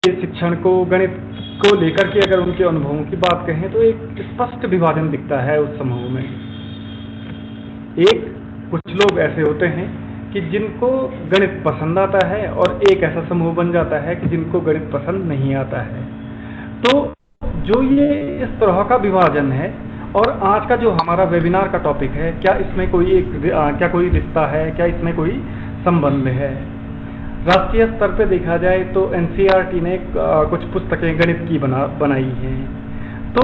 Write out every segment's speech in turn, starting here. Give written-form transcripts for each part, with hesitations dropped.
शिक्षण को, गणित को लेकर के अगर उनके अनुभवों की बात कहें तो एक स्पष्ट विभाजन दिखता है उस समूह में। एक कुछ लोग ऐसे होते हैं कि जिनको गणित पसंद आता है और एक ऐसा समूह बन जाता है कि जिनको गणित पसंद नहीं आता है। तो जो ये इस तरह का विभाजन है, और आज का जो हमारा वेबिनार का टॉपिक है, क्या इसमें क्या कोई रिश्ता है, क्या इसमें कोई संबंध है? राष्ट्रीय स्तर पे देखा जाए तो एनसीईआरटी ने कुछ पुस्तकें गणित की बनाई हैं। तो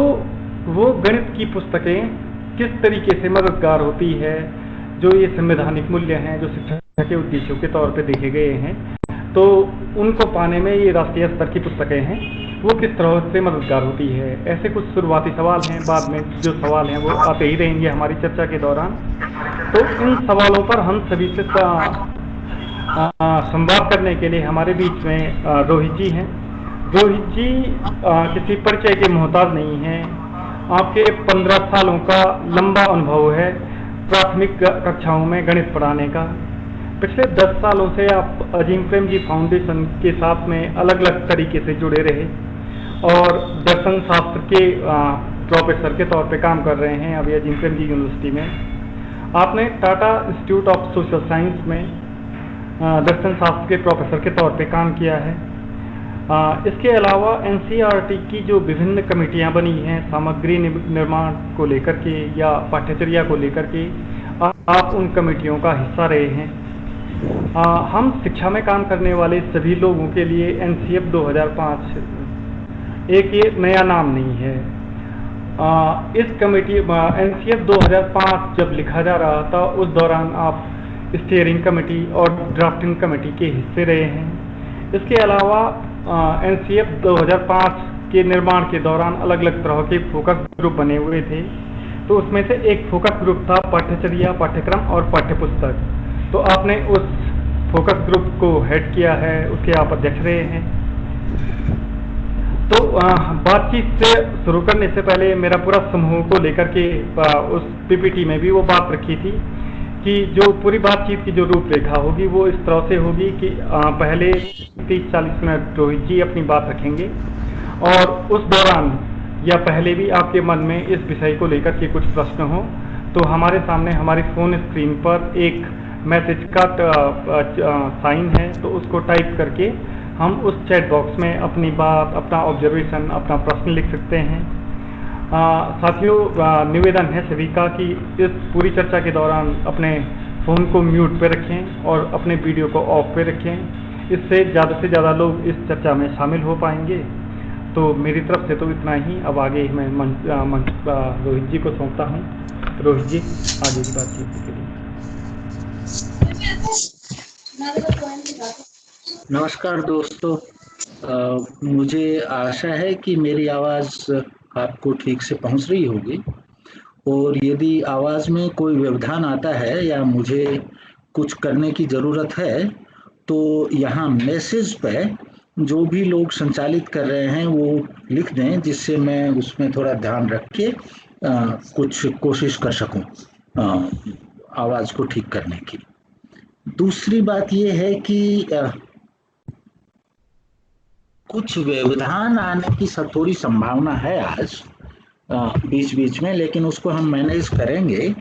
वो गणित की पुस्तकें किस तरीके से मददगार होती है, जो ये संवैधानिक मूल्य हैं जो शिक्षा के उद्देश्यों के तौर पे देखे गए हैं, तो उनको पाने में ये राष्ट्रीय स्तर की पुस्तकें हैं, वो किस तरह से मददगार होती है। ऐसे कुछ शुरुआती सवाल हैं, बाद में जो सवाल हैं वो आते ही रहेंगे हमारी चर्चा के दौरान। तो इन सवालों पर हम सभी से संवाद करने के लिए हमारे बीच में रोहित जी हैं। रोहित जी किसी परिचय के मोहताज नहीं हैं। आपके 15 सालों का लंबा अनुभव है प्राथमिक कक्षाओं में गणित पढ़ाने का। पिछले 10 सालों से आप अजीम प्रेमजी फाउंडेशन के साथ में अलग अलग तरीके से जुड़े रहे और दर्शन शास्त्र के प्रोफेसर के तौर पे काम कर रहे हैं अभी अजीम प्रेमजी यूनिवर्सिटी में। आपने Tata institute of social science में दर्शन शास्त्र के प्रोफेसर के तौर पे काम किया है। इसके अलावा एनसीईआरटी की जो विभिन्न कमेटियां बनी हैं सामग्री निर्माण को लेकर के या पाठ्यचर्या को लेकर के, आप उन कमेटियों का हिस्सा रहे हैं। हम शिक्षा में काम करने वाले सभी लोगों के लिए एनसीएफ 2005 एक ये नया नाम नहीं है। इस कमेटी एनसीएफ 2005 जब लिखा जा रहा था उस दौरान आप स्टीयरिंग कमेटी और ड्राफ्टिंग कमेटी के हिस्से रहे हैं। इसके अलावा एनसीएफ 2005 के निर्माण के दौरान अलग अलग तरह के फोकस ग्रुप बने हुए थे। तो उसमें से एक फोकस ग्रुप था पाठ्यचर्या, पाठ्यक्रम और पाठ्यपुस्तक। तो आपने उस फोकस ग्रुप को हेड किया है, उसके आप अध्यक्ष रहे हैं। तो बातचीत से शुरू करने से पहले मेरा पूरा समूह को लेकर के उस पीपीटी में भी वो बात रखी थी कि जो पूरी बातचीत की जो रूपरेखा होगी वो इस तरह से होगी कि पहले 30-40 मिनट रोहित जी अपनी बात रखेंगे और उस दौरान या पहले भी आपके मन में इस विषय को लेकर के कुछ प्रश्न हो तो हमारे सामने हमारी फ़ोन स्क्रीन पर एक मैसेज का साइन है, तो उसको टाइप करके हम उस चैट बॉक्स में अपनी बात, अपना ऑब्जर्वेशन, अपना प्रश्न लिख सकते हैं। साथियों, निवेदन है सभी का कि इस पूरी चर्चा के दौरान अपने फ़ोन को म्यूट पे रखें और अपने वीडियो को ऑफ पे रखें। इससे ज़्यादा से ज़्यादा लोग इस चर्चा में शामिल हो पाएंगे। तो मेरी तरफ से तो इतना ही। अब आगे मैं मंच रोहित जी को सौंपता हूँ। रोहित जी, आगे की बातचीत के लिए। नमस्कार दोस्तों, मुझे आशा है कि मेरी आवाज़ आपको ठीक से पहुंच रही होगी, और यदि आवाज़ में कोई व्यवधान आता है या मुझे कुछ करने की ज़रूरत है तो यहाँ मैसेज पे जो भी लोग संचालित कर रहे हैं वो लिख दें, जिससे मैं उसमें थोड़ा ध्यान रख के कुछ कोशिश कर सकूं आवाज़ को ठीक करने की। दूसरी बात ये है कि कुछ व्यवधान आने की थोड़ी संभावना है आज बीच बीच में, लेकिन उसको हम मैनेज करेंगे।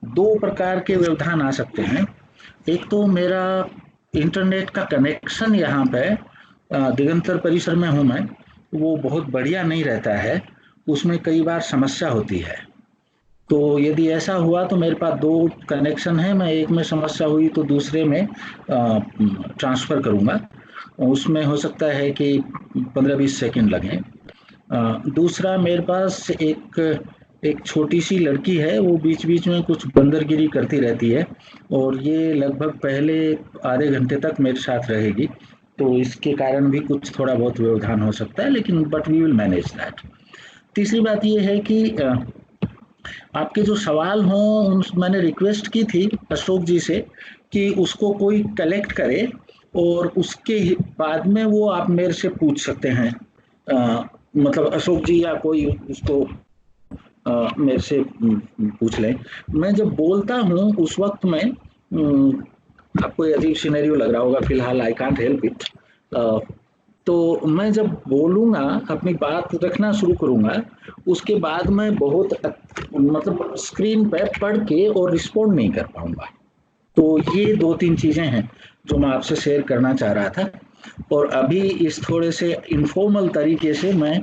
2 प्रकार के व्यवधान आ सकते हैं। एक तो मेरा इंटरनेट का कनेक्शन यहाँ पे दिगंतर परिसर में हूँ मैं, वो बहुत बढ़िया नहीं रहता है, उसमें कई बार समस्या होती है। तो यदि ऐसा हुआ तो मेरे पास 2 कनेक्शन है, मैं एक में समस्या हुई तो दूसरे में ट्रांसफ़र करूँगा। उसमें हो सकता है कि 15-20 सेकंड लगें। दूसरा, मेरे पास एक छोटी सी लड़की है, वो बीच बीच में कुछ बंदरगिरी करती रहती है और ये लगभग पहले आधे घंटे तक मेरे साथ रहेगी, तो इसके कारण भी कुछ थोड़ा बहुत व्यवधान हो सकता है, लेकिन but we will manage that. तीसरी बात ये है कि आपके जो सवाल हों मैंने रिक्वेस्ट की थी अशोक जी से कि उसको कोई कलेक्ट करे और उसके बाद में वो आप मेरे से पूछ सकते हैं। मतलब अशोक जी या कोई उसको मेरे से पूछ लें। मैं जब बोलता हूँ उस वक्त में आपको अजीब सिनेरियो लग रहा होगा, फिलहाल आई कांट हेल्प इट। तो मैं जब बोलूँगा, अपनी बात रखना शुरू करूँगा, उसके बाद मैं बहुत मतलब स्क्रीन पे पढ़ के और रिस्पॉन्ड नहीं कर पाऊँगा। तो ये 2-3 चीज़ें हैं जो मैं आपसे शेयर करना चाह रहा था। और अभी इस थोड़े से इनफॉर्मल तरीके से मैं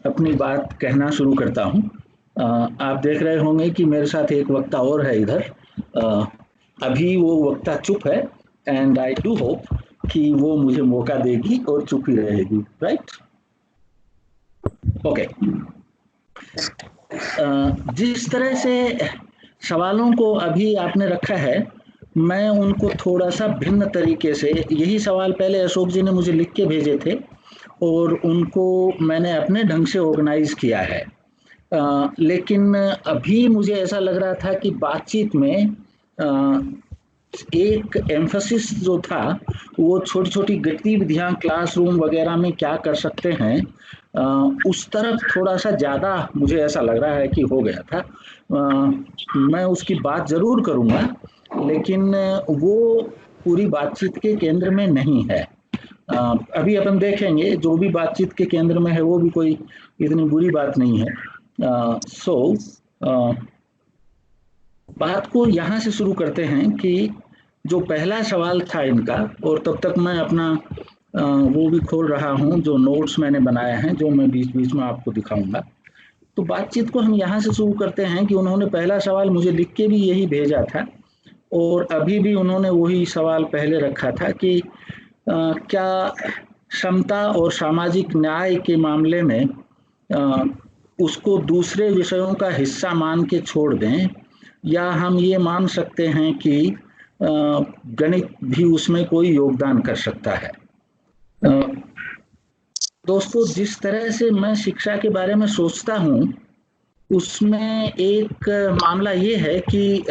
अपनी बात कहना शुरू करता हूँ। आप देख रहे होंगे कि मेरे साथ एक वक्ता और है इधर। अ, अभी वो वक्ता चुप है, एंड आई डू होप कि वो मुझे मौका देगी और चुप ही रहेगी, राइट? ओके। जिस तरह से सवालों को अभी आपने रखा है, मैं उनको थोड़ा सा भिन्न तरीके से, यही सवाल पहले अशोक जी ने मुझे लिख के भेजे थे और उनको मैंने अपने ढंग से ऑर्गेनाइज किया है। लेकिन अभी मुझे ऐसा लग रहा था कि बातचीत में एक एम्फसिस जो था वो छोटी छोटी गतिविधियां क्लासरूम वगैरह में क्या कर सकते हैं, उस तरफ थोड़ा सा ज़्यादा मुझे ऐसा लग रहा है कि हो गया था। मैं उसकी बात ज़रूर करूँगा, लेकिन वो पूरी बातचीत के केंद्र में नहीं है। अभी अपन देखेंगे, जो भी बातचीत के केंद्र में है वो भी कोई इतनी बुरी बात नहीं है। बात को यहाँ से शुरू करते हैं कि जो पहला सवाल था इनका, और तब तक मैं अपना वो भी खोल रहा हूँ जो नोट्स मैंने बनाए हैं, जो मैं बीच बीच में आपको दिखाऊंगा। तो बातचीत को हम यहाँ से शुरू करते हैं कि उन्होंने पहला सवाल मुझे लिख के भी यही भेजा था, और अभी भी उन्होंने वही सवाल पहले रखा था कि क्या समता और सामाजिक न्याय के मामले में उसको दूसरे विषयों का हिस्सा मान के छोड़ दें, या हम ये मान सकते हैं कि गणित भी उसमें कोई योगदान कर सकता है। दोस्तों, जिस तरह से मैं शिक्षा के बारे में सोचता हूँ, उसमें एक मामला ये है कि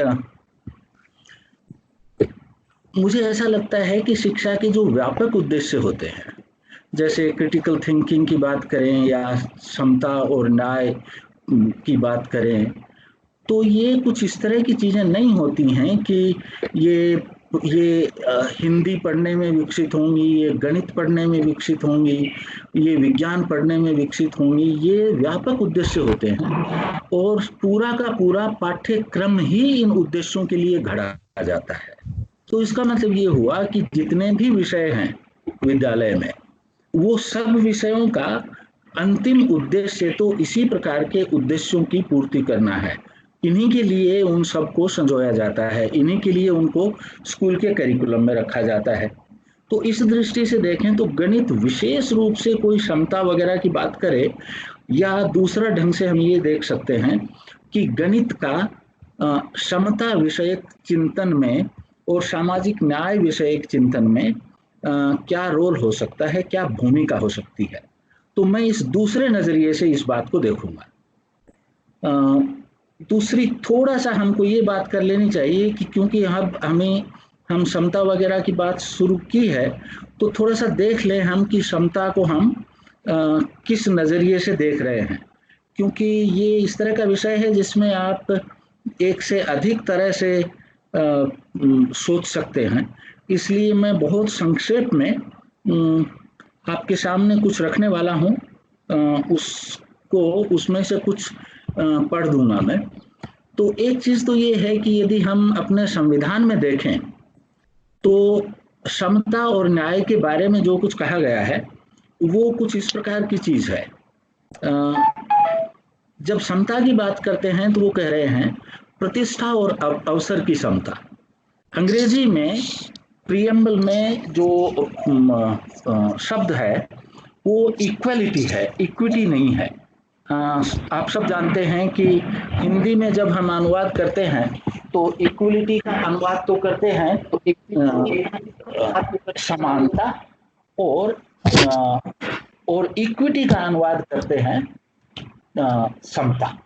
मुझे ऐसा लगता है कि शिक्षा के जो व्यापक उद्देश्य होते हैं, जैसे क्रिटिकल थिंकिंग की बात करें या समता और न्याय की बात करें, तो ये कुछ इस तरह की चीज़ें नहीं होती हैं कि ये हिंदी पढ़ने में विकसित होंगी, ये गणित पढ़ने में विकसित होंगी, ये विज्ञान पढ़ने में विकसित होंगी। ये व्यापक उद्देश्य होते हैं और पूरा का पूरा पाठ्यक्रम ही इन उद्देश्यों के लिए घड़ा जाता है। तो इसका मतलब ये हुआ कि जितने भी विषय हैं विद्यालय में, वो सब विषयों का अंतिम उद्देश्य तो इसी प्रकार के उद्देश्यों की पूर्ति करना है। इन्हीं के लिए उन सबको संजोया जाता है, इन्हीं के लिए उनको स्कूल के करिकुलम में रखा जाता है। तो इस दृष्टि से देखें तो गणित विशेष रूप से कोई क्षमता वगैरह की बात करे, या दूसरा ढंग से हम ये देख सकते हैं कि गणित का समता विषयक चिंतन में और सामाजिक न्याय विषयक चिंतन में क्या रोल हो सकता है, क्या भूमिका हो सकती है। तो मैं इस दूसरे नजरिए से इस बात को देखूंगा। दूसरी, थोड़ा सा हमको ये बात कर लेनी चाहिए कि क्योंकि हम समता वगैरह की बात शुरू की है, तो थोड़ा सा देख लें हम कि समता को हम किस नज़रिए से देख रहे हैं, क्योंकि ये इस तरह का विषय है जिसमें आप एक से अधिक तरह से सोच सकते हैं। इसलिए मैं बहुत संक्षेप में आपके सामने कुछ रखने वाला हूँ, उसमें से कुछ पढ़ दूंगा मैं। तो एक चीज़ तो ये है कि यदि हम अपने संविधान में देखें तो समता और न्याय के बारे में जो कुछ कहा गया है वो कुछ इस प्रकार की चीज़ है। जब समता की बात करते हैं तो वो कह रहे हैं प्रतिष्ठा और अवसर की समता। अंग्रेजी में प्रीएम्बल में जो शब्द है वो इक्वलिटी है, इक्विटी नहीं है। आप सब जानते हैं कि हिंदी में जब हम अनुवाद करते हैं तो इक्वलिटी का अनुवाद तो करते हैं तो समानता, और इक्विटी का अनुवाद करते हैं समता।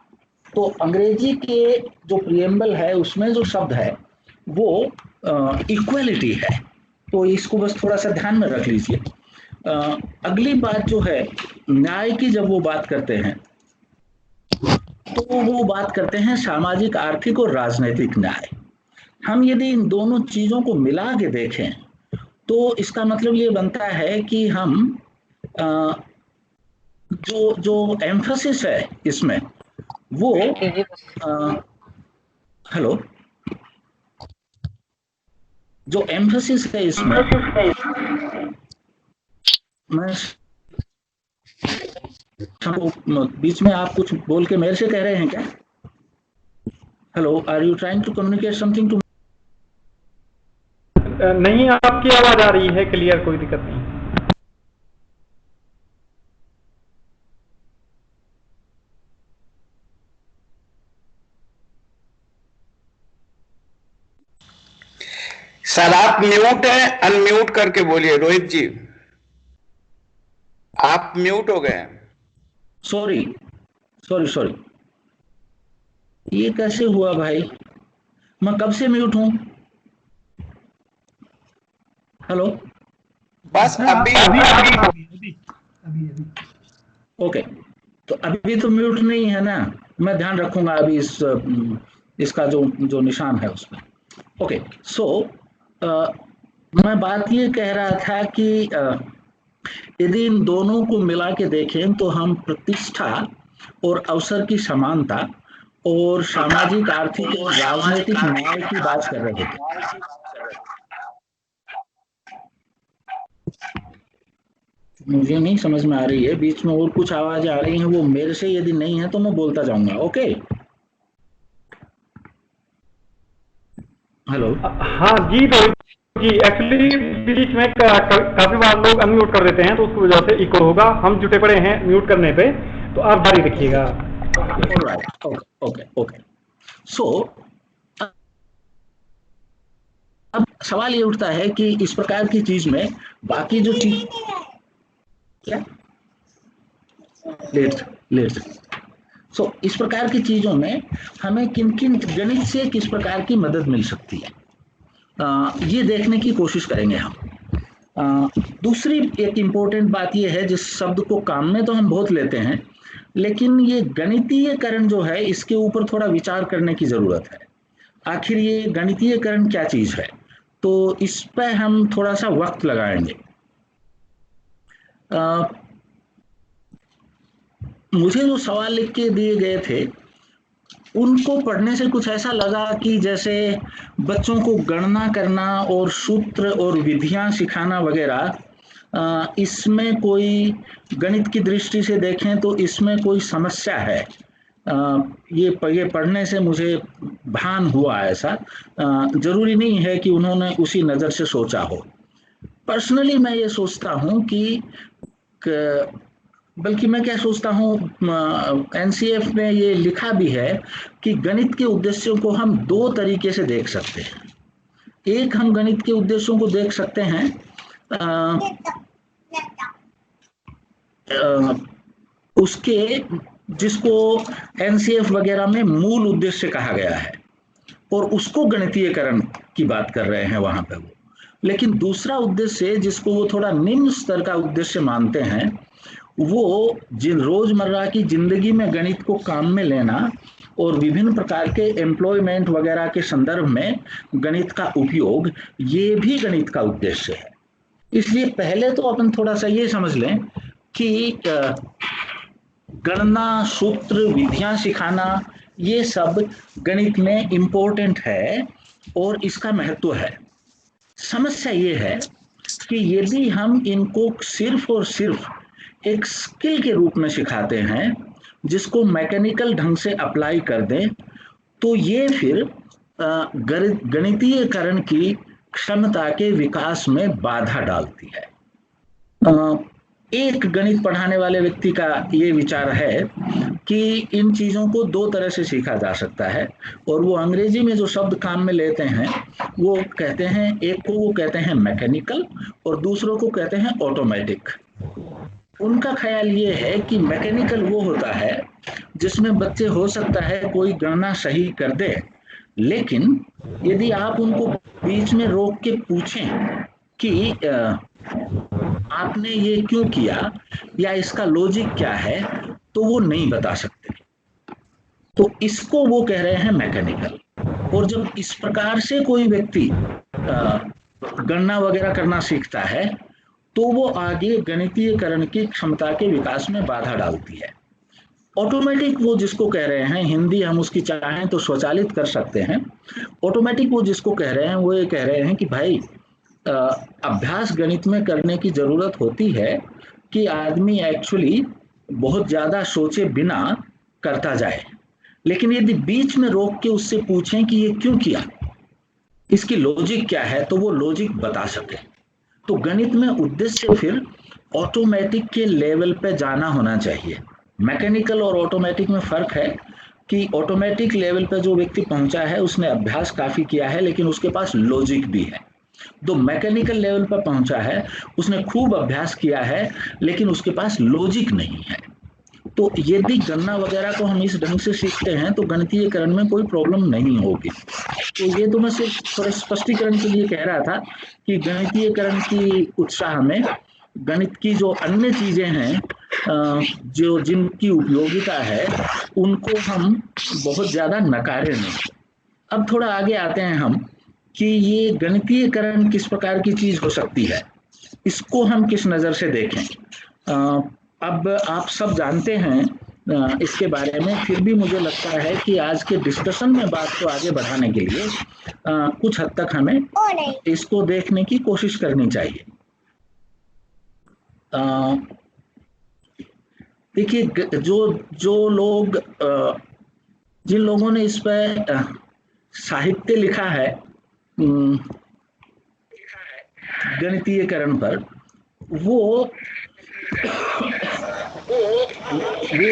तो अंग्रेजी के जो प्रीएम्बल है उसमें जो शब्द है वो इक्वलिटी है। तो इसको बस थोड़ा सा ध्यान में रख लीजिए। अगली बात जो है न्याय की, जब वो बात करते हैं तो वो बात करते हैं सामाजिक, आर्थिक और राजनीतिक न्याय। हम यदि इन दोनों चीजों को मिला के देखें तो इसका मतलब ये बनता है कि हम जो जो एम्फसिस है इसमें वो हेलो, जो एम्फसिस है इसमें, मैं बीच में आप कुछ बोल के मेरे से कह रहे हैं क्या? Hello, are you trying to communicate something to? नहीं, आपकी आवाज आ रही है क्लियर, कोई दिक्कत नहीं। सर आप म्यूट है, अनम्यूट करके बोलिए। रोहित जी आप म्यूट हो गए। सॉरी सॉरी सॉरी, ये कैसे हुआ भाई? मैं कब से म्यूट हूं? हेलो, बस अभी ओके, तो अभी तो म्यूट नहीं है ना, मैं ध्यान रखूंगा अभी इसका जो जो निशान है उसमें। ओके, सो मैं बात ये कह रहा था कि यदि इन दोनों को मिला के देखें तो हम प्रतिष्ठा और अवसर की समानता और सामाजिक, आर्थिक और राजनीतिक न्याय की बात कर रहे थे। मुझे नहीं समझ में आ रही है, बीच में और कुछ आवाज आ रही है, वो मेरे से यदि नहीं है तो मैं बोलता जाऊंगा। Okay, hello. हाँ जी रोहित जी, एक्चुअली बीच में काफी बार लोग अनम्यूट कर देते हैं तो उसकी वजह से इको होगा। हम जुटे पड़े हैं म्यूट करने पे, तो आप जारी रखिएगा। ओके ओके, सो अब सवाल ये उठता है कि इस प्रकार की चीज में बाकी जो चीज क्या लेट लेट सो इस प्रकार की चीजों में हमें किन किन गणित से किस प्रकार की मदद मिल सकती है, ये देखने की कोशिश करेंगे हम। दूसरी एक इम्पोर्टेंट बात यह है, जिस शब्द को काम में तो हम बहुत लेते हैं, लेकिन ये गणितीयकरण जो है इसके ऊपर थोड़ा विचार करने की जरूरत है। आखिर ये गणितीयकरण क्या चीज है, तो इस पर हम थोड़ा सा वक्त लगाएंगे। मुझे जो सवाल लिख के दिए गए थे उनको पढ़ने से कुछ ऐसा लगा कि जैसे बच्चों को गणना करना और सूत्र और विधियां सिखाना वगैरह, इसमें कोई गणित की दृष्टि से देखें तो इसमें कोई समस्या है। ये पढ़ने से मुझे भान हुआ ऐसा। जरूरी नहीं है कि उन्होंने उसी नज़र से सोचा हो। पर्सनली मैं ये सोचता हूँ कि बल्कि मैं क्या सोचता हूँ, एनसीएफ में ये लिखा भी है कि गणित के उद्देश्यों को हम दो तरीके से देख सकते हैं। एक, हम गणित के उद्देश्यों को देख सकते हैं उसके जिसको एनसीएफ वगैरह में मूल उद्देश्य कहा गया है, और उसको गणितीयकरण की बात कर रहे हैं वहां पे वो। लेकिन दूसरा उद्देश्य जिसको वो थोड़ा निम्न स्तर का उद्देश्य मानते हैं, वो जिन रोजमर्रा की जिंदगी में गणित को काम में लेना और विभिन्न प्रकार के एम्प्लॉयमेंट वगैरह के संदर्भ में गणित का उपयोग, ये भी गणित का उद्देश्य है। इसलिए पहले तो अपन थोड़ा सा ये समझ लें कि गणना, सूत्र, विधियां सिखाना, ये सब गणित में इम्पोर्टेंट है और इसका महत्व है। समस्या ये है कि यदि हम इनको सिर्फ और सिर्फ एक स्किल के रूप में सिखाते हैं, जिसको मैकेनिकल ढंग से अप्लाई कर दें, तो ये फिर गणितीयकरण की क्षमता के विकास में बाधा डालती है। एक गणित पढ़ाने वाले व्यक्ति का ये विचार है कि इन चीज़ों को दो तरह से सीखा जा सकता है, और वो अंग्रेजी में जो शब्द काम में लेते हैं वो कहते हैं, एक को वो कहते हैं मैकेनिकल और दूसरों को कहते हैं ऑटोमेटिक। उनका ख्याल ये है कि मैकेनिकल वो होता है जिसमें बच्चे हो सकता है कोई गणना सही कर दे, लेकिन यदि आप उनको बीच में रोक के पूछें कि आपने ये क्यों किया या इसका लॉजिक क्या है, तो वो नहीं बता सकते। तो इसको वो कह रहे हैं मैकेनिकल। और जब इस प्रकार से कोई व्यक्ति गणना वगैरह करना सीखता है, तो वो आगे गणितीयकरण की क्षमता के विकास में बाधा डालती है। ऑटोमेटिक वो जिसको कह रहे हैं, हिंदी हम उसकी चाहें तो स्वचालित कर सकते हैं। ऑटोमेटिक वो जिसको कह रहे हैं वो ये कह रहे हैं कि भाई अभ्यास गणित में करने की जरूरत होती है कि आदमी एक्चुअली बहुत ज्यादा सोचे बिना करता जाए, लेकिन यदि बीच में रोक के उससे पूछें कि ये क्यों किया, इसकी लॉजिक क्या है, तो वो लॉजिक बता सके। तो गणित में उद्देश्य फिर ऑटोमेटिक के लेवल पे जाना होना चाहिए। मैकेनिकल और ऑटोमेटिक में फर्क है कि ऑटोमेटिक लेवल पे जो व्यक्ति पहुंचा है उसने अभ्यास काफी किया है लेकिन उसके पास लॉजिक भी है। जो मैकेनिकल लेवल पर पहुंचा है उसने खूब अभ्यास किया है लेकिन उसके पास लॉजिक नहीं है। तो यदि गणना वगैरह को हम इस ढंग से सीखते हैं तो गणितीयकरण में कोई प्रॉब्लम नहीं होगी। तो ये तो मैं सिर्फ थोड़ा स्पष्टीकरण के लिए कह रहा था कि गणितीयकरण की उत्साह में गणित की जो अन्य चीजें हैं जो जिनकी उपयोगिता है उनको हम बहुत ज्यादा नकारे नहीं। अब थोड़ा आगे आते हैं हम कि ये गणितीयकरण किस प्रकार की चीज हो सकती है, इसको हम किस नजर से देखें। अब आप सब जानते हैं इसके बारे में, फिर भी मुझे लगता है कि आज के डिस्कशन में बात को आगे बढ़ाने के लिए कुछ हद तक हमें इसको देखने की कोशिश करनी चाहिए। देखिए जो जो लोग जिन लोगों ने इस पर साहित्य लिखा है गणितीयकरण पर, वो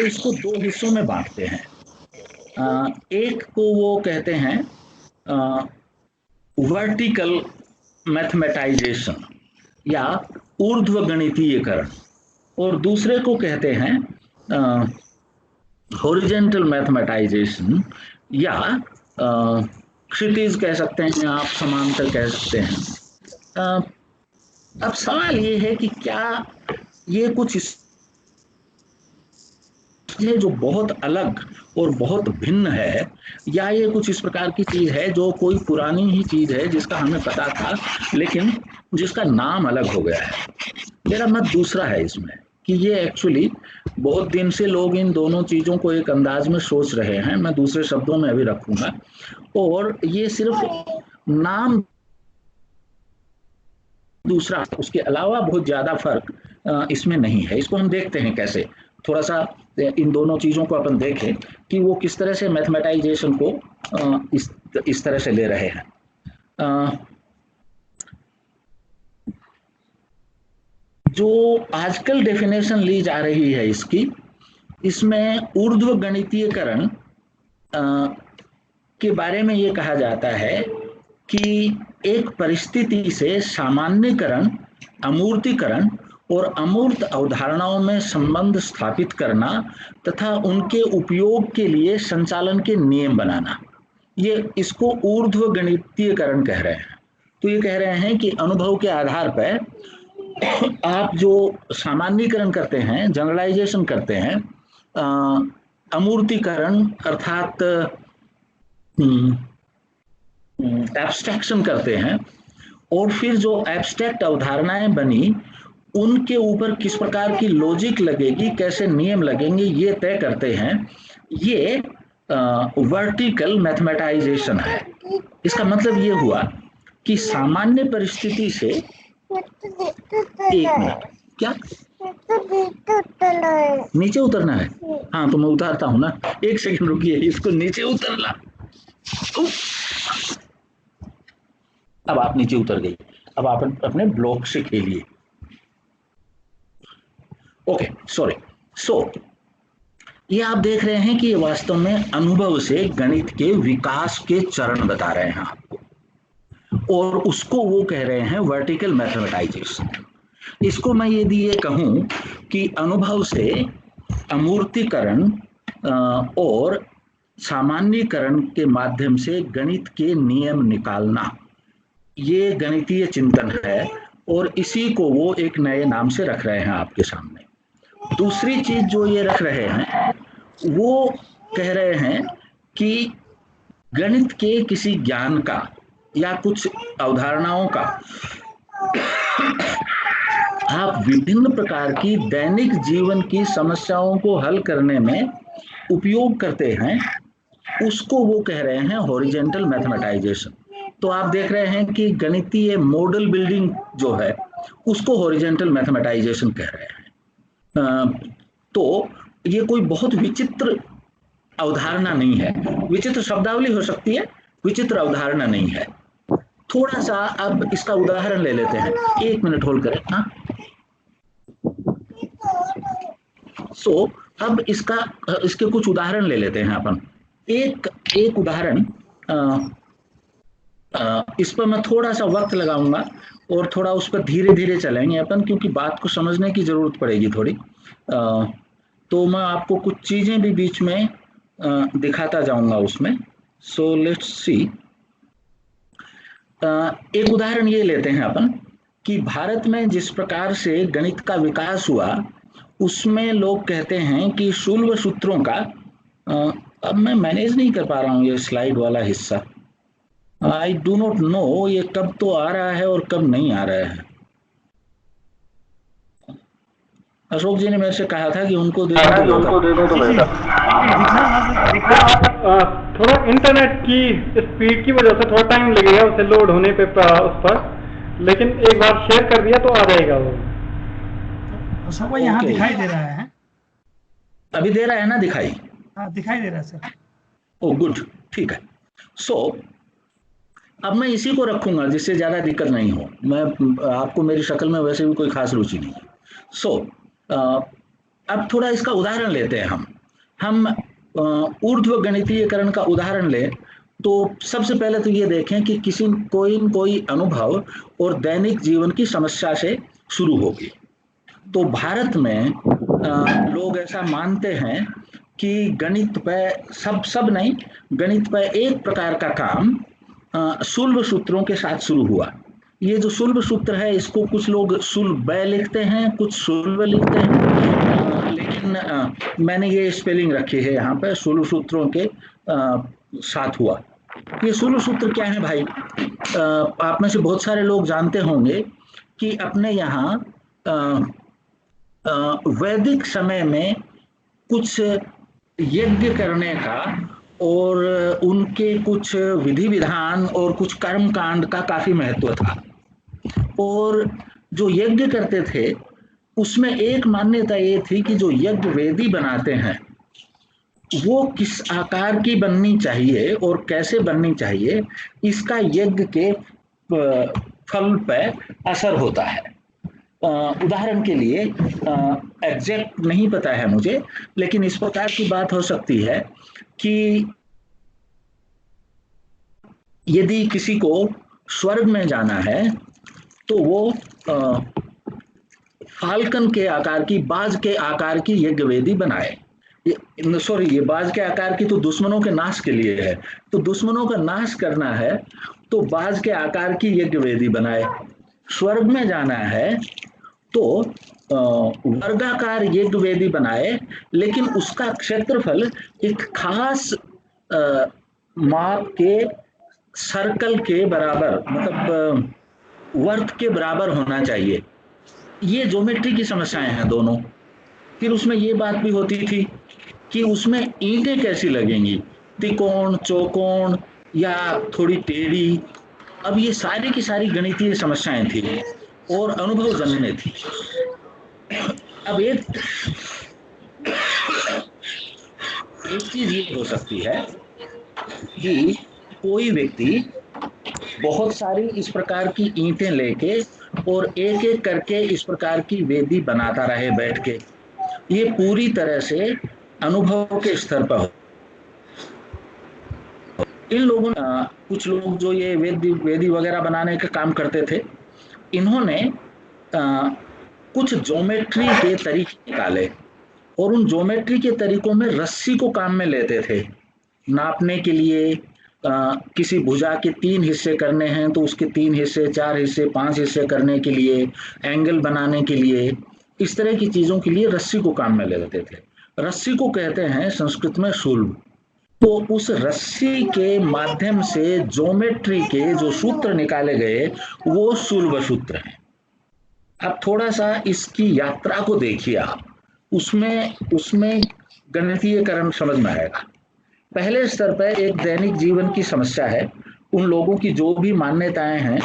इसको दो हिस्सों में बांटते हैं। एक को वो कहते हैं वर्टिकल मैथमेटाइजेशन या ऊर्ध्व गणितीयकरण, और दूसरे को कहते हैं हॉरिजॉन्टल मैथमेटाइजेशन या क्षितिज कह सकते हैं आप, समांतर कह सकते हैं। अब सवाल ये है कि क्या ये कुछ है जो बहुत अलग और बहुत भिन्न है, या ये कुछ इस प्रकार की चीज है जो कोई पुरानी ही चीज है जिसका हमें पता था लेकिन जिसका नाम अलग हो गया है। मेरा मत दूसरा है इसमें कि ये एक्चुअली बहुत दिन से लोग इन दोनों चीजों को एक अंदाज में सोच रहे हैं, मैं दूसरे शब्दों में अभी रखूंगा, और ये सिर्फ नाम दूसरा, उसके अलावा बहुत ज्यादा फर्क इसमें नहीं है। इसको हम देखते हैं कैसे, थोड़ा सा इन दोनों चीजों को अपन देखें कि वो किस तरह से मैथमेटाइजेशन को इस तरह से ले रहे हैं। जो आजकल डेफिनेशन ली जा रही है इसकी, इसमें ऊर्ध्व गणितीयकरण के बारे में ये कहा जाता है कि एक परिस्थिति से सामान्यकरण, अमूर्तीकरण और अमूर्त अवधारणाओं में संबंध स्थापित करना तथा उनके उपयोग के लिए संचालन के नियम बनाना, ये इसको ऊर्ध्व गणितीयकरण कह रहे हैं। तो ये कह रहे हैं कि अनुभव के आधार पर आप जो सामान्यीकरण करते हैं, जनरलाइजेशन करते हैं, अमूर्तीकरण अर्थात एब्स्ट्रैक्शन करते हैं, और फिर जो एब्स्ट्रैक्ट अवधारणाएं बनी उनके ऊपर किस प्रकार की लॉजिक लगेगी, कैसे नियम लगेंगे, ये तय करते हैं। ये वर्टिकल मैथमेटाइजेशन है। इसका मतलब ये हुआ कि सामान्य परिस्थिति से, एक मिनट, क्या नीचे उतरना है? हाँ तो मैं उतारता हूं ना, एक सेकंड रुकिए, इसको नीचे उतरना। अब आप नीचे उतर गई, अब आप अपने ब्लॉक से खेलिए। Okay, sorry. ये आप देख रहे हैं कि ये वास्तव में अनुभव से गणित के विकास के चरण बता रहे हैं आपको, और उसको वो कह रहे हैं वर्टिकल मैथमेटाइजेशन। इसको मैं यदि ये कहूं कि अनुभव से अमूर्तीकरण और सामान्यीकरण के माध्यम से गणित के नियम निकालना, ये गणितीय चिंतन है, और इसी को वो एक नए नाम से रख रहे हैं आपके सामने। दूसरी चीज जो ये रख रहे हैं, वो कह रहे हैं कि गणित के किसी ज्ञान का या कुछ अवधारणाओं का आप विभिन्न प्रकार की दैनिक जीवन की समस्याओं को हल करने में उपयोग करते हैं, उसको वो कह रहे हैं हॉरिजेंटल मैथमेटाइजेशन। तो आप देख रहे हैं कि गणितीय मॉडल बिल्डिंग जो है उसको हॉरिजेंटल मैथमेटाइजेशन कह रहे हैं। तो ये कोई बहुत विचित्र अवधारणा नहीं है। विचित्र शब्दावली हो सकती है, विचित्र अवधारणा नहीं है। थोड़ा सा अब इसका उदाहरण ले लेते हैं, 1 मिनट होल्ड करें। हाँ, अब इसके कुछ उदाहरण ले लेते हैं अपन। एक उदाहरण, इस पर मैं थोड़ा सा वक्त लगाऊंगा और थोड़ा उस पर धीरे धीरे चलेंगे अपन, क्योंकि बात को समझने की जरूरत पड़ेगी थोड़ी। तो मैं आपको कुछ चीजें भी बीच में दिखाता जाऊंगा उसमें। So let's see. एक उदाहरण ये लेते हैं अपन कि भारत में जिस प्रकार से गणित का विकास हुआ, उसमें लोग कहते हैं कि शूल्व सूत्रों का, अब मैं मैनेज नहीं कर पा रहा हूँ ये स्लाइड वाला हिस्सा। आई डू नॉट नो ये कब तो आ रहा है और कब नहीं आ रहा है। अशोक जी ने मेरे से कहा था कि उनको दे दो तो बेहतर। थोड़ा इंटरनेट की स्पीड की वजह से थोड़ा टाइम लगेगा उसे लोड होने पे उस पर, लेकिन एक बार शेयर कर दिया तो आ जाएगा वो। अशोक भाई यहाँ दिखाई दे रहा है। अभी दे रहा है ना दिखाई? हाँ दिखाई दे रहा है सर। ओ गुड, ठीक है। सो अब मैं इसी को रखूंगा जिससे ज्यादा दिक्कत नहीं हो। मैं आपको मेरी शक्ल में वैसे भी कोई खास रुचि नहीं है। सो अब थोड़ा इसका उदाहरण लेते हैं हम ऊर्ध्व गणितीयकरण का उदाहरण लें तो सबसे पहले तो ये देखें कि कोई अनुभव और दैनिक जीवन की समस्या से शुरू होगी। तो भारत में लोग ऐसा मानते हैं कि गणित पे सब नहीं, गणित पे एक प्रकार का काम सुलभ सूत्रों के साथ शुरू हुआ। ये जो सुलभ सूत्र है इसको कुछ लोग सुलभ लिखते हैं, कुछ सुलभ लिखते हैं, लेकिन मैंने ये स्पेलिंग रखी है यहाँ पे, सुलभ सूत्रों के साथ हुआ। ये सुलभ सूत्र क्या है भाई? आप में से बहुत सारे लोग जानते होंगे कि अपने यहाँ वैदिक समय में कुछ यज्ञ करने का और उनके कुछ विधि विधान और कुछ कर्म कांड का काफी महत्व था। और जो यज्ञ करते थे उसमें एक मान्यता ये थी कि जो यज्ञ वेदी बनाते हैं वो किस आकार की बननी चाहिए और कैसे बननी चाहिए, इसका यज्ञ के फल पर असर होता है। उदाहरण के लिए एग्जैक्ट नहीं पता है मुझे, लेकिन इस प्रकार की बात हो सकती है कि यदि किसी को स्वर्ग में जाना है तो वो फाल्कन के आकार की, बाज के आकार की यज्ञ वेदी बनाए। ये बाज के आकार की तो दुश्मनों के नाश के लिए है, तो दुश्मनों का नाश करना है तो बाज के आकार की यज्ञ वेदी बनाए। स्वर्ग में जाना है तो वर्गाकार यज्ञ वेदी बनाए, लेकिन उसका क्षेत्रफल एक खास माप के सर्कल के बराबर, मतलब वर्त के बराबर होना चाहिए। ये ज्योमेट्री की समस्याएं हैं दोनों। फिर उसमें ये बात भी होती थी कि उसमें ईंटें कैसी लगेंगी, त्रिकोण, चौकोण या थोड़ी टेढ़ी। अब ये सारी की सारी गणितीय समस्याएं थी और अनुभवजन्य थी। अब एक चीज ये हो सकती है कि कोई व्यक्ति बहुत सारी इस प्रकार की ईंटें लेके और एक एक करके इस प्रकार की वेदी बनाता रहे बैठ के। ये पूरी तरह से अनुभव के स्तर पर हो। इन लोगों ने, कुछ लोग जो ये वेदी वगैरह बनाने का काम करते थे, इन्होंने कुछ ज्योमेट्री के तरीके निकाले और उन ज्योमेट्री के तरीकों में रस्सी को काम में लेते थे नापने के लिए। किसी भुजा के 3 हिस्से करने हैं तो उसके 3 हिस्से, 4 हिस्से, 5 हिस्से करने के लिए, एंगल बनाने के लिए, इस तरह की चीजों के लिए रस्सी को काम में ले लेते थे। रस्सी को कहते हैं संस्कृत में शूल। तो उस रस्सी के माध्यम से ज्योमेट्री के जो सूत्र निकाले गए वो शूल्व सूत्र हैं। अब थोड़ा सा इसकी यात्रा को देखिए आप, उसमें उसमें गणितीयकरण समझ में आएगा। पहले स्तर पर एक दैनिक जीवन की समस्या है, उन लोगों की जो भी मान्यताएं हैं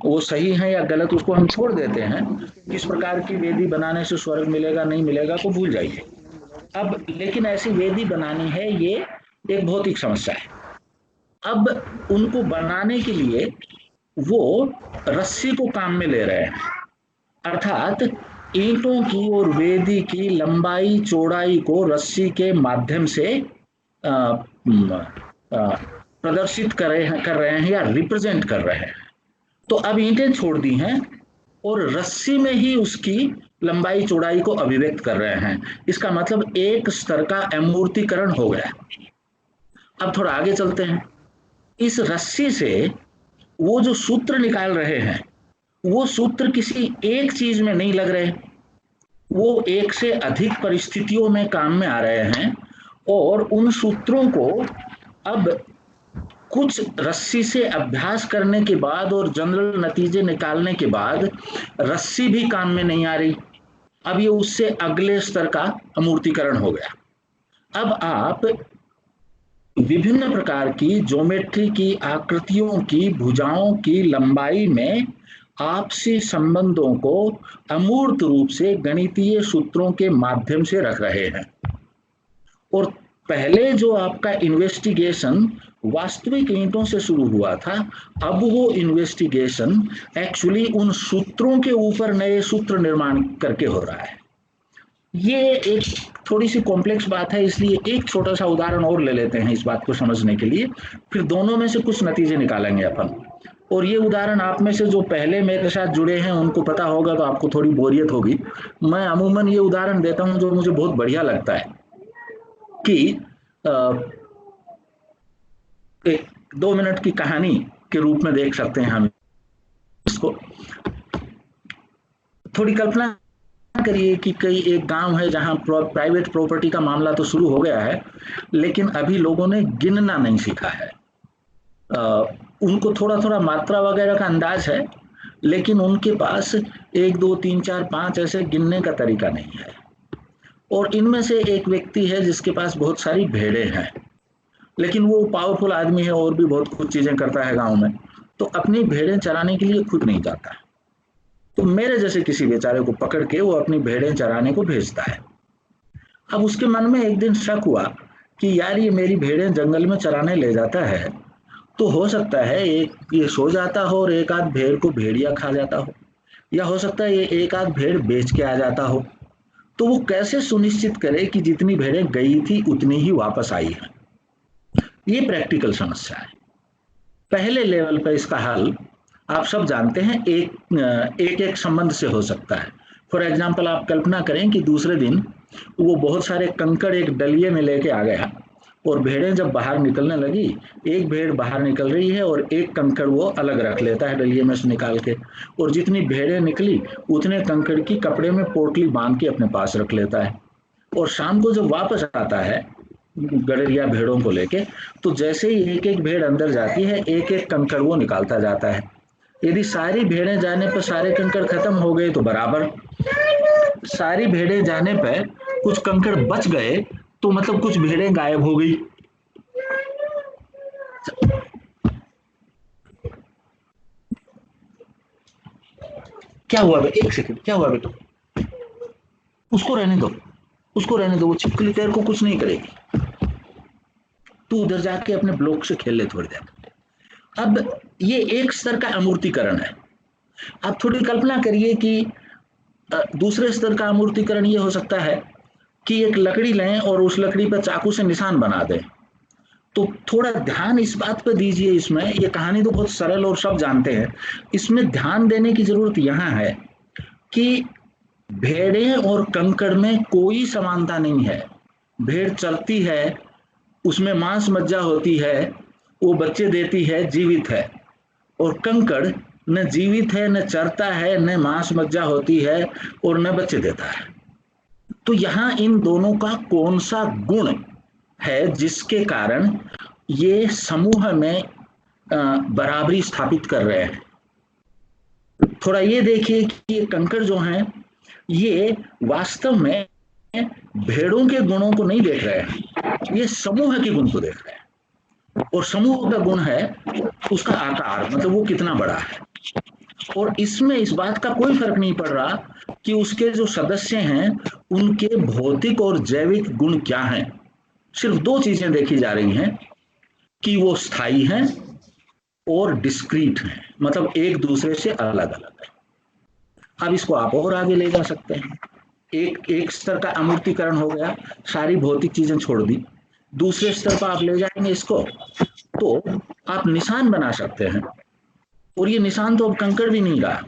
वो सही हैं या गलत उसको हम छोड़ देते हैं। किस प्रकार की वेदी बनाने से स्वर्ग मिलेगा नहीं मिलेगा को भूल जाइए। अब लेकिन ऐसी वेदी बनानी है, ये एक भौतिक समस्या है। अब उनको बनाने के लिए वो रस्सी को काम में ले रहे हैं, अर्थात ईंटों की और वेदी की लंबाई चौड़ाई को रस्सी के माध्यम से प्रदर्शित कर रहे हैं या रिप्रेजेंट कर रहे हैं। तो अब ईंटें छोड़ दी हैं और रस्सी में ही उसकी लंबाई चौड़ाई को अभिव्यक्त कर रहे हैं। इसका मतलब एक स्तर का अमूर्तीकरण हो गया। अब थोड़ा आगे चलते हैं। इस रस्सी से वो जो सूत्र निकाल रहे हैं, वो सूत्र किसी एक चीज में नहीं लग रहे, वो एक से अधिक परिस्थितियों में काम में आ रहे हैं। और उन सूत्रों को अब कुछ रस्सी से अभ्यास करने के बाद और जनरल नतीजे निकालने के बाद रस्सी भी काम में नहीं आ रही। अब ये उससे अगले स्तर का अमूर्तीकरण हो गया। अब आप विभिन्न प्रकार की ज्योमेट्री की आकृतियों की भुजाओं की लंबाई में आपसी संबंधों को अमूर्त रूप से गणितीय सूत्रों के माध्यम से रख रहे हैं। और पहले जो आपका इन्वेस्टिगेशन वास्तविक ईंटों से शुरू हुआ था, अब वो इन्वेस्टिगेशन एक्चुअली उन सूत्रों के ऊपर नए सूत्र निर्माण करके हो रहा है। ये एक थोड़ी सी कॉम्प्लेक्स बात है, इसलिए एक छोटा सा उदाहरण और ले लेते हैं इस बात को समझने के लिए, फिर दोनों में से कुछ नतीजे निकालेंगे अपन। और ये उदाहरण आप में से जो पहले मेरे साथ जुड़े हैं उनको पता होगा, तो आपको थोड़ी बोरियत होगी। मैं अमूमन ये उदाहरण देता हूँ जो मुझे बहुत बढ़िया लगता है कि एक 2 मिनट की कहानी के रूप में देख सकते हैं हम इसको। थोड़ी कल्पना करिए कि कई एक गांव है जहां प्राइवेट प्रॉपर्टी का मामला तो शुरू हो गया है, लेकिन अभी लोगों ने गिनना नहीं सीखा है। उनको थोड़ा थोड़ा मात्रा वगैरह का अंदाज है, लेकिन उनके पास 1 2 3 4 5 ऐसे गिनने का तरीका नहीं है। और इनमें से एक व्यक्ति है जिसके पास बहुत सारी भेड़ें हैं, लेकिन वो पावरफुल आदमी है और भी बहुत कुछ चीजें करता है गांव में, तो अपनी भेड़ें चराने के लिए खुद नहीं जाता। तो मेरे जैसे किसी बेचारे को पकड़ के वो अपनी भेड़ें चराने को भेजता है। अब उसके मन में एक दिन शक हुआ कि यार ये मेरी भेड़ें जंगल में चराने ले जाता है, तो हो सकता है एक ये सो जाता हो और एक आध भेड़ को भेड़िया खा जाता हो, या हो सकता है ये एक आध भेड़ बेच के आ जाता हो। तो वो कैसे सुनिश्चित करे कि जितनी भेड़ें गई थी उतनी ही वापस आई है? ये प्रैक्टिकल समस्या है। पहले लेवल पर इसका हल आप सब जानते हैं, एक संबंध से हो सकता है। फॉर एग्जाम्पल आप कल्पना करें कि दूसरे दिन वो बहुत सारे कंकड़ एक डलिए में लेके आ गया और भेड़ें जब बाहर निकलने लगी, एक भेड़ बाहर निकल रही है और एक कंकड़ वो अलग रख लेता है डलिए में से निकाल के, और जितनी भेड़ें निकली उतने कंकड़ की कपड़े में पोटली बांध के अपने पास रख लेता है। और शाम को जब वापस आता है गड़रिया भेड़ों को लेके, तो जैसे ही एक एक भेड़ अंदर जाती है, एक एक कंकड़ वो निकालता जाता है। यदि सारी भेड़ें जाने पर सारे कंकड़ खत्म हो गए तो बराबर, सारी भेड़ें जाने पर कुछ कंकड़ बच गए तो मतलब कुछ भेड़ें गायब हो गई। क्या हुआ बे? एक सेकंड, क्या हुआ बेटा? उसको रहने दो, उसको रहने दो, वो छिपकली तेरे को कुछ नहीं करेगी। तू उधर जाके अपने ब्लॉक से खेल ले थोड़ी देर। अब ये एक स्तर का अमूर्तीकरण है। आप थोड़ी कल्पना करिए कि दूसरे स्तर का अमूर्तीकरण ये हो सकता है कि एक लकड़ी लें और उस लकड़ी पर चाकू से निशान बना दें। तो थोड़ा ध्यान इस बात पर दीजिए, इसमें ये कहानी तो बहुत सरल और सब जानते हैं, इसमें ध्यान देने की जरूरत यहाँ है कि भेड़ें और कंकड़ में कोई समानता नहीं है। भेड़ चलती है, उसमें मांस मज्जा होती है, वो बच्चे देती है, जीवित है। और कंकड़ न जीवित है, न चरता है, न मांस मज्जा होती है और न बच्चे देता है। तो यहाँ इन दोनों का कौन सा गुण है जिसके कारण ये समूह में बराबरी स्थापित कर रहे हैं? थोड़ा ये देखिए कि ये कंकड़ जो हैं ये वास्तव में भेड़ों के गुणों को नहीं देख रहे हैं, ये समूह के गुण को देख रहे हैं। और समूह का गुण है उसका आकार, मतलब वो कितना बड़ा है। और इसमें इस बात का कोई फर्क नहीं पड़ रहा कि उसके जो सदस्य हैं उनके भौतिक और जैविक गुण क्या हैं। सिर्फ दो चीजें देखी जा रही हैं कि वो स्थायी हैं और डिस्क्रीट हैं, मतलब एक दूसरे से अलग अलग है। अब इसको आप और आगे ले जा सकते हैं। एक एक स्तर का अमूर्तीकरण हो गया, सारी भौतिक चीजें छोड़ दी। दूसरे स्तर पर आप ले जाएंगे इसको तो आप निशान बना सकते हैं, और ये निशान तो अब कंकड़ भी नहीं रहा,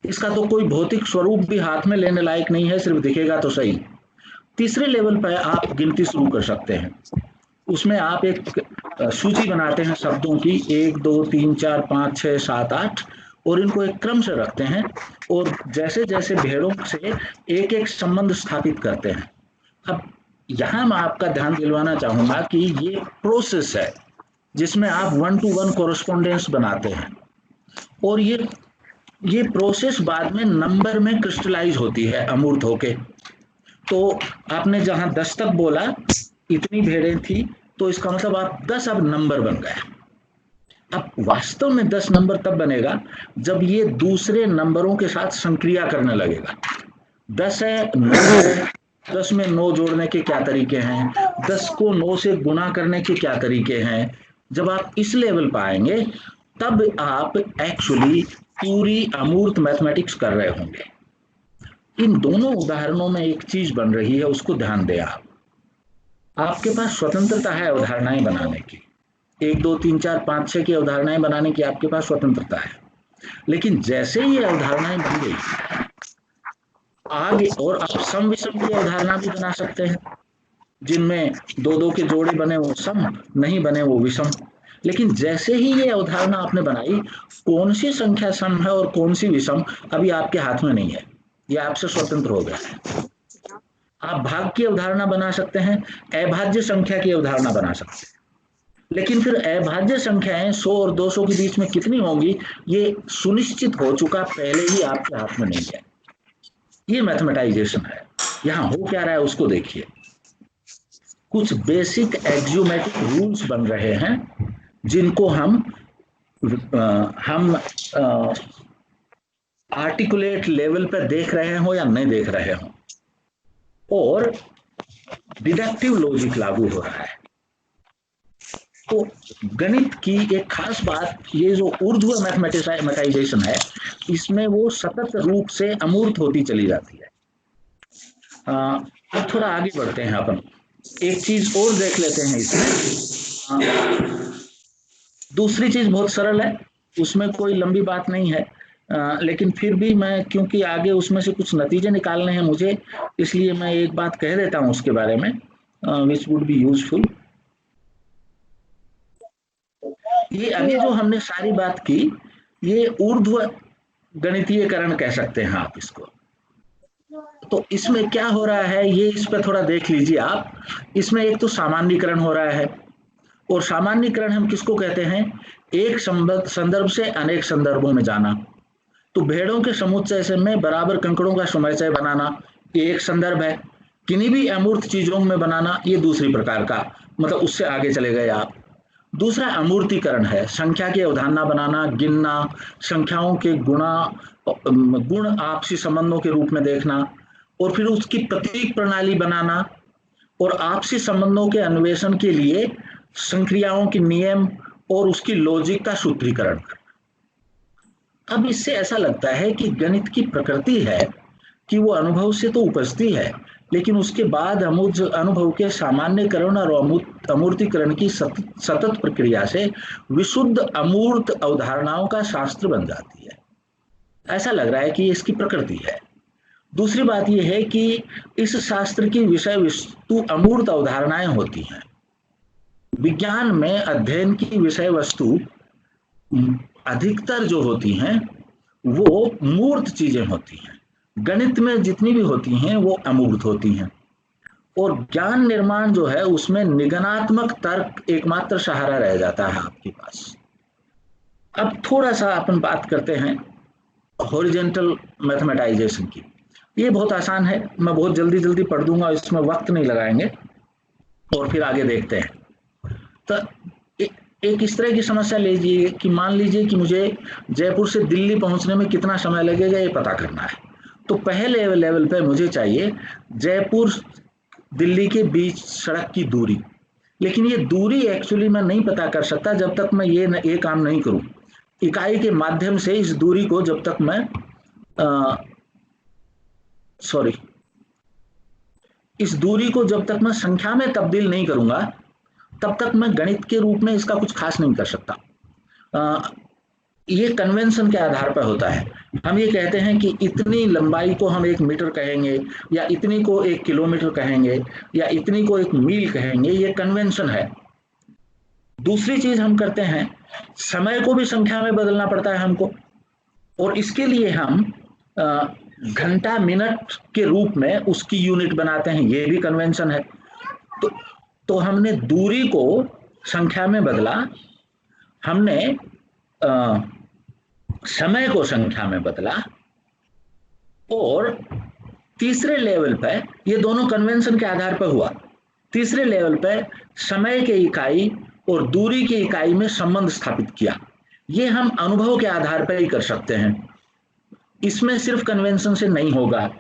इसका तो कोई भौतिक स्वरूप भी हाथ में लेने लायक नहीं है, सिर्फ दिखेगा तो सही। तीसरे लेवल पर आप गिनती शुरू कर सकते हैं। उसमें आप एक सूची बनाते हैं शब्दों की, 1 2 3 4 5 6 7 8, और इनको एक क्रम से रखते हैं और जैसे जैसे भेड़ों से एक एक संबंध स्थापित करते हैं। अब यहां मैं आपका ध्यान दिलवाना चाहूंगा कि ये प्रोसेस है जिसमें आप 1 to 1 कोरस्पोंडेंस बनाते हैं, और ये प्रोसेस बाद में नंबर में क्रिस्टलाइज होती है अमूर्त होके। तो आपने जहां 10 तक बोला, इतनी भेड़ें थी, तो इसका मतलब आप 10 अब नंबर बन गए। अब वास्तव में 10 नंबर तब बनेगा जब ये दूसरे नंबरों के साथ संक्रिया करने लगेगा। 10 है, 9 है, 10 में 9 जोड़ने के क्या तरीके हैं, 10 को 9 से गुणा करने के क्या तरीके हैं। जब आप इस लेवल पर आएंगे तब आप एक्चुअली पूरी अमूर्त मैथमेटिक्स कर रहे होंगे। इन दोनों उदाहरणों में एक चीज बन रही है, उसको ध्यान दें आप। आपके पास स्वतंत्रता है अवधारणाएं बनाने की, 1 2 3 4 5 6 की अवधारणाएं बनाने की आपके पास स्वतंत्रता है। लेकिन जैसे ही अवधारणाएं बन गई आगे, और आप सम विषम की अवधारणा भी बना सकते हैं, जिनमें 2 2 के जोड़े बने वो सम, नहीं बने वो विषम। लेकिन जैसे ही ये अवधारणा आपने बनाई, कौन सी संख्या सम है और कौन सी विषम अभी आपके हाथ में नहीं है, ये आपसे स्वतंत्र हो गया है। आप भाग की अवधारणा बना सकते हैं, अभाज्य संख्या की अवधारणा बना सकते हैं, लेकिन फिर अभाज्य संख्याएं 100 और 200 के बीच में कितनी होंगी ये सुनिश्चित हो चुका पहले ही आपके हाथ में नहीं है। ये मैथमेटाइजेशन है। यहां हो क्या रहा है उसको देखिए। कुछ बेसिक एक्सियोमेटिक रूल्स बन रहे हैं जिनको हम आर्टिकुलेट लेवल पर देख रहे हो या नहीं देख रहे हो, और डिडक्टिव लॉजिक लागू हो रहा है। तो गणित की एक खास बात, ये जो ऊर्ध्व मैथमेटाइजेशन है, इसमें वो सतत रूप से अमूर्त होती चली जाती है। अब थोड़ा आगे बढ़ते हैं अपन, एक चीज और देख लेते हैं इसमें। दूसरी चीज बहुत सरल है, उसमें कोई लंबी बात नहीं है, लेकिन फिर भी मैं, क्योंकि आगे उसमें से कुछ नतीजे निकालने हैं मुझे, इसलिए मैं एक बात कह देता हूं उसके बारे में, विच वुड बी यूजफुल। ये अभी जो हमने सारी बात की, ये ऊर्ध्व गणितीयकरण कह सकते हैं आप इसको। तो इसमें क्या हो रहा है ये इस पर थोड़ा देख लीजिए आप। इसमें एक तो सामान्यीकरण हो रहा है, और सामान्यीकरण हम किसको कहते हैं, एक संदर्भ से अनेक संदर्भों में जाना। तो भेड़ों के समुच्चय से में बराबर कंकड़ों का समुच्चय बनाना ये एक संदर्भ है, किन्हीं भी अमूर्त चीजों में बनाना ये दूसरी प्रकार का, मतलब उससे आगे चले गए आप। दूसरा अमूर्तीकरण है, संख्या की अवधारणा बनाना, गिनना, संख्याओं के गुण आपसी संबंधों के रूप में देखना, और फिर उसकी प्रतीक प्रणाली बनाना, और आपसी संबंधों के अन्वेषण के लिए संक्रियाओं के नियम और उसकी लॉजिक का सूत्रीकरण। अब इससे ऐसा लगता है कि गणित की प्रकृति है कि वो अनुभव से तो उपजती है, लेकिन उसके बाद अनुभव के सामान्यकरण और अमूर्तीकरण की सतत प्रक्रिया से विशुद्ध अमूर्त अवधारणाओं का शास्त्र बन जाती है। ऐसा लग रहा है कि इसकी प्रकृति है। दूसरी बात यह है कि इस शास्त्र की विषय वस्तु अमूर्त अवधारणाएं होती हैं। विज्ञान में अध्ययन की विषय वस्तु अधिकतर जो होती हैं वो मूर्त चीजें होती हैं, गणित में जितनी भी होती हैं वो अमूर्त होती हैं, और ज्ञान निर्माण जो है उसमें निगमनात्मक तर्क एकमात्र सहारा रह जाता है आपके पास। अब थोड़ा सा अपन बात करते हैं हॉरिजेंटल मैथमेटाइजेशन की। ये बहुत आसान है, मैं बहुत जल्दी जल्दी पढ़ दूंगा, इसमें वक्त नहीं लगाएंगे और फिर आगे देखते हैं। तो एक इस तरह की समस्या लीजिए कि मान लीजिए कि मुझे जयपुर से दिल्ली पहुंचने में कितना समय लगेगा ये पता करना है। तो पहले लेवल पे मुझे चाहिए जयपुर दिल्ली के बीच सड़क की दूरी, लेकिन ये दूरी एक्चुअली मैं नहीं पता कर सकता जब तक मैं ये काम नहीं करूं। इकाई के माध्यम से इस दूरी को जब तक मैं इस दूरी को जब तक मैं संख्या में तब्दील नहीं करूंगा तब तक मैं गणित के रूप में इसका कुछ खास नहीं कर सकता। ये कन्वेंशन के आधार पर होता है। हम ये कहते हैं कि इतनी लंबाई को हम 1 मीटर कहेंगे, या इतनी को 1 किलोमीटर कहेंगे, या इतनी को 1 मील कहेंगे, ये कन्वेंशन है। दूसरी चीज हम करते हैं, समय को भी संख्या में बदलना पड़ता है हमको, और इसके लिए हम घंटा मिनट के रूप में उसकी यूनिट बनाते हैं, ये भी कन्वेंशन है। तो हमने दूरी को संख्या में बदला, हमने समय को संख्या में बदला, और तीसरे लेवल पर ये दोनों कन्वेंशन के आधार पर हुआ। तीसरे लेवल पर समय के इकाई और दूरी की इकाई में संबंध स्थापित किया। ये हम अनुभव के आधार पर ही कर सकते हैं, इसमें सिर्फ कन्वेंशन से नहीं होगा।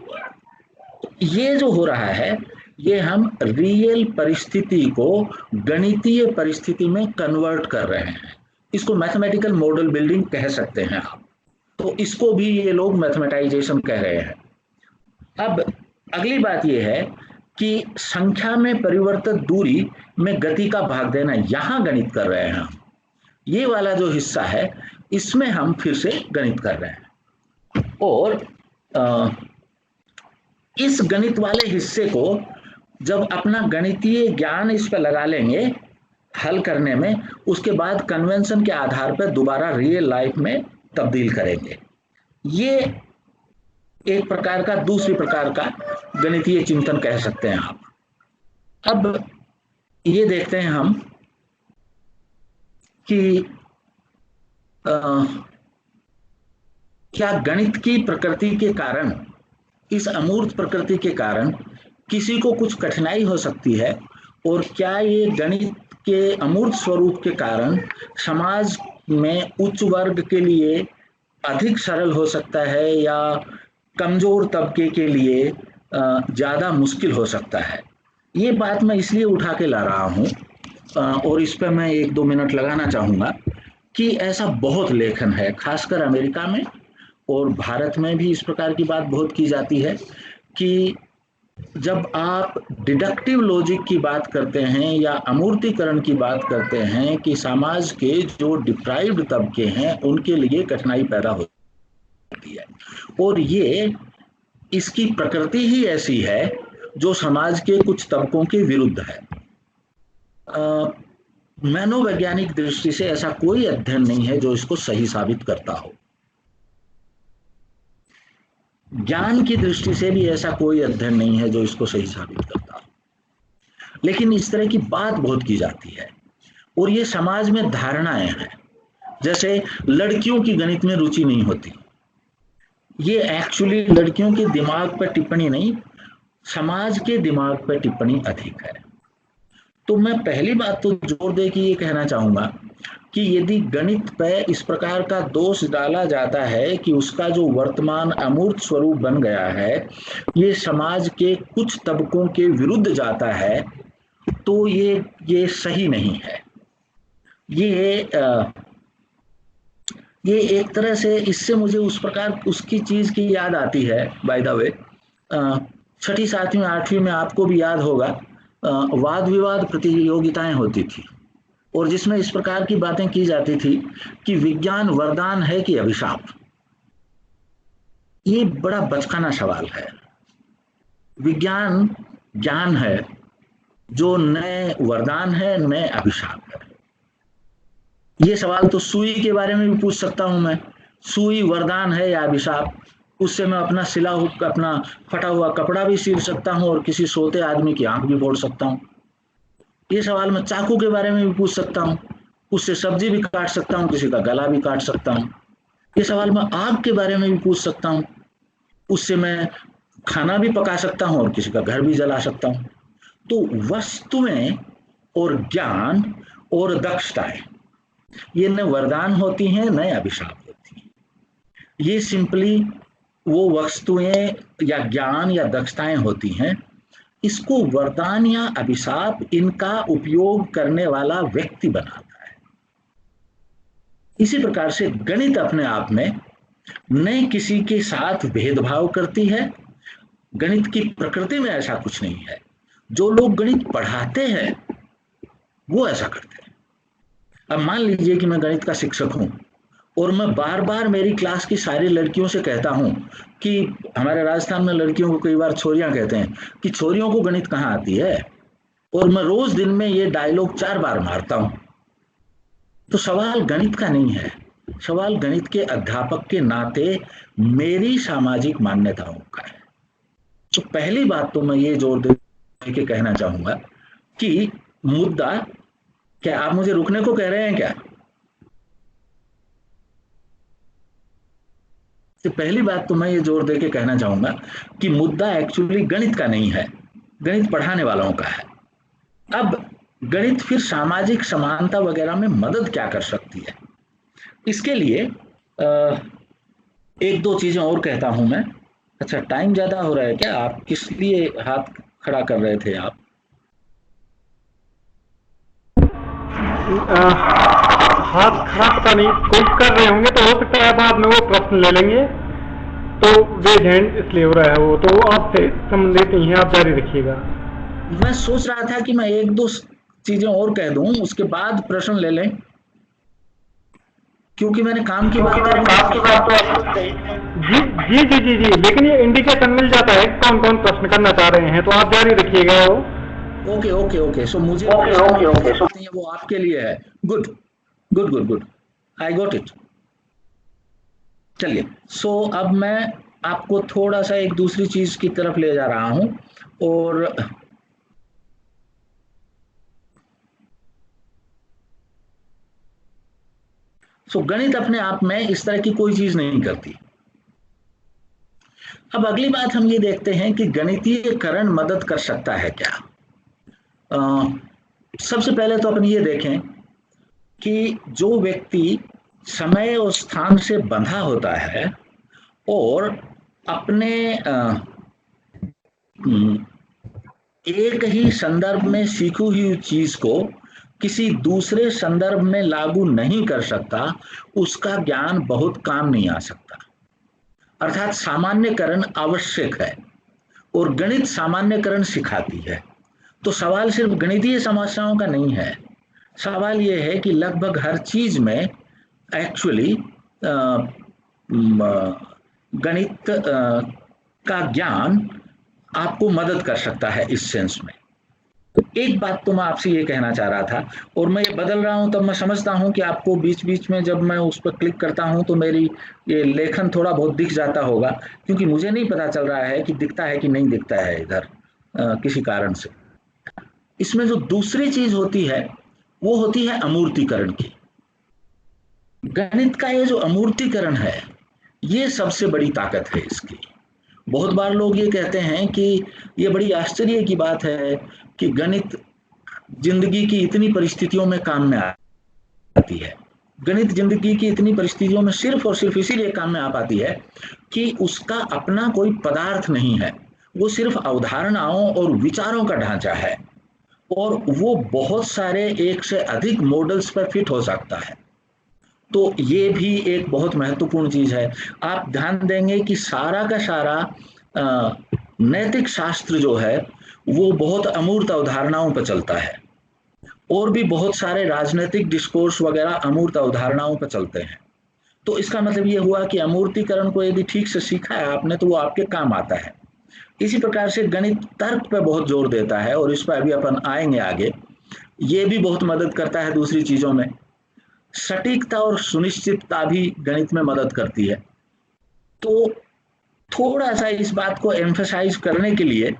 ये जो हो रहा है ये हम रियल परिस्थिति को गणितीय परिस्थिति में कन्वर्ट कर रहे हैं। इसको मैथमेटिकल मॉडल बिल्डिंग कह सकते हैं आप। तो इसको भी ये लोग मैथमेटाइजेशन कह रहे हैं। अब अगली बात ये है कि संख्या में परिवर्तित दूरी में गति का भाग देना, यहां गणित कर रहे हैं हम। ये वाला जो हिस्सा है इसमें हम फिर से गणित कर रहे हैं, और इस गणित वाले हिस्से को जब अपना गणितीय ज्ञान इस पर लगा लेंगे हल करने में, उसके बाद कन्वेंशन के आधार पर दोबारा रियल लाइफ में तब्दील करेंगे। ये एक प्रकार का दूसरी प्रकार का गणितीय चिंतन कह सकते हैं आप। अब ये देखते हैं हम कि क्या गणित की प्रकृति के कारण, इस अमूर्त प्रकृति के कारण किसी को कुछ कठिनाई हो सकती है, और क्या ये गणित के अमूर्त स्वरूप के कारण समाज में उच्च वर्ग के लिए अधिक सरल हो सकता है, या कमजोर तबके के लिए ज्यादा मुश्किल हो सकता है। ये बात मैं इसलिए उठा के ला रहा हूँ, और इस पर मैं 1-2 मिनट लगाना चाहूंगा कि ऐसा बहुत लेखन है, खासकर अमेरिका में और भारत में भी इस प्रकार की बात बहुत की जाती है कि जब आप डिडक्टिव लॉजिक की बात करते हैं या अमूर्तीकरण की बात करते हैं कि समाज के जो डिप्राइव्ड तबके हैं उनके लिए कठिनाई पैदा होती है, और ये इसकी प्रकृति ही ऐसी है जो समाज के कुछ तबकों के विरुद्ध है। मनोवैज्ञानिक दृष्टि से ऐसा कोई अध्ययन नहीं है जो इसको सही साबित करता हो। ज्ञान की दृष्टि से भी ऐसा कोई अध्ययन नहीं है जो इसको सही साबित करता हो। लेकिन इस तरह की बात बहुत की जाती है, और ये समाज में धारणाएं हैं। जैसे लड़कियों की गणित में रुचि नहीं होती, ये एक्चुअली लड़कियों के दिमाग पर टिप्पणी नहीं, समाज के दिमाग पर टिप्पणी अधिक है। तो मैं पहली बात तो जोर दे के ये कहना चाहूंगा कि यदि गणित पर इस प्रकार का दोष डाला जाता है कि उसका जो वर्तमान अमूर्त स्वरूप बन गया है ये समाज के कुछ तबकों के विरुद्ध जाता है, तो ये सही नहीं है। ये एक तरह से, इससे मुझे उस प्रकार उसकी चीज की याद आती है। बाय द वे, 6ठी 7वीं 8वीं में आपको भी याद होगा वाद विवाद प्रतियोगिताएं होती थी, और जिसमें इस प्रकार की बातें की जाती थी कि विज्ञान वरदान है कि अभिशाप। ये बड़ा बचकाना सवाल है। विज्ञान ज्ञान है जो न वरदान है न अभिशाप है। ये सवाल तो सुई के बारे में भी पूछ सकता हूं मैं, सुई वरदान है या अभिशाप। उससे मैं अपना फटा हुआ कपड़ा भी सील सकता हूं और किसी सोते आदमी की आंख भी फोड़ सकता हूं। ये सवाल मैं चाकू के बारे में भी पूछ सकता हूं, उससे सब्जी भी काट सकता हूं, किसी का गला भी काट सकता हूं। ये सवाल मैं आग के बारे में भी पूछ सकता हूँ, उससे मैं खाना भी पका सकता हूँ और किसी का घर भी जला सकता हूँ। तो वस्तुएं और ज्ञान और दक्षताएं, ये न वरदान होती हैं न अभिशाप होती हैं। ये सिंपली वो वस्तुएं या ज्ञान या दक्षताएं होती हैं, इसको वरदान या अभिशाप इनका उपयोग करने वाला व्यक्ति बनाता है। इसी प्रकार से गणित अपने आप में न किसी के साथ भेदभाव करती है, गणित की प्रकृति में ऐसा कुछ नहीं है। जो लोग गणित पढ़ाते हैं वो ऐसा करते हैं। अब मान लीजिए कि मैं गणित का शिक्षक हूं और मैं बार बार मेरी क्लास की सारी लड़कियों से कहता हूं कि हमारे राजस्थान में लड़कियों को कई बार छोरियां कहते हैं कि छोरियों को गणित कहाँ आती है, और मैं रोज दिन में ये डायलॉग 4 बार मारता हूं। तो सवाल गणित का नहीं है, सवाल गणित के अध्यापक के नाते मेरी सामाजिक मान्यताओं का है। तो पहली बात तो मैं ये जोर दे के कहना चाहूंगा कि मुद्दा, क्या आप मुझे रुकने को कह रहे हैं क्या? तो पहली बात तो मैं ये जोर दे के कहना चाहूंगा कि मुद्दा एक्चुअली गणित का नहीं है, गणित पढ़ाने वालों का है। अब गणित फिर सामाजिक समानता वगैरह में मदद क्या कर सकती है, इसके लिए एक दो चीजें और कहता हूं मैं। अच्छा, टाइम ज्यादा हो रहा है क्या? आप किस लिए हाथ खड़ा कर रहे थे आप? हाथ खड़ा पता नहीं, कोशिश कर रहे होंगे तो हो सकता है बाद में वो प्रश्न ले लेंगे, तो रेज हैंड इसलिए हो रहा है वो, तो आपसे संबंधित नहीं है, आप जारी रखिएगा। मैं सोच रहा था कि मैं एक दो चीजें और कह दूं, उसके बाद प्रश्न ले लें, क्योंकि मैंने काम की बात कही। जी जी जी जी जी, लेकिन ये इंडिकेशन मिल जाता है कौन कौन प्रश्न करना चाह रहे हैं, तो आप जारी रखिएगा वो। ओके ओके ओके, सो मुझे वो आपके लिए है। Good good good good, I got it. चलिए, सो अब मैं आपको थोड़ा सा एक दूसरी चीज की तरफ ले जा रहा हूं, और सो गणित अपने आप में इस तरह की कोई चीज नहीं करती। अब अगली बात हम ये देखते हैं कि गणितीयकरण मदद कर सकता है क्या। सबसे पहले तो अपन ये देखें कि जो व्यक्ति समय और स्थान से बंधा होता है और अपने एक ही संदर्भ में सीखी हुई चीज को किसी दूसरे संदर्भ में लागू नहीं कर सकता, उसका ज्ञान बहुत काम नहीं आ सकता। अर्थात सामान्यकरण आवश्यक है और गणित सामान्यकरण सिखाती है। तो सवाल सिर्फ गणितीय समस्याओं का नहीं है, सवाल यह है कि लगभग हर चीज में एक्चुअली गणित का ज्ञान आपको मदद कर सकता है इस सेंस में। एक बात तो मैं आपसे ये कहना चाह रहा था, और मैं ये बदल रहा हूं, तब मैं समझता हूं कि आपको बीच बीच में जब मैं उस पर क्लिक करता हूं तो मेरी ये लेखन थोड़ा बहुत दिख जाता होगा, क्योंकि मुझे नहीं पता चल रहा है कि दिखता है कि नहीं दिखता है इधर किसी कारण से। इसमें जो दूसरी चीज होती है वो होती है अमूर्तीकरण की। गणित का ये जो अमूर्तीकरण है, ये सबसे बड़ी ताकत है इसकी। बहुत बार लोग ये कहते हैं कि ये बड़ी आश्चर्य की बात है कि गणित जिंदगी की इतनी परिस्थितियों में काम में आती है। गणित जिंदगी की इतनी परिस्थितियों में सिर्फ और सिर्फ इसीलिए काम में आ पाती है कि उसका अपना कोई पदार्थ नहीं है, वो सिर्फ अवधारणाओं और विचारों का ढांचा है, और वो बहुत सारे एक से अधिक मॉडल्स पर फिट हो सकता है। तो ये भी एक बहुत महत्वपूर्ण चीज है। आप ध्यान देंगे कि सारा का सारा नैतिक शास्त्र जो है वो बहुत अमूर्त अवधारणाओं पर चलता है, और भी बहुत सारे राजनीतिक डिस्कोर्स वगैरह अमूर्त अवधारणाओं पर चलते हैं। तो इसका मतलब ये हुआ कि अमूर्तीकरण को यदि ठीक से सीखा है आपने तो वो आपके काम आता है। इसी प्रकार से गणित तर्क पर बहुत जोर देता है, और इस पर अभी अपन आएंगे आगे। ये भी बहुत मदद करता है दूसरी चीजों में। सटीकता और सुनिश्चितता भी गणित में मदद करती है। तो थोड़ा सा इस बात को एम्फसाइज करने के लिए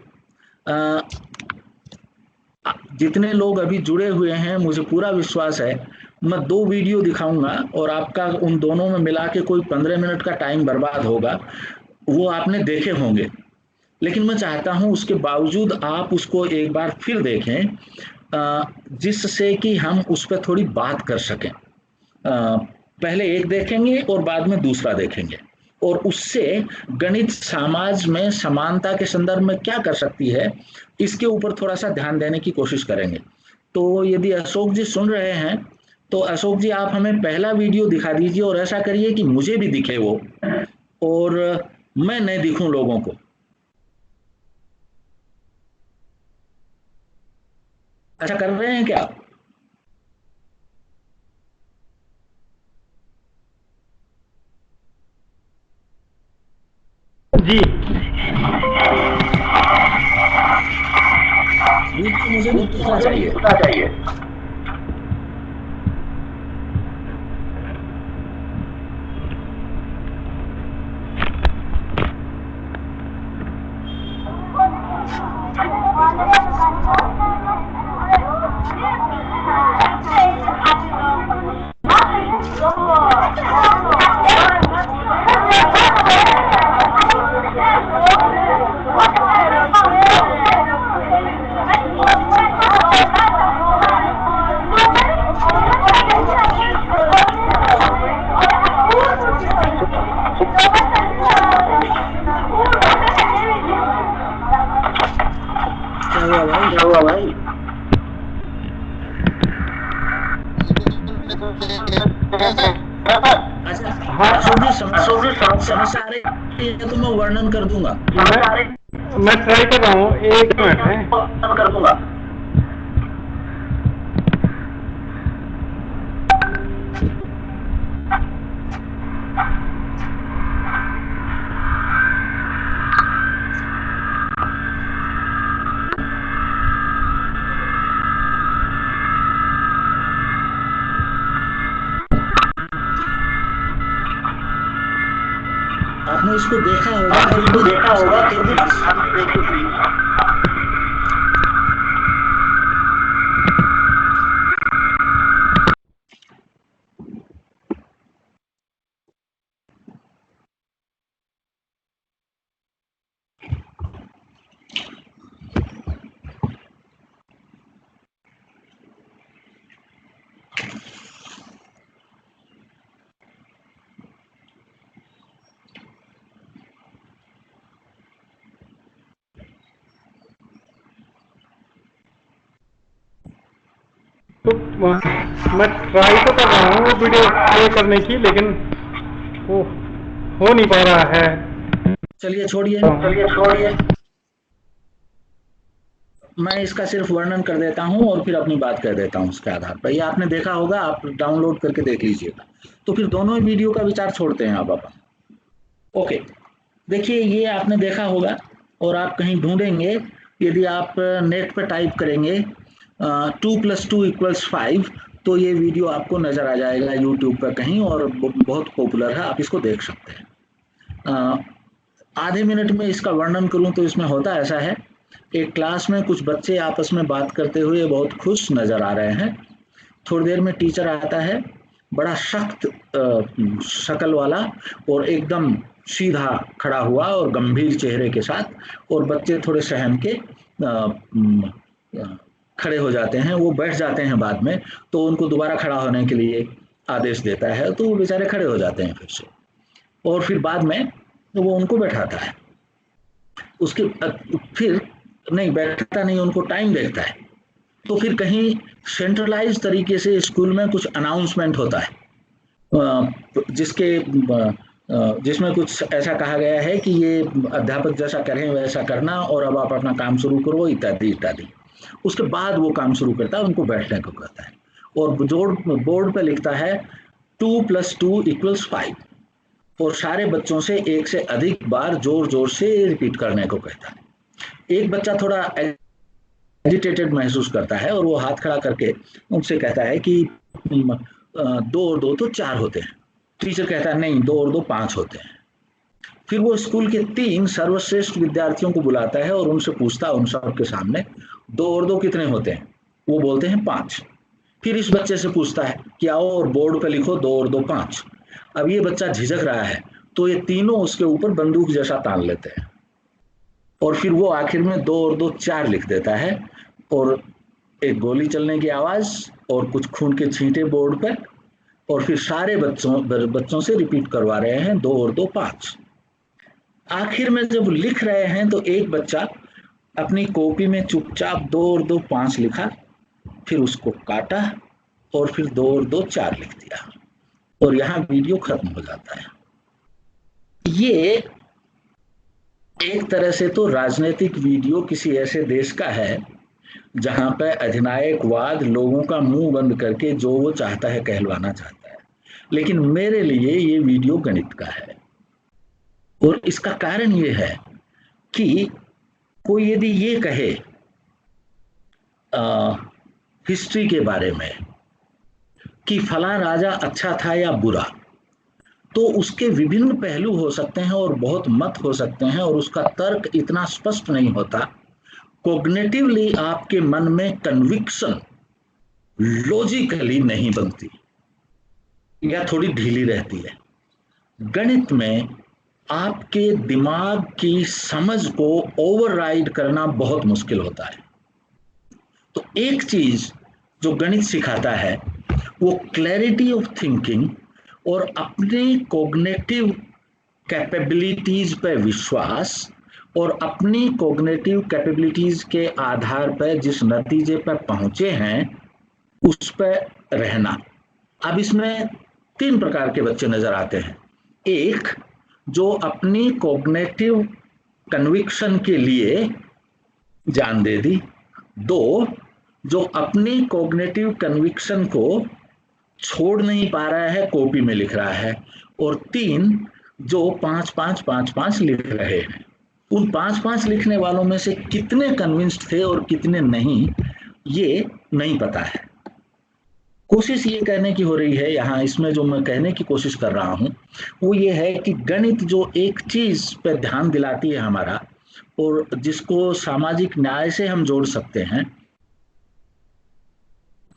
जितने लोग अभी जुड़े हुए हैं, मुझे पूरा विश्वास है मैं 2 वीडियो दिखाऊंगा और आपका उन दोनों में मिला के कोई 15 मिनट का टाइम बर्बाद होगा, वो आपने देखे होंगे, लेकिन मैं चाहता हूं उसके बावजूद आप उसको एक बार फिर देखें, जिससे कि हम उस पर थोड़ी बात कर सकें। पहले एक देखेंगे और बाद में दूसरा देखेंगे, और उससे गणित समाज में समानता के संदर्भ में क्या कर सकती है, इसके ऊपर थोड़ा सा ध्यान देने की कोशिश करेंगे। तो यदि अशोक जी सुन रहे हैं तो अशोक जी आप हमें पहला वीडियो दिखा दीजिए, और ऐसा करिए कि मुझे भी दिखे वो, और मैं नहीं दिखूं लोगों को। ऐसा कर रहे हैं क्या? जी वीडियो मुझे नहीं दिखना चाहिए। क्या हुआ भाई? अच्छा हाँ, समस्या आ रही है तो मैं वर्णन कर दूंगा। मैं ट्राई कर रहा हूँ, 1 मिनट है। कर दूंगा। आपने इसको देखा होगा, फिर भी तो मैं ट्राई तो कर रहा हूँ वो वीडियो प्ले करने की, लेकिन वो हो नहीं पा रहा है। चलिए छोड़िए, मैं इसका सिर्फ वर्णन कर देता हूं और फिर अपनी बात कर देता हूं उसके आधार पर। ये आपने देखा होगा, आप डाउनलोड करके देख लीजिएगा। तो फिर दोनों ही वीडियो का विचार छोड़ते हैं अब अपन। ओके, देखिए ये आपने देखा होगा, और आप कहीं ढूंढेंगे, यदि आप नेट पे टाइप करेंगे 2 + 2 = 5, तो ये वीडियो आपको नजर आ जाएगा यूट्यूब पर कहीं, और बहुत पॉपुलर है, आप इसको देख सकते हैं। आधे मिनट में इसका वर्णन करूं तो इसमें होता ऐसा है, एक क्लास में कुछ बच्चे आपस में बात करते हुए बहुत खुश नजर आ रहे हैं। थोड़ी देर में टीचर आता है, बड़ा सख्त शक्ल वाला और एकदम सीधा खड़ा हुआ और गंभीर चेहरे के साथ, और बच्चे थोड़े सहम के खड़े हो जाते हैं। वो बैठ जाते हैं बाद में, तो उनको दोबारा खड़ा होने के लिए आदेश देता है, तो वो बेचारे खड़े हो जाते हैं फिर से, और फिर बाद में तो वो उनको बैठाता है। उसके फिर नहीं बैठता नहीं, उनको टाइम देखता है। तो फिर कहीं सेंट्रलाइज तरीके से स्कूल में कुछ अनाउंसमेंट होता है, जिसमें कुछ ऐसा कहा गया है कि ये अध्यापक जैसा करें वैसा करना, और अब आप अपना काम शुरू करो, इत्यादि इत्यादि। उसके बाद वो काम शुरू करता है, उनको बैठने को कहता है, और बोर्ड पे लिखता है 2 + 2 = 5, और सारे बच्चों से एक से अधिक बार जोर जोर से रिपीट करने को कहता है। एक बच्चा थोड़ा एजिटेटेड महसूस करता है, और वो हाथ खड़ा करके उनसे कहता है कि 2 और 2 तो 4 होते हैं। टीचर कहता है नहीं, 2 और 2 5 होते हैं। फिर वो स्कूल के 3 सर्वश्रेष्ठ विद्यार्थियों को बुलाता है और उनसे पूछता है, उन सब के सामने, 2 और 2 कितने होते हैं? वो बोलते हैं 5। फिर इस बच्चे से पूछता है कि आओ और बोर्ड पे लिखो 2 और 2 5। अब ये बच्चा झिझक रहा है तो ये तीनों उसके ऊपर बंदूक जैसा तान लेते हैं और फिर वो आखिर में 2 और 2 4 लिख देता है और एक गोली चलने की आवाज और कुछ खून के छींटे बोर्ड पर और फिर सारे बच्चों से रिपीट करवा रहे हैं 2 और 2 5। आखिर में जब लिख रहे हैं तो एक बच्चा अपनी कॉपी में चुपचाप 2 और 2 5 लिखा, फिर उसको काटा और फिर 2 और 2 4 लिख दिया और यहाँ वीडियो खत्म हो जाता है। ये एक तरह से तो राजनीतिक वीडियो किसी ऐसे देश का है जहां पर अधिनायकवाद लोगों का मुंह बंद करके जो वो चाहता है कहलवाना चाहता है, लेकिन मेरे लिए ये वीडियो गणित का है। और इसका कारण ये है कि कोई यदि ये कहे हिस्ट्री के बारे में कि फला राजा अच्छा था या बुरा, तो उसके विभिन्न पहलू हो सकते हैं और बहुत मत हो सकते हैं और उसका तर्क इतना स्पष्ट नहीं होता। कॉग्निटिवली आपके मन में कन्विक्शन लॉजिकली नहीं बनती या थोड़ी ढीली रहती है। गणित में आपके दिमाग की समझ को ओवरराइड करना बहुत मुश्किल होता है। तो एक चीज जो गणित सिखाता है वो क्लैरिटी ऑफ थिंकिंग और अपने कॉग्निटिव कैपेबिलिटीज पर विश्वास और अपनी कॉग्निटिव कैपेबिलिटीज के आधार पर जिस नतीजे पर पहुंचे हैं उस पर रहना। अब इसमें 3 प्रकार के बच्चे नजर आते हैं। एक जो अपनी कॉग्निटिव कन्विक्शन के लिए जान दे दी, 2 जो अपनी कॉग्निटिव कन्विक्शन को छोड़ नहीं पा रहा है, कॉपी में लिख रहा है, और 3 जो 5 5 5 5 लिख रहे हैं। उन 5 5 लिखने वालों में से कितने कन्विंस्ड थे और कितने नहीं, ये नहीं पता है। कोशिश ये कहने की हो रही है यहाँ, इसमें जो मैं कहने की कोशिश कर रहा हूँ वो ये है कि गणित जो एक चीज पर ध्यान दिलाती है हमारा और जिसको सामाजिक न्याय से हम जोड़ सकते हैं,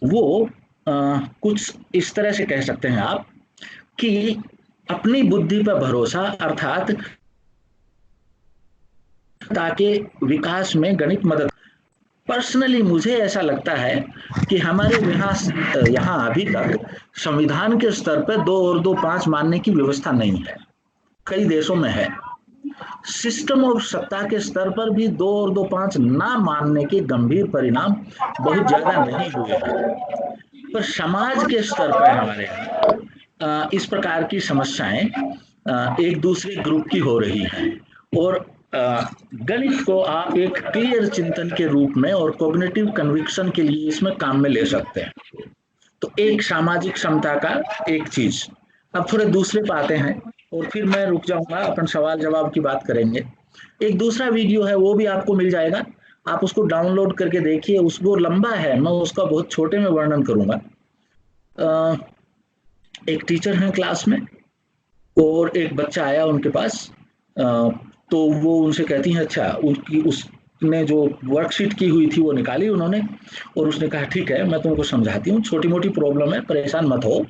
वो कुछ इस तरह से कह सकते हैं आप कि अपनी बुद्धि पर भरोसा, अर्थात ताकि विकास में गणित मदद। पर्सनली मुझे ऐसा लगता है कि हमारे यहाँ अभी तक संविधान के स्तर पर 2 और 2 5 मानने की व्यवस्था नहीं है। कई देशों में है। सिस्टम और सत्ता के स्तर पर भी 2 और 2 5 ना मानने के गंभीर परिणाम बहुत ज्यादा नहीं हुए हैं, पर समाज के स्तर पर हमारे यहाँ इस प्रकार की समस्याएं एक दूसरे ग्रुप की हो रही हैं और गणित को आप एक क्लियर चिंतन के रूप में और कॉग्निटिव कन्विक्शन के लिए इसमें काम में ले सकते हैं। तो एक सामाजिक समता का एक चीज। अब थोड़े दूसरे पे आते हैं और फिर मैं रुक जाऊंगा, अपन सवाल जवाब की बात करेंगे। एक दूसरा वीडियो है, वो भी आपको मिल जाएगा, आप उसको डाउनलोड करके देखिए। वो लंबा है, मैं उसका बहुत छोटे में वर्णन करूंगा। एक टीचर हैं क्लास में और एक बच्चा आया उनके पास, तो वो उनसे कहती हैं अच्छा, उसने जो वर्कशीट की हुई थी वो निकाली उन्होंने और उसने कहा ठीक है मैं तुमको समझाती हूँ, छोटी मोटी प्रॉब्लम है, परेशान मत हो।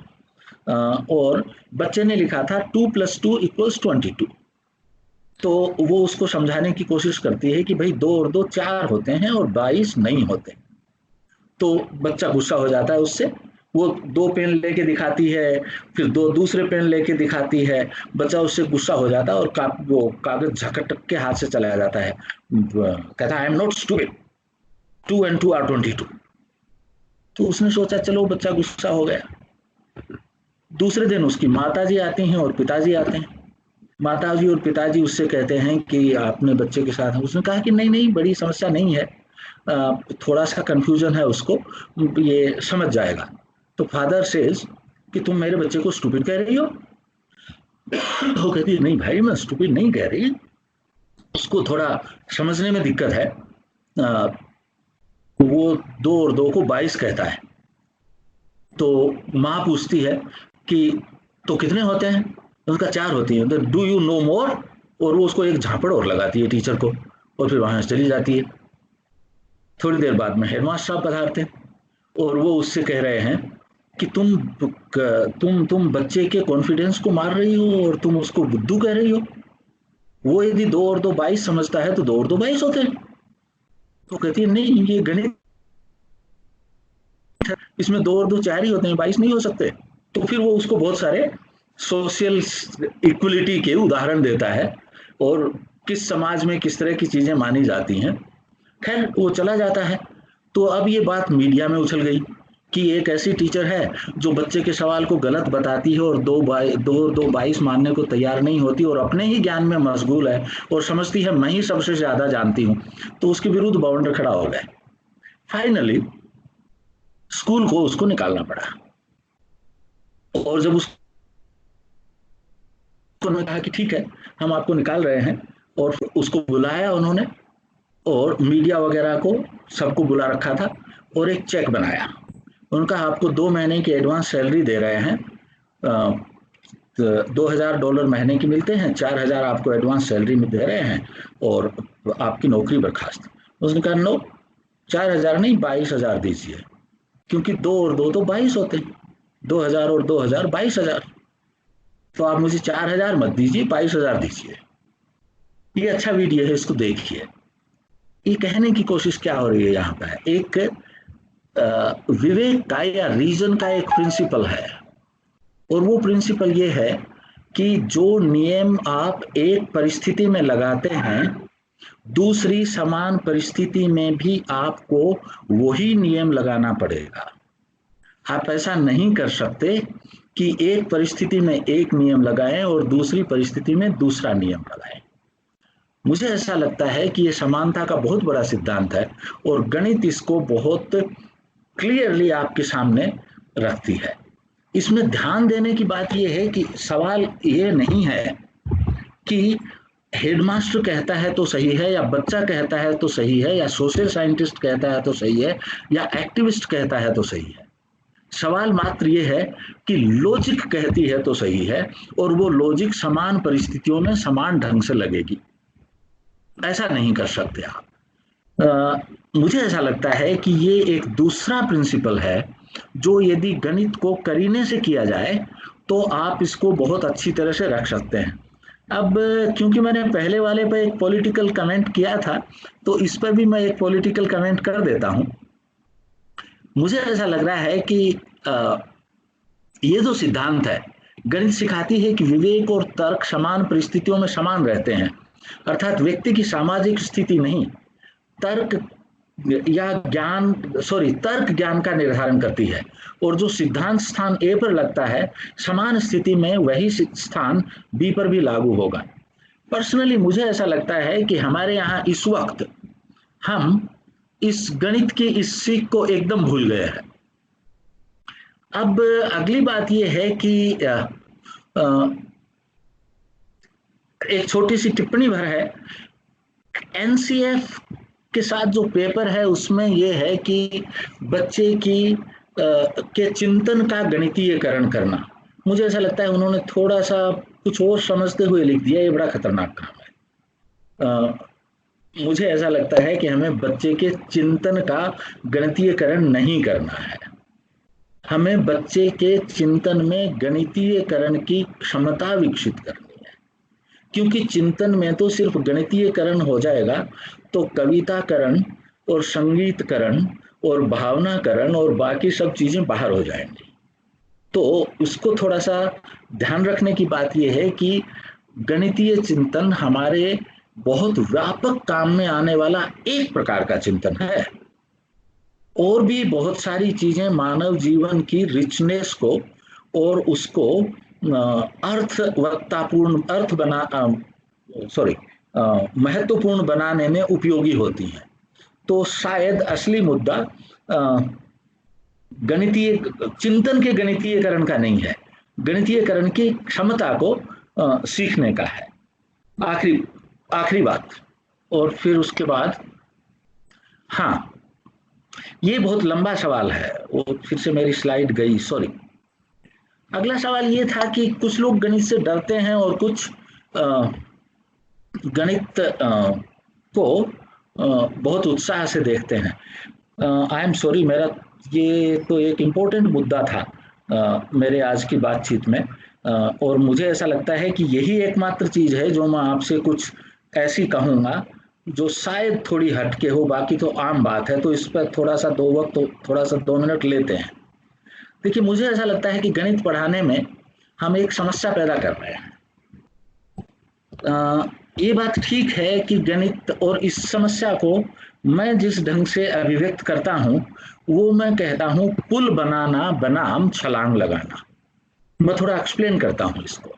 और बच्चे ने लिखा था 2 + 2 = 22। तो वो उसको समझाने की कोशिश करती है कि भाई 2 और 2 4 होते हैं और 22 नहीं होते। तो बच्चा गुस्सा हो जाता है उससे, वो 2 पेन लेके दिखाती है, फिर 2 दूसरे पेन लेके दिखाती है। बच्चा उससे गुस्सा हो जाता है और वो कागज झकटक के हाथ से चला जाता है। कहता है I am not stupid, 2 and 2 are 22। तो उसने सोचा चलो बच्चा गुस्सा हो गया। दूसरे दिन उसकी माताजी आती हैं और पिताजी आते हैं। माताजी और पिताजी उससे कहते हैं कि आपने बच्चे के साथ, उसने कहा कि नहीं नहीं बड़ी समस्या नहीं है, थोड़ा सा कंफ्यूजन है उसको, ये समझ जाएगा। तो फादर सेज कि तुम मेरे बच्चे को स्टूपिड कह रही हो? वो कहती है नहीं भाई मैं स्टूपिड नहीं कह रही, उसको थोड़ा समझने में दिक्कत है। वो 2 और 2 को 22 कहता है। तो माँ पूछती है कि तो कितने होते हैं? उसका 4 होती है। तो डू यू नो मोर? और वो उसको एक झापड़ और लगाती है टीचर को और फिर वहां से चली जाती है। थोड़ी देर बाद में हेडमास्टर साहब पधारते हैं और वो उससे कह रहे हैं कि तुम बच्चे के कॉन्फिडेंस को मार रही हो और तुम उसको बुद्धू कह रही हो। वो यदि 2 और 2 22 समझता है तो 2 और 2 22 होते हैं। तो कहती है नहीं, ये गणित, इसमें 2 और 2 4 ही होते हैं, 22 नहीं हो सकते। तो फिर वो उसको बहुत सारे सोशल इक्वलिटी के उदाहरण देता है और किस समाज में किस तरह की चीजें मानी जाती हैं। खैर वो चला जाता है। तो अब ये बात मीडिया में उछल गई कि एक ऐसी टीचर है जो बच्चे के सवाल को गलत बताती है और 2 22 मानने को तैयार नहीं होती और अपने ही ज्ञान में मशगूल है और समझती है मैं ही सबसे ज्यादा जानती हूँ। तो उसके विरुद्ध बाउंडर खड़ा हो गए। फाइनली स्कूल को उसको निकालना पड़ा। और जब उसको कहा कि ठीक है हम आपको निकाल रहे हैं, और उसको बुलाया उन्होंने और मीडिया वगैरह को सबको बुला रखा था और एक चेक बनाया। उनका आपको 2 महीने की एडवांस सैलरी दे रहे हैं, $2000 महीने की मिलते हैं, 4000 आपको एडवांस सैलरी में दे रहे हैं और आपकी नौकरी बर्खास्त। उसने कहा नो, 4000 नहीं 22,000 दीजिए, क्योंकि 2 और 2 तो 22 होते हैं, 2000 और 2000 22,000। तो आप मुझे 4000 मत दीजिए, 22,000 दीजिए। ये अच्छा वीडियो है, इसको देखिए। ये कहने की कोशिश क्या हो रही है यहाँ पर, एक विवेक का या रीजन का एक प्रिंसिपल है, और वो प्रिंसिपल ये है कि जो नियम आप एक परिस्थिति में लगाते हैं, दूसरी समान परिस्थिति में भी आपको वही नियम लगाना पड़ेगा। आप ऐसा नहीं कर सकते कि एक परिस्थिति में एक नियम लगाएं और दूसरी परिस्थिति में दूसरा नियम लगाएं। मुझे ऐसा लगता है कि ये समानता का बहुत बड़ा सिद्धांत है और गणित इसको बहुत क्लियरली आपके सामने रखती है। इसमें ध्यान देने की बात यह है कि सवाल ये नहीं है कि हेडमास्टर कहता है तो सही है, या बच्चा कहता है तो सही है, या सोशल साइंटिस्ट कहता है तो सही है, या एक्टिविस्ट कहता है तो सही है। सवाल मात्र ये है कि लॉजिक कहती है तो सही है, और वो लॉजिक समान परिस्थितियों में समान ढंग से लगेगी। ऐसा नहीं कर सकते आप। मुझे ऐसा लगता है कि ये एक दूसरा प्रिंसिपल है जो यदि गणित को करीने से किया जाए तो आप इसको बहुत अच्छी तरह से रख सकते हैं। अब क्योंकि मैंने पहले वाले पे एक पॉलिटिकल कमेंट किया था, तो इस पर भी मैं एक पॉलिटिकल कमेंट कर देता हूं। मुझे ऐसा लग रहा है कि ये जो सिद्धांत है, गणित सिखाती है कि विवेक और तर्क समान परिस्थितियों में समान रहते हैं, अर्थात व्यक्ति की सामाजिक स्थिति नहीं, तर्क ज्ञान का निर्धारण करती है, और जो सिद्धांत स्थान ए पर लगता है समान स्थिति में वही स्थान बी पर भी लागू होगा। पर्सनली मुझे ऐसा लगता है कि हमारे यहाँ इस वक्त हम इस गणित की इस सीख को एकदम भूल गए हैं। अब अगली बात यह है कि एक छोटी सी टिप्पणी भर है। एनसीएफ के साथ जो पेपर है उसमें यह है कि बच्चे की के चिंतन का गणितीयकरण करना, मुझे ऐसा लगता है उन्होंने थोड़ा सा कुछ और समझते हुए लिख दिया। ये बड़ा खतरनाक काम है। मुझे ऐसा लगता है कि हमें बच्चे के चिंतन का गणितीयकरण नहीं करना है, हमें बच्चे के चिंतन में गणितीयकरण की क्षमता विकसित करनी है। क्योंकि चिंतन में तो सिर्फ गणितीयकरण हो जाएगा तो कविताकरण और संगीतकरण और भावनाकरण और बाकी सब चीजें बाहर हो जाएंगी। तो उसको थोड़ा सा ध्यान रखने की बात यह है कि गणितीय चिंतन हमारे बहुत व्यापक काम में आने वाला एक प्रकार का चिंतन है, और भी बहुत सारी चीजें मानव जीवन की रिचनेस को और उसको महत्वपूर्ण बनाने में उपयोगी होती हैं। तो शायद असली मुद्दा गणितीय चिंतन के गणितीयकरण का नहीं है, गणितीयकरण की क्षमता को सीखने का है। आखिरी बात, और फिर उसके बाद, हाँ ये बहुत लंबा सवाल है, वो फिर से मेरी स्लाइड गई, सॉरी। अगला सवाल ये था कि कुछ लोग गणित से डरते हैं और कुछ गणित को बहुत उत्साह से देखते हैं। आई एम सॉरी, मेरा ये तो एक इम्पोर्टेंट मुद्दा था मेरे आज की बातचीत में। और मुझे ऐसा लगता है कि यही एकमात्र चीज है जो मैं आपसे कुछ ऐसी कहूंगा जो शायद थोड़ी हटके हो, बाकी तो आम बात है। तो इस पर थोड़ा सा दो वक्त, तो थोड़ा सा 2 मिनट लेते हैं। देखिए, मुझे ऐसा लगता है कि गणित पढ़ाने में हम एक समस्या पैदा कर रहे हैं। ये बात ठीक है कि गणित, और इस समस्या को मैं जिस ढंग से अभिव्यक्त करता हूं वो मैं कहता हूं पुल बनाना बनाम छलांग लगाना। मैं थोड़ा एक्सप्लेन करता हूं इसको।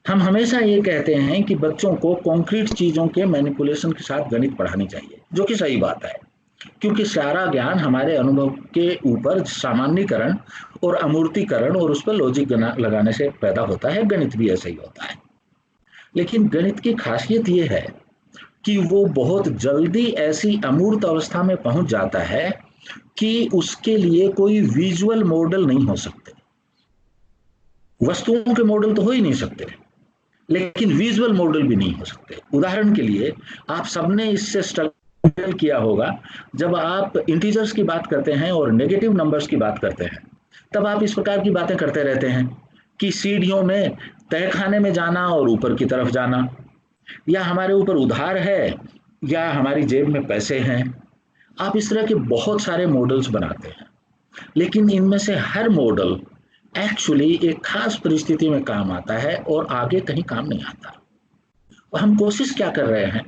हम हमेशा ये कहते हैं कि बच्चों को कॉन्क्रीट चीजों के मैनिपुलेशन के साथ गणित पढ़ानी चाहिए, जो कि सही बात है, क्योंकि सारा ज्ञान हमारे अनुभव के ऊपर सामान्यीकरण और अमूर्तीकरण और उस पर लॉजिक लगाने से पैदा होता है। गणित भी ऐसा ही होता है। लेकिन गणित की खासियत यह है कि वो बहुत जल्दी ऐसी अमूर्त अवस्था में पहुंच जाता है कि उसके लिए कोई विजुअल मॉडल नहीं हो सकते। वस्तुओं के मॉडल तो हो ही नहीं सकते, लेकिन विजुअल मॉडल भी नहीं हो सकते। उदाहरण के लिए, आप सबने इससे स्ट्रगल किया होगा, जब आप इंटीजर्स की बात करते हैं और नेगेटिव नंबर्स की बात करते हैं, तब आप इस प्रकार की बातें करते रहते हैं कि सीढ़ियों में तहखाने में जाना और ऊपर की तरफ जाना, या हमारे ऊपर उधार है, या हमारी जेब में पैसे हैं। आप इस तरह के बहुत सारे मॉडल्स बनाते हैं, लेकिन इनमें से हर मॉडल एक्चुअली एक खास परिस्थिति में काम आता है और आगे कहीं काम नहीं आता। और हम कोशिश क्या कर रहे हैं,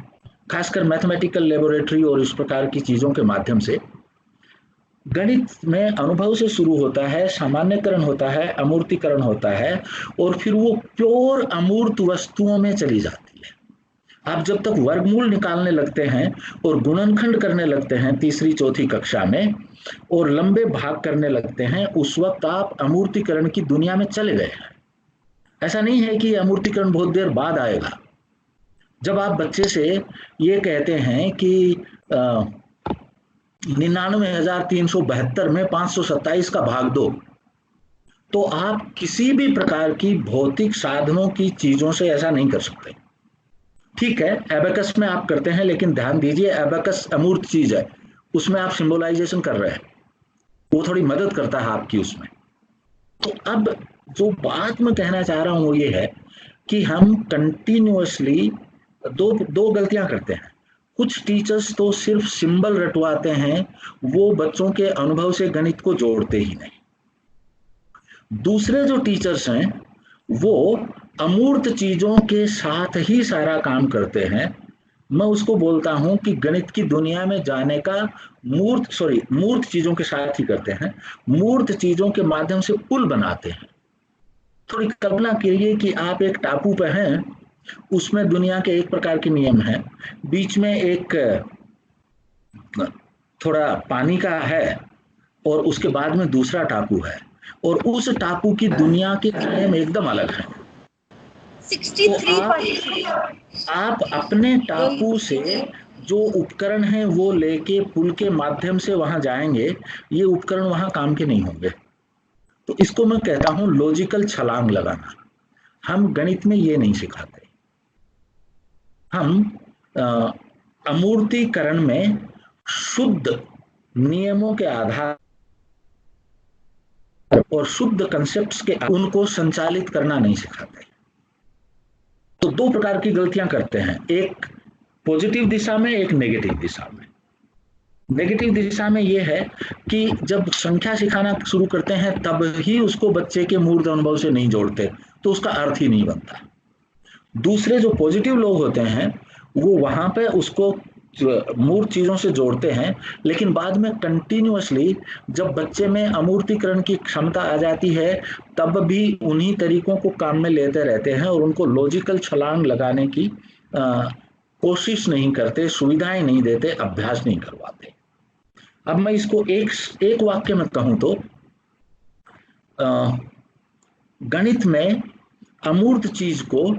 खासकर मैथमेटिकल लेबोरेटरी और इस प्रकार की चीजों के माध्यम से, गणित में अनुभव से शुरू होता है, सामान्यकरण होता है, अमूर्तीकरण होता है, और फिर वो प्योर अमूर्त वस्तुओं में चली जाती है। आप जब तक वर्गमूल निकालने लगते हैं और गुणनखंड करने लगते हैं तीसरी चौथी कक्षा में, और लंबे भाग करने लगते हैं, उस वक्त आप अमूर्तीकरण की दुनिया में चले गए हैं। ऐसा नहीं है कि अमूर्तीकरण बहुत देर बाद आएगा। जब आप बच्चे से ये कहते हैं कि 99,372 में 527 का भाग दो, तो आप किसी भी प्रकार की भौतिक साधनों की चीजों से ऐसा नहीं कर सकते। ठीक है, एबेकस में आप करते हैं, लेकिन ध्यान दीजिए एबेकस अमूर्त चीज है, उसमें आप सिंबलाइजेशन कर रहे हैं, वो थोड़ी मदद करता है आपकी उसमें। तो अब जो बात मैं कहना चाह रहा हूं वो ये है कि हम कंटिन्यूअसली दो दो गलतियां करते हैं। कुछ टीचर्स तो सिर्फ सिंबल रटवाते हैं, वो बच्चों के अनुभव से गणित को जोड़ते ही नहीं। दूसरे जो टीचर्स हैं वो अमूर्त चीजों के साथ ही सारा काम करते हैं। मैं उसको बोलता हूं कि गणित की दुनिया में जाने का मूर्त चीजों के साथ ही करते हैं, मूर्त चीजों के माध्यम से पुल बनाते हैं। थोड़ी कल्पना कीजिए कि आप एक टापू पे हैं, उसमें दुनिया के एक प्रकार के नियम हैं, बीच में एक थोड़ा पानी का है, और उसके बाद में दूसरा टापू है, और उस टापू की दुनिया के नियम एकदम अलग हैं। तो आप अपने टापू से जो उपकरण है वो लेके पुल के माध्यम से वहां जाएंगे, ये उपकरण वहां काम के नहीं होंगे। तो इसको मैं कहता हूं लॉजिकल छलांग लगाना। हम गणित में ये नहीं सिखाते। हम अमूर्तीकरण में शुद्ध नियमों के आधार और शुद्ध कंसेप्ट्स के उनको संचालित करना नहीं सिखाते। तो दो प्रकार की गलतियां करते हैं, एक पॉजिटिव दिशा में, एक नेगेटिव दिशा में। नेगेटिव दिशा में यह है कि जब संख्या सिखाना शुरू करते हैं तब ही उसको बच्चे के मूर्त अनुभव से नहीं जोड़ते, तो उसका अर्थ ही नहीं बनता। दूसरे जो पॉजिटिव लोग होते हैं वो वहां पे उसको मूर्त चीजों से जोड़ते हैं, लेकिन बाद में कंटिन्यूअसली जब बच्चे में अमूर्तीकरण की क्षमता आ जाती है तब भी उन्हीं तरीकों को काम में लेते रहते हैं और उनको लॉजिकल छलांग लगाने की कोशिश नहीं करते, सुविधाएं नहीं देते, अभ्यास नहीं करवाते। अब मैं इसको एक वाक्य में कहूं तो गणित में अमूर्त चीज को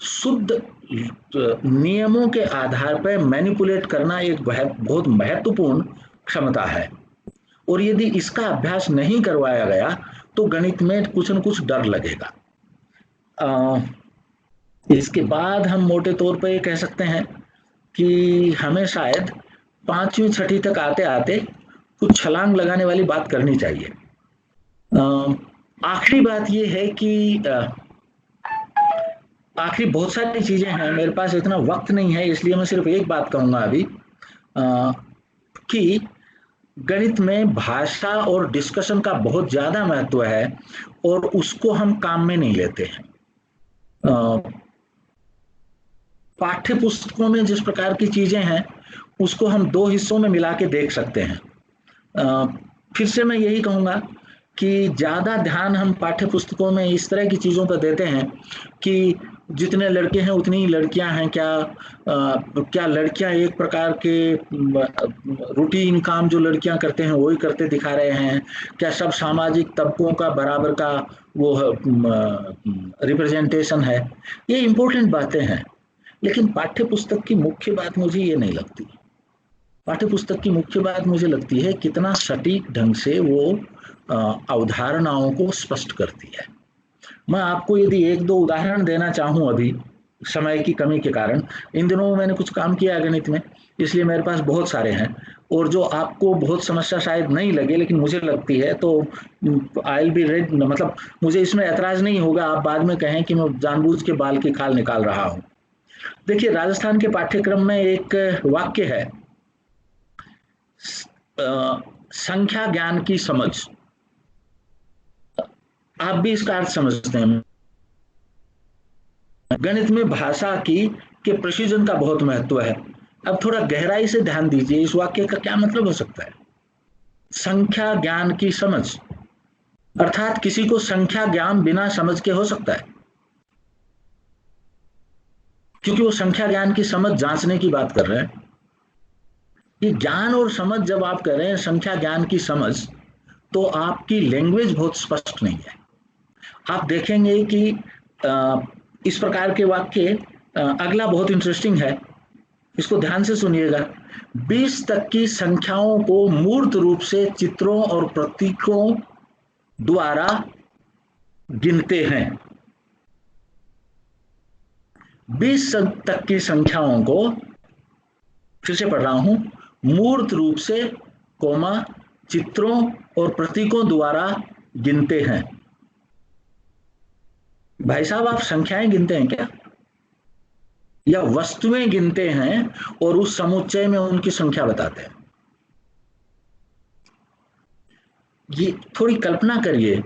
शुद्ध नियमों के आधार पर मैनिपुलेट करना एक बहुत महत्वपूर्ण क्षमता है, और यदि इसका अभ्यास नहीं करवाया गया तो गणित में कुछ न कुछ डर लगेगा। इसके बाद हम मोटे तौर पर ये कह सकते हैं कि हमें शायद 5वीं 6वीं तक आते आते कुछ छलांग लगाने वाली बात करनी चाहिए। आखिरी बात यह है कि आखिरी बहुत सारी चीजें हैं, मेरे पास इतना वक्त नहीं है, इसलिए मैं सिर्फ एक बात कहूंगा अभी कि गणित में भाषा और डिस्कशन का बहुत ज्यादा महत्व है और उसको हम काम में नहीं लेते हैं। पाठ्य पुस्तकों में जिस प्रकार की चीजें हैं उसको हम दो हिस्सों में मिला के देख सकते हैं। फिर से मैं यही कहूंगा कि ज्यादा ध्यान हम पाठ्य पुस्तकों में इस तरह की चीजों पर देते हैं कि जितने लड़के हैं उतनी ही लड़कियां हैं, क्या लड़कियां एक प्रकार के रूटीन काम जो लड़कियां करते हैं वही करते दिखा रहे हैं, क्या सब सामाजिक तबकों का बराबर का वो रिप्रेजेंटेशन है। ये इंपॉर्टेंट बातें हैं, लेकिन पाठ्य पुस्तक की मुख्य बात मुझे ये नहीं लगती। पाठ्य पुस्तक की मुख्य बात मुझे लगती है कितना सटीक ढंग से वो अवधारणाओं को स्पष्ट करती है। मैं आपको यदि एक दो उदाहरण देना चाहूं, अभी समय की कमी के कारण, इन दिनों मैंने कुछ काम किया है गणित में, इसलिए मेरे पास बहुत सारे हैं, और जो आपको बहुत समस्या शायद नहीं लगे लेकिन मुझे लगती है तो आई विल बी रेड, मतलब मुझे इसमें ऐतराज नहीं होगा, आप बाद में कहें कि मैं जानबूझ के बाल की खाल निकाल रहा हूं। देखिए, राजस्थान के पाठ्यक्रम में एक वाक्य है, संख्या ज्ञान की समझ। आप भी इसका अर्थ समझते हैं। गणित में भाषा की के प्रिसिजन का बहुत महत्व है। अब थोड़ा गहराई से ध्यान दीजिए, इस वाक्य का क्या मतलब हो सकता है। संख्या ज्ञान की समझ, अर्थात किसी को संख्या ज्ञान बिना समझ के हो सकता है, क्योंकि वो संख्या ज्ञान की समझ जांचने की बात कर रहे हैं। ये ज्ञान और समझ जब आप कर रहे हैं, संख्या ज्ञान की समझ, तो आपकी लैंग्वेज बहुत स्पष्ट नहीं है। आप देखेंगे कि इस प्रकार के वाक्य, अगला बहुत इंटरेस्टिंग है, इसको ध्यान से सुनिएगा। 20 तक की संख्याओं को मूर्त रूप से चित्रों और प्रतीकों द्वारा गिनते हैं। 20 तक की संख्याओं को, फिर से पढ़ रहा हूं, मूर्त रूप से कोमा चित्रों और प्रतीकों द्वारा गिनते हैं। भाई साहब, आप संख्याएं गिनते हैं क्या, या वस्तुएं गिनते हैं और उस समुच्चय में उनकी संख्या बताते हैं? ये थोड़ी कल्पना करिए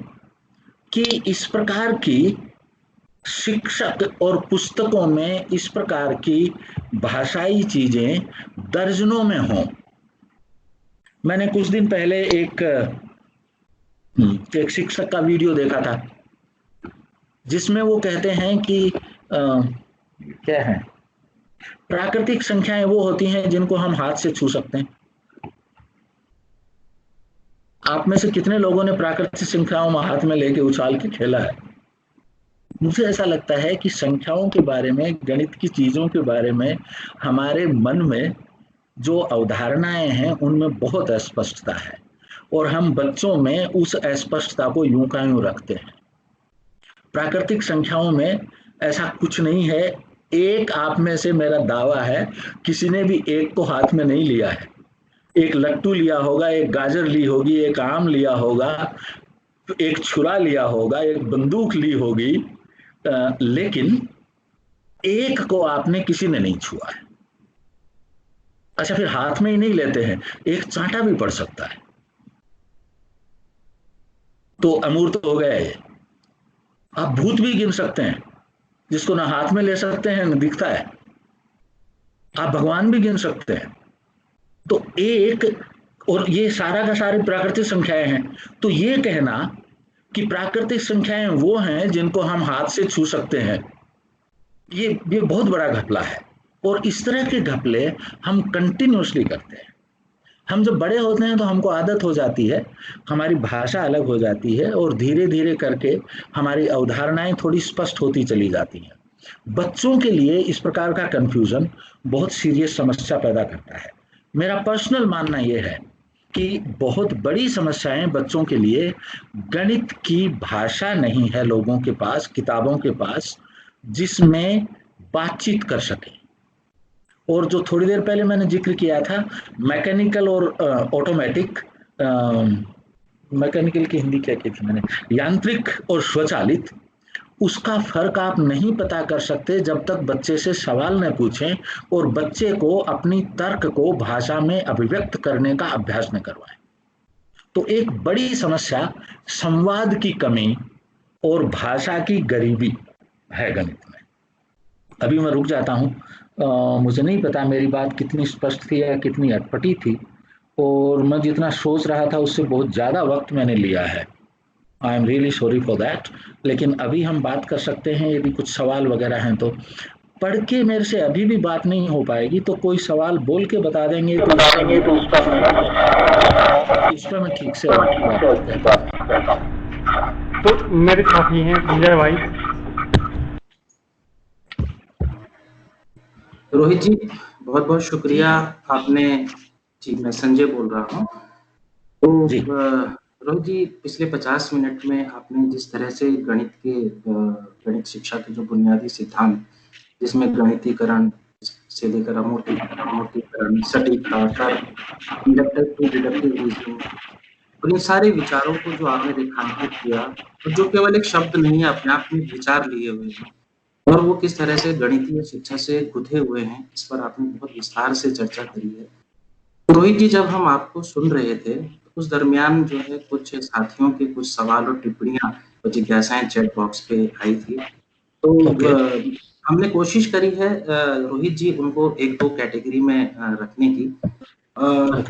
कि इस प्रकार की शिक्षक और पुस्तकों में इस प्रकार की भाषाई चीजें दर्जनों में हों। मैंने कुछ दिन पहले एक शिक्षक का वीडियो देखा था, जिसमें वो कहते हैं कि क्या है, प्राकृतिक संख्याएं वो होती हैं जिनको हम हाथ से छू सकते हैं। आप में से कितने लोगों ने प्राकृतिक संख्याओं में हाथ में लेके उछाल के खेला है? मुझे ऐसा लगता है कि संख्याओं के बारे में, गणित की चीजों के बारे में हमारे मन में जो अवधारणाएं हैं उनमें बहुत अस्पष्टता है, और हम बच्चों में उस अस्पष्टता को यूं का यूं रखते हैं। प्राकृतिक संख्याओं में ऐसा कुछ नहीं है। एक आप में से, मेरा दावा है, किसी ने भी एक को हाथ में नहीं लिया है। एक लट्टू लिया होगा, एक गाजर ली होगी, एक आम लिया होगा, एक छुरा लिया होगा, एक बंदूक ली होगी, लेकिन एक को आपने किसी ने नहीं छुआ है। अच्छा, फिर हाथ में ही नहीं लेते हैं, एक चांटा भी पड़ सकता है, तो अमूर्त हो गया ये। आप भूत भी गिन सकते हैं, जिसको ना हाथ में ले सकते हैं ना दिखता है। आप भगवान भी गिन सकते हैं। तो एक, और ये सारा का सारी प्राकृतिक संख्याएं हैं। तो ये कहना कि प्राकृतिक संख्याएं वो हैं जिनको हम हाथ से छू सकते हैं, ये बहुत बड़ा घपला है। और इस तरह के घपले हम कंटिन्यूअसली करते हैं। हम जब बड़े होते हैं तो हमको आदत हो जाती है, हमारी भाषा अलग हो जाती है, और धीरे धीरे करके हमारी अवधारणाएं थोड़ी स्पष्ट होती चली जाती हैं। बच्चों के लिए इस प्रकार का कंफ्यूजन बहुत सीरियस समस्या पैदा करता है। मेरा पर्सनल मानना यह है कि बहुत बड़ी समस्याएं बच्चों के लिए गणित की भाषा नहीं है लोगों के पास, किताबों के पास, जिसमें बातचीत कर सके। और जो थोड़ी देर पहले मैंने जिक्र किया था, मैकेनिकल और ऑटोमेटिक, मैकेनिकल की हिंदी क्या की थी मैंने, यांत्रिक और स्वचालित, उसका फर्क आप नहीं पता कर सकते जब तक बच्चे से सवाल न पूछें और बच्चे को अपनी तर्क को भाषा में अभिव्यक्त करने का अभ्यास न करवाएं। तो एक बड़ी समस्या संवाद की कमी और भाषा की गरीबी है गणित में। अभी मैं रुक जाता हूँ, मुझे नहीं पता मेरी बात कितनी स्पष्ट थी या कितनी अटपटी थी, और मैं जितना सोच रहा था उससे बहुत ज्यादा वक्त मैंने लिया है। I am really sorry for that. लेकिन अभी हम बात कर सकते हैं, यदि कुछ सवाल वगैरह हैं तो। पढ़ के मेरे से अभी भी बात नहीं हो पाएगी तो कोई सवाल बोल के बता देंगे तो इस पर मैं ठीक से बात करता हूँ। तो मेरे साथी हैं विजय भाई। रोहित जी बहुत बहुत शुक्रिया आपने। जी मैं संजय बोल रहा हूँ। तो रोहित जी पिछले 50 मिनट में आपने जिस तरह से गणित शिक्षा के जो बुनियादी सिद्धांत, जिसमें गणितीकरण से लेकर अमूर्तीकरण, सटीकता, तर्क, इंडक्टिव डिडक्टिव रीजनिंग, और इन सारे विचारों को जो आपने रेखांकित किया, और जो केवल एक शब्द नहीं है, अपने आप में विचार लिए हुए हैं, और वो किस तरह से गणितीय शिक्षा से गुथे हुए हैं, इस पर आपने बहुत विस्तार से चर्चा करी है। रोहित जी जब हम आपको सुन रहे थे तो उस दरमियान जो है कुछ साथियों के कुछ सवाल और टिप्पणियां और जिज्ञासाएं चैट बॉक्स पे आई थी। तो हमने कोशिश करी है रोहित जी उनको एक दो कैटेगरी में रखने की।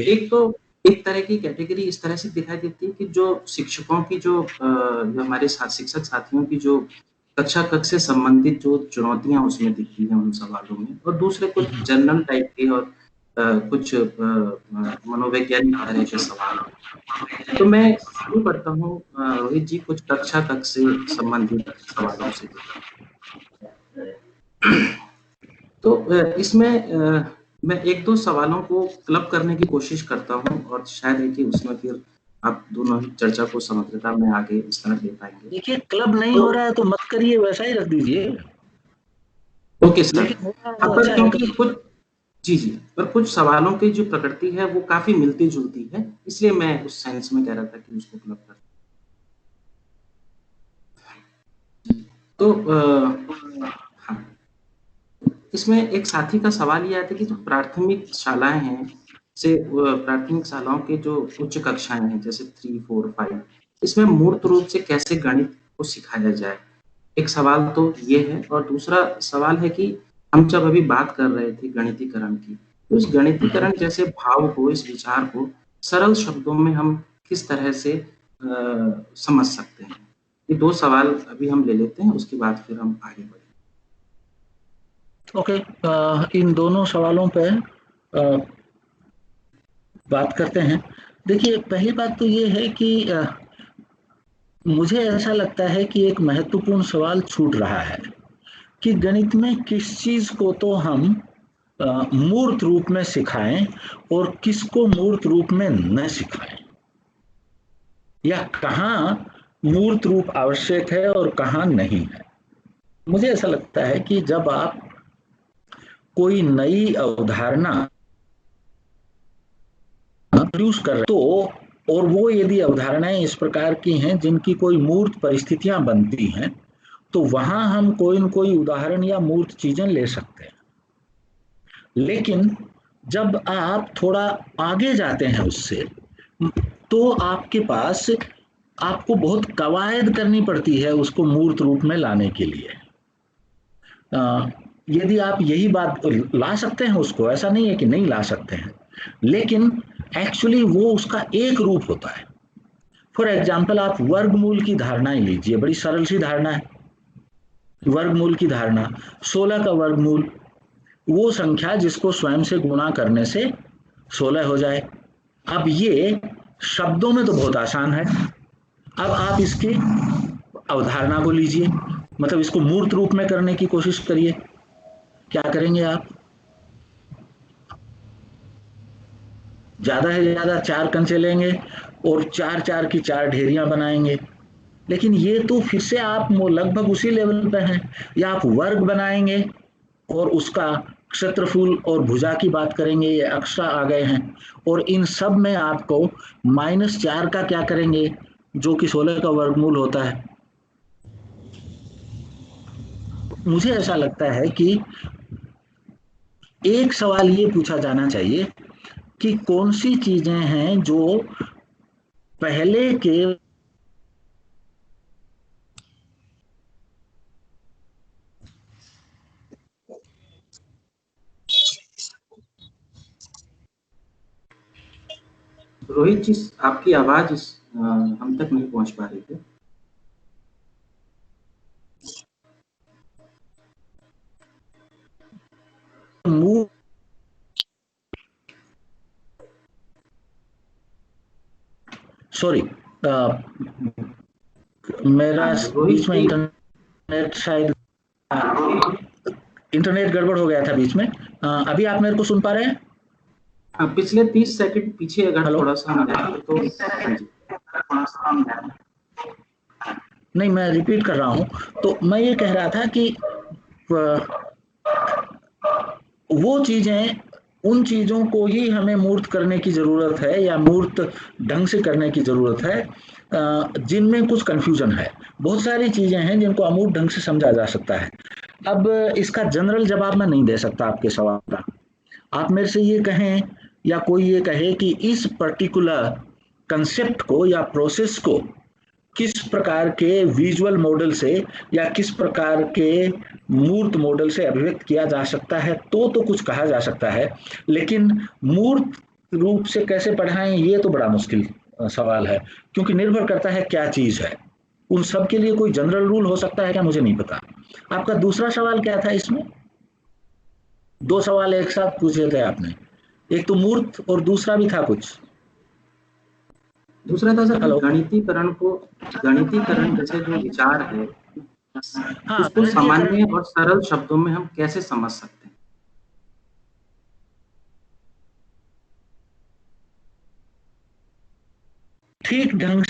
एक तो एक तरह की कैटेगरी इस तरह से दिखाई देती है कि जो शिक्षकों की जो हमारे शिक्षक साथियों की जो कक्षा कक्ष से संबंधित जो चुनौतियां उसमें दिखती हैं उन सवालों में, और दूसरे कुछ जनरल टाइप के और कुछ मनोवैज्ञानिक तरह के सवाल। तो मैं शुरू करता हूँ रोहित जी कुछ कक्षा कक्ष से संबंधित सवालों से। तो इसमें मैं एक दो सवालों को क्लब करने की कोशिश करता हूँ, और शायद है कि उसमें फिर आप दोनों चर्चा को समग्रता में आगे विस्तार दे पाएंगे। देखिए क्लब नहीं हो रहा है तो मत करिए, वैसा ही रख दीजिए। Okay sir. क्योंकि कुछ जी पर कुछ सवालों की जो प्रकृति है वो काफी मिलती जुलती है, इसलिए मैं उस सेंस में कह रहा था कि उसको क्लब कर। तो हाँ, इसमें एक साथी का सवाल ये आता है कि जो प्राथमिक शालाएं हैं से प्राथमिक शालाओं के जो उच्च कक्षाएं हैं जैसे 3, 4, 5, इसमें मूर्त रूप से कैसे गणित को सिखाया जाए, एक सवाल तो ये है। और दूसरा सवाल है कि हम जब अभी बात कर रहे थे गणितीकरण की, तो इस गणितीकरण जैसे भाव को, इस विचार को सरल शब्दों में हम किस तरह से समझ सकते हैं। ये दो सवाल अभी हम ले लेते हैं, उसके बाद फिर हम आगे बढ़ेंगे। ओके, इन दोनों सवालों पे बात करते हैं। देखिए पहली बात तो ये है कि मुझे ऐसा लगता है कि एक महत्वपूर्ण सवाल छूट रहा है कि गणित में किस चीज को तो हम मूर्त रूप में सिखाएं और किसको मूर्त रूप में न सिखाएं, या कहाँ मूर्त रूप आवश्यक है और कहाँ नहीं है। मुझे ऐसा लगता है कि जब आप कोई नई अवधारणा इंट्रोड्यूस कर रहे तो, और वो यदि अवधारणाएं इस प्रकार की हैं जिनकी कोई मूर्त परिस्थितियां बनती हैं, तो वहां हम कोई न कोई उदाहरण या मूर्त चीजें ले सकते हैं। लेकिन जब आप थोड़ा आगे जाते हैं उससे, तो आपके पास आपको बहुत कवायद करनी पड़ती है उसको मूर्त रूप में लाने के लिए। यदि आप यही बात ला सकते हैं उसको, ऐसा नहीं है कि नहीं ला सकते हैं, लेकिन एक्चुअली वो उसका एक रूप होता है। फॉर एग्जाम्पल आप वर्गमूल की धारणाएं लीजिए, बड़ी सरल सी धारणा है वर्गमूल की धारणा। 16 का वर्गमूल वो संख्या जिसको स्वयं से गुणा करने से 16 हो जाए। अब ये शब्दों में तो बहुत आसान है, अब आप इसकी अवधारणा को लीजिए, मतलब इसको मूर्त रूप में करने की कोशिश करिए। क्या करेंगे आप? ज्यादा से ज्यादा 4 कंचे लेंगे और 4-4 की 4 ढेरियां बनाएंगे। लेकिन ये तो फिर से आप लगभग उसी लेवल पे हैं। या आप वर्ग बनाएंगे और उसका क्षेत्रफल और भुजा की बात करेंगे, ये एक्स्ट्रा आ गए हैं। और इन सब में आपको -4 का क्या करेंगे, जो कि 16 का वर्गमूल होता है। मुझे ऐसा लगता है कि एक सवाल ये पूछा जाना चाहिए कि कौन सी चीजें हैं जो पहले के रोहित जी, आपकी आवाज हम तक नहीं पहुंच पा रही थी। सॉरी, मेरा बीच में इंटरनेट शायद इंटरनेट गड़बड़ हो गया था बीच में। अभी आप मेरे को सुन पा रहे हैं? पिछले 30 सेकंड पीछे अगर थोड़ा सा हम जाएं तो नहीं, मैं रिपीट कर रहा हूं। तो मैं ये कह रहा था कि वो चीजें, उन चीजों को ही हमें मूर्त करने की जरूरत है या मूर्त ढंग से करने की जरूरत है जिनमें कुछ कंफ्यूजन है। बहुत सारी चीजें हैं जिनको अमूर्त ढंग से समझा जा सकता है। अब इसका जनरल जवाब मैं नहीं दे सकता आपके सवाल का। आप मेरे से ये कहें या कोई ये कहे कि इस पर्टिकुलर कंसेप्ट को या प्रोसेस को किस प्रकार के विजुअल मॉडल से या किस प्रकार के मूर्त मॉडल से अभिव्यक्त किया जा सकता है, तो कुछ कहा जा सकता है। लेकिन मूर्त रूप से कैसे पढ़ाएं, ये तो बड़ा मुश्किल सवाल है, क्योंकि निर्भर करता है क्या चीज है। उन सब के लिए कोई जनरल रूल हो सकता है क्या, मुझे नहीं पता। आपका दूसरा सवाल क्या था? इसमें 2 सवाल एक साथ पूछे थे आपने, एक तो मूर्त और दूसरा भी था कुछ। दूसरा था सर गणितीकरण जैसे जो विचार है, उसको सामान्य और सरल शब्दों में हम कैसे समझ सकते हैं? ठीक ढंग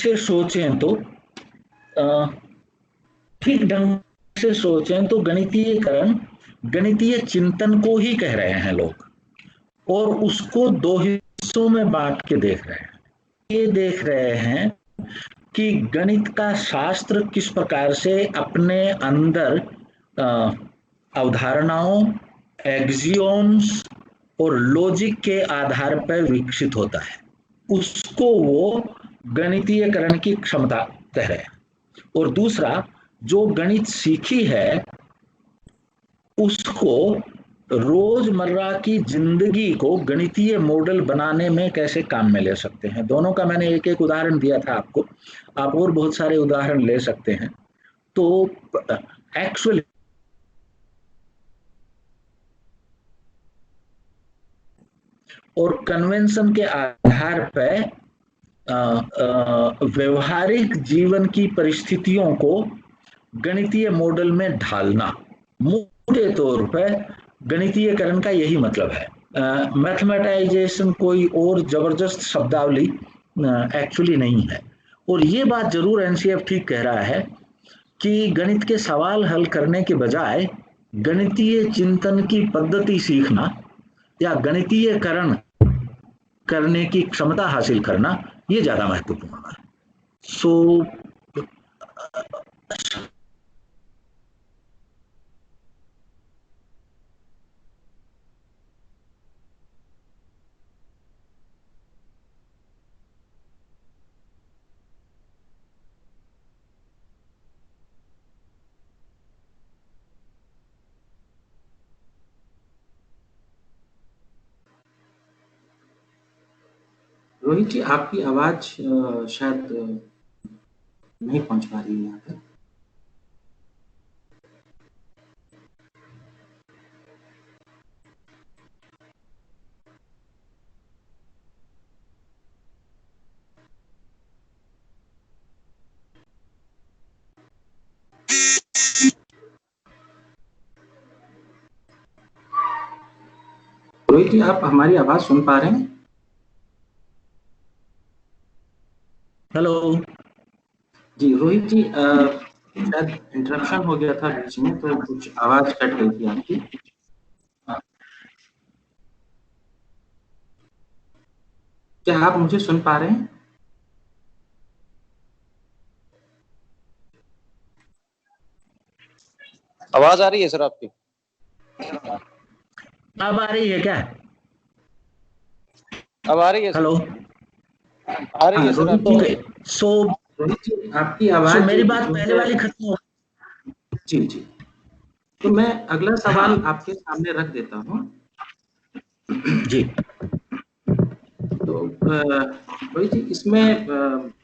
से सोचें तो गणितीयकरण, गणितीय चिंतन को ही कह रहे हैं लोग, और उसको 2 हिस्सों में बांट के देख रहे हैं। ये देख रहे हैं कि गणित का शास्त्र किस प्रकार से अपने अंदर अवधारणाओं, एक्सियोम्स और लॉजिक के आधार पर विकसित होता है, उसको वो गणितीयकरण की क्षमता कह रहे हैं। और दूसरा, जो गणित सीखी है उसको रोजमर्रा की जिंदगी को गणितीय मॉडल बनाने में कैसे काम में ले सकते हैं। दोनों का मैंने एक एक उदाहरण दिया था आपको, आप और बहुत सारे उदाहरण ले सकते हैं। तो एक्चुअली और कन्वेंशन के आधार पर व्यवहारिक जीवन की परिस्थितियों को गणितीय मॉडल में ढालना, मोटे तौर पर गणितीयकरण का यही मतलब है। मैथमेटाइजेशन कोई और जबरदस्त शब्दावली एक्चुअली नहीं है। और ये बात जरूर एनसीएफ ठीक कह रहा है कि गणित के सवाल हल करने के बजाय गणितीय चिंतन की पद्धति सीखना या गणितीयकरण करने की क्षमता हासिल करना, ये ज्यादा महत्वपूर्ण है। सो रोहित जी, आपकी आवाज शायद नहीं पहुंच पा रही है यहाँ तक। रोहित जी, आप हमारी आवाज सुन पा रहे हैं? हेलो जी रोहित जी, शायद इंटरप्शन हो गया था बीच में, तो कुछ आवाज कट गई थी आपकी। क्या आप मुझे सुन पा रहे हैं? आवाज आ रही है सर आपकी? अब आ रही है क्या? अब आ रही है सर? हेलो, आ रही है सर आपकी? ओके। सो आपकी आवाज मेरी बात पहले वाली खत्म हो। जी जी, तो मैं अगला सवाल आपके सामने रख देता हूँ जी। तो रोहित जी, इसमें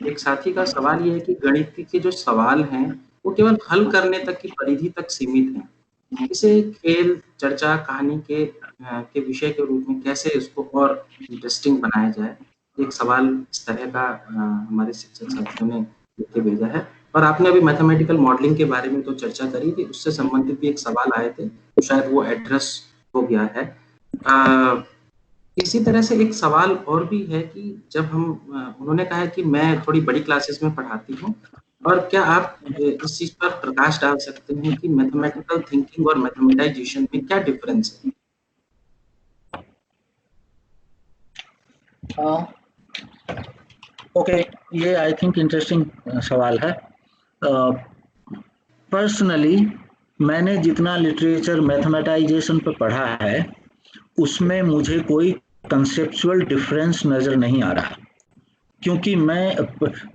एक साथी का सवाल ये है कि गणित के जो सवाल हैं वो केवल हल करने तक की परिधि तक सीमित हैं। इसे खेल, चर्चा, कहानी के विषय के रूप में कैसे इसको और इंटरेस्टिंग बनाया जाए, एक सवाल इस तरह का हमारे शिक्षक साथियों ने लिख के भेजा है। और आपने अभी मैथमेटिकल मॉडलिंग के बारे में तो चर्चा करी थी, उससे संबंधित भी एक सवाल आए थे, तो शायद वो एड्रेस हो गया है। इसी तरह से एक सवाल और भी है कि जब हम उन्होंने कहा है कि मैं थोड़ी बड़ी क्लासेस में पढ़ाती हूँ, और क्या आप इस चीज पर प्रकाश डाल सकते हैं कि मैथमेटिकल थिंकिंग और मैथमेटाइजेशन में क्या डिफरेंस है? ओके, ये आई थिंक इंटरेस्टिंग सवाल है। पर्सनली मैंने जितना लिटरेचर मैथमेटाइजेशन पर पढ़ा है उसमें मुझे कोई कंसेप्चुअल डिफरेंस नजर नहीं आ रहा, क्योंकि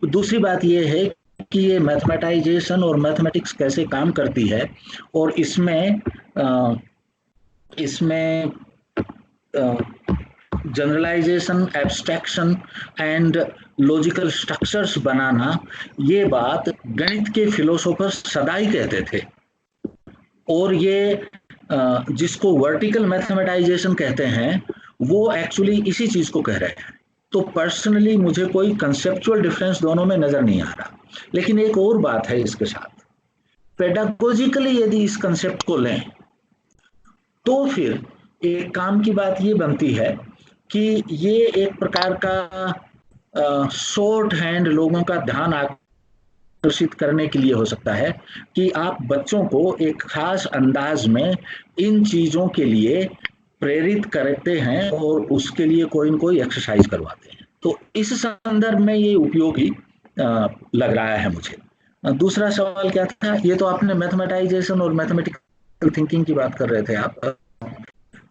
दूसरी बात ये है कि ये मैथमेटाइजेशन और मैथमेटिक्स कैसे काम करती है, और इसमें generalization, abstraction and logical structures बनाना, ये बात गणित के फिलोसोफर सदा ही कहते थे। और ये जिसको वर्टिकल मैथमेटाइजेशन कहते हैं वो एक्चुअली इसी चीज को कह रहे हैं। तो पर्सनली मुझे कोई कंसेप्चुअल डिफरेंस दोनों में नजर नहीं आ रहा। लेकिन एक और बात है इसके साथ, पेडागोजिकली यदि इस कंसेप्ट को लें तो फिर एक काम की बात ये बनती है कि ये एक प्रकार का शॉर्ट हैंड लोगों का ध्यान आकर्षित करने के लिए हो सकता है कि आप बच्चों को एक खास अंदाज में इन चीजों के लिए प्रेरित करते हैं और उसके लिए कोई न कोई एक्सरसाइज करवाते हैं। तो इस संदर्भ में ये उपयोगी लग रहा है मुझे। दूसरा सवाल क्या था? ये तो आपने मैथमेटाइजेशन और मैथमेटिकल थिंकिंग की बात कर रहे थे आप।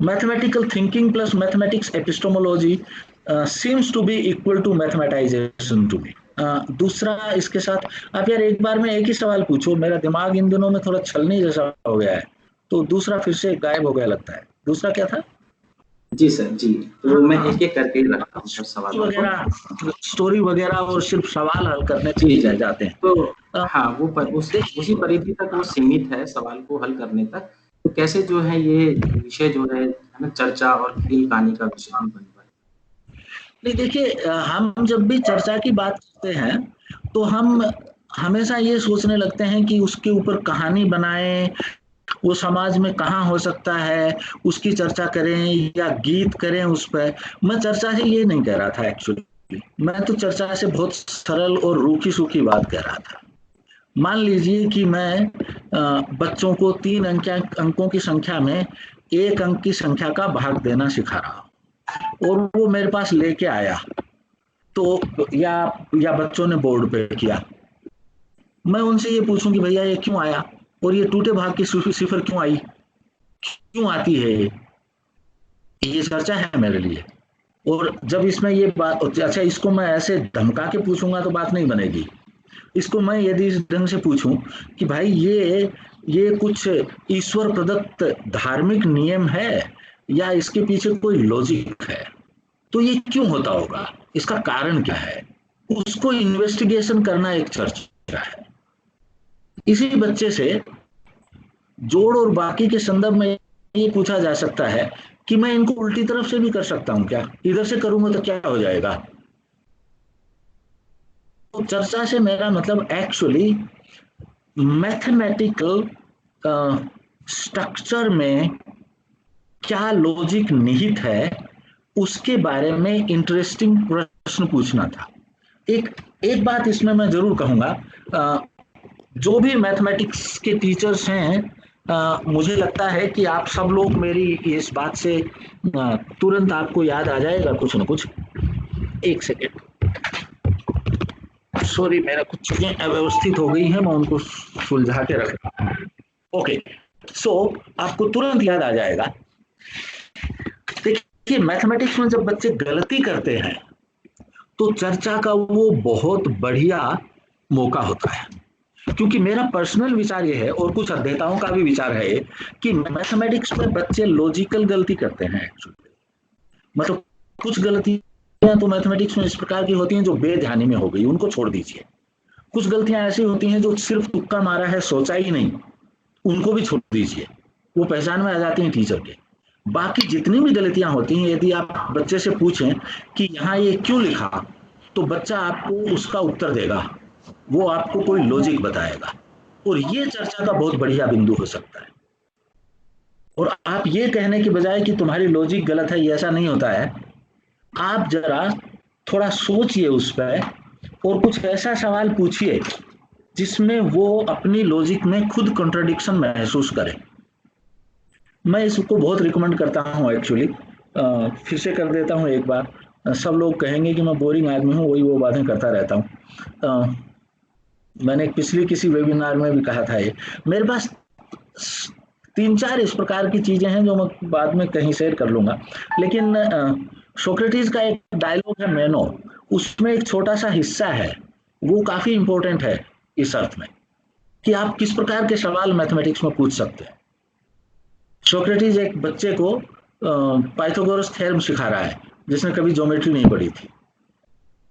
Mathematical thinking plus mathematics epistemology seems to be equal to mathematization to me. दूसरा इसके साथ आप यार एक बार में एक ही सवाल पूछो, मेरा दिमाग इन दिनों में थोड़ा छलनी जैसा हो गया है, तो दूसरा फिर से गायब हो गया लगता है। दूसरा क्या था? जी सर जी, तो मैं एक एक करके ही रखता हूँ सर सवाल वगैरह, स्टोरी वगैरह और सिर्फ सवाल हल करने चले जाते हैं। तो हाँ, वो उसी परिधि तक वो सीमित है सवाल को हल करने तक। तो कैसे जो है ये विषय जो है ना, चर्चा और खेल कहानी का विषय भी बन पाए। नहीं देखिए, हम जब भी चर्चा की बात करते हैं तो हम हमेशा ये सोचने लगते हैं कि उसके ऊपर कहानी बनाएं, वो समाज में कहाँ हो सकता है उसकी चर्चा करें या गीत करें उस पर। मैं चर्चा से ये नहीं कह रहा था एक्चुअली, मैं तो चर्चा से बहुत सरल और रूखी सूखी बात कह रहा था। मान लीजिए कि मैं बच्चों को 3 अंकों की संख्या में 1 अंक की संख्या का भाग देना सिखा रहा हूं और वो मेरे पास लेके आया, तो या बच्चों ने बोर्ड पे किया, मैं उनसे ये पूछूं कि भैया ये क्यों आया और ये टूटे भाग की सिफर क्यों आई, क्यों आती है, ये चर्चा है मेरे लिए। और जब इसमें ये बात, अच्छा इसको मैं ऐसे धमका के पूछूंगा तो बात नहीं बनेगी। इसको मैं यदि इस ढंग से पूछूं कि भाई ये कुछ ईश्वर प्रदत्त धार्मिक नियम है या इसके पीछे कोई लॉजिक है, तो ये क्यों होता होगा, इसका कारण क्या है, उसको इन्वेस्टिगेशन करना एक चर्चा है। इसी बच्चे से जोड़ और बाकी के संदर्भ में ये पूछा जा सकता है कि मैं इनको उल्टी तरफ से भी कर सकता हूं क्या, इधर से करूंगा तो क्या हो जाएगा। तो चर्चा से मेरा मतलब एक्चुअली मैथमेटिकल स्ट्रक्चर में क्या लॉजिक निहित है उसके बारे में इंटरेस्टिंग प्रश्न पूछना था। एक बात इसमें मैं जरूर कहूंगा, जो भी मैथमेटिक्स के टीचर्स हैं, मुझे लगता है कि आप सब लोग मेरी इस बात से तुरंत आपको याद आ जाएगा कुछ न कुछ। एक सेकेंड, सॉरी, मेरा कुछ चीजें अव्यवस्थित हो गई हैं, मैं उनको सुलझा के रख रहा हूँ। ओके, सो आपको तुरंत याद आ जाएगा। देखिए, मैथमेटिक्स में जब बच्चे गलती करते हैं तो चर्चा का वो बहुत बढ़िया मौका होता है, क्योंकि मेरा पर्सनल विचार ये है और कुछ अध्येताओं का भी विचार है कि मैथमेटिक्स में बच्चे लॉजिकल गलती करते हैं एक्चुअली। मतलब कुछ गलतियां तो मैथमेटिक्स में इस प्रकार की होती हैं जो बेध्यानी में हो गई, उनको छोड़ दीजिए। कुछ गलतियां ऐसी होती हैं जो सिर्फ तुक्का मारा है, सोचा ही नहीं, उनको भी छोड़ दीजिए, वो पहचान में आ जाती हैं टीचर के। बाकी जितनी भी गलतियां होती हैं, यदि आप बच्चे से पूछें कि यहाँ ये क्यों लिखा, तो बच्चा आपको उसका उत्तर देगा, वो आपको कोई लॉजिक बताएगा, और ये चर्चा का बहुत बढ़िया बिंदु हो सकता है। और आप ये कहने की बजाय कि तुम्हारी लॉजिक गलत है, ये ऐसा नहीं होता है। आप जरा थोड़ा सोचिए उस पर और कुछ ऐसा सवाल पूछिए जिसमें वो अपनी लॉजिक में खुद कॉन्ट्रडिक्शन महसूस करे। मैं इसको बहुत रिकमेंड करता हूँ एक्चुअली। फिर से कर देता हूँ एक बार, सब लोग कहेंगे कि मैं बोरिंग आदमी हूँ, वही वो बातें करता रहता हूँ। मैंने पिछली किसी वेबिनार में भी कहा था, ये मेरे पास 3-4 इस प्रकार की चीजें हैं जो मैं बाद में कहीं शेयर कर लूंगा। लेकिन सोक्रेटिस का एक डायलॉग है मेनो, उसमें एक छोटा सा हिस्सा है, वो काफी इंपॉर्टेंट है इस अर्थ में कि आप किस प्रकार के सवाल मैथमेटिक्स में पूछ सकते हैं। सोक्रेटिस एक बच्चे को पाइथागोरस थ्योरम सिखा रहा है जिसने कभी ज्योमेट्री नहीं पढ़ी थी,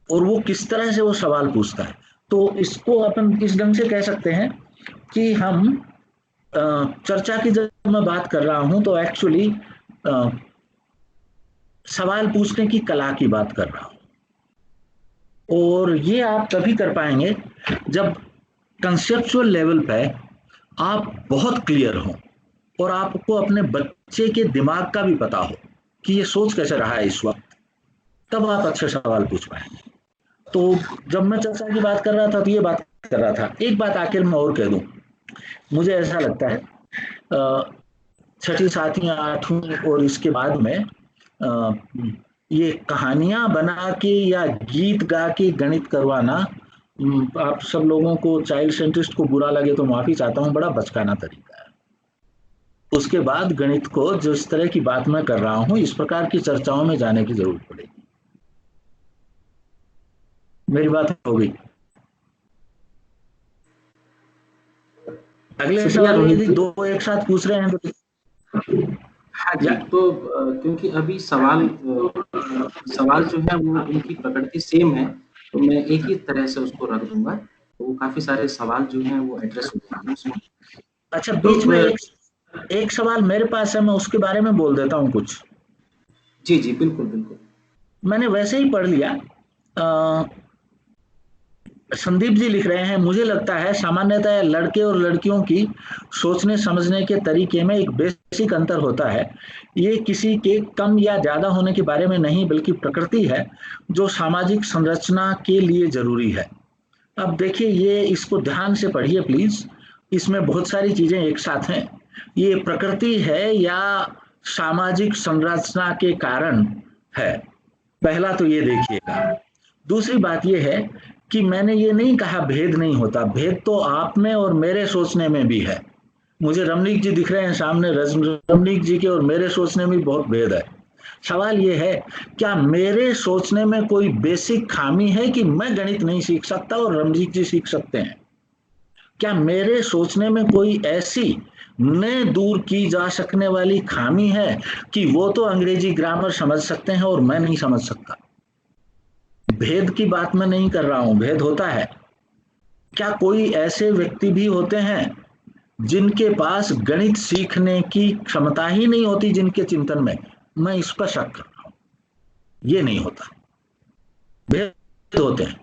और वो किस तरह से वो सवाल पूछता है। तो इसको अपन इस ढंग से कह सकते हैं कि हम चर्चा की जब मैं बात कर रहा हूं तो एक्चुअली सवाल पूछने की कला की बात कर रहा हूं, और ये आप तभी कर पाएंगे जब कंसेप्चुअल लेवल पे आप बहुत क्लियर हो और आपको अपने बच्चे के दिमाग का भी पता हो कि ये सोच कैसे रहा है इस वक्त, तब आप अच्छे सवाल पूछ पाएंगे। तो जब मैं चर्चा की बात कर रहा था तो ये बात कर रहा था। एक बात आखिर में और कह दूं, मुझे ऐसा लगता है 6ठी 7वीं 8वीं और इसके बाद में ये कहानियां बना के या गीत गा के गणित करवाना, आप सब लोगों को चाइल्ड साइंटिस्ट को बुरा लगे तो माफी चाहता हूं, बड़ा बचकाना तरीका है। उसके बाद गणित को जिस तरह की बात मैं कर रहा हूं, इस प्रकार की चर्चाओं में जाने की जरूरत पड़ेगी। मेरी बात हो गई। अगले सवाल यदि 2 एक साथ पूछ रहे हैं तो हाँ जी, तो क्योंकि अभी सवाल जो है वो उनकी प्रकृति सेम है, तो मैं एक ही तरह से उसको रख दूंगा, तो काफी सारे सवाल जो हैं वो एड्रेस हो जाएंगे उसमें। अच्छा, बीच में एक सवाल मेरे पास है, मैं उसके बारे में बोल देता हूँ कुछ। जी जी, बिल्कुल बिल्कुल। मैंने वैसे ही पढ़ लिया। संदीप जी लिख रहे हैं, मुझे लगता है सामान्यतः लड़के और लड़कियों की सोचने समझने के तरीके में एक बेसिक अंतर होता है। ये किसी के कम या ज्यादा होने के बारे में नहीं, बल्कि प्रकृति है जो सामाजिक संरचना के लिए जरूरी है। अब देखिए, ये इसको ध्यान से पढ़िए प्लीज, इसमें बहुत सारी चीजें एक साथ हैं। ये प्रकृति है या सामाजिक संरचना के कारण है, पहला तो ये देखिएगा। दूसरी बात ये है कि मैंने ये नहीं कहा भेद नहीं होता, भेद तो आप में और मेरे सोचने में भी है। मुझे रमणीक जी दिख रहे हैं सामने, रमणीक जी के और मेरे सोचने में बहुत भेद है। सवाल ये है, क्या मेरे सोचने में कोई बेसिक खामी है कि मैं गणित नहीं सीख सकता और रमणीक जी सीख सकते हैं? क्या मेरे सोचने में कोई ऐसी न दूर की जा सकने वाली खामी है कि वो तो अंग्रेजी ग्रामर समझ सकते हैं और मैं नहीं समझ सकता? भेद की बात मैं नहीं कर रहा हूं, भेद होता है। क्या कोई ऐसे व्यक्ति भी होते हैं जिनके पास गणित सीखने की क्षमता ही नहीं होती जिनके चिंतन में? मैं इस पर शक कर रहा हूं, ये नहीं होता, भेद होते हैं।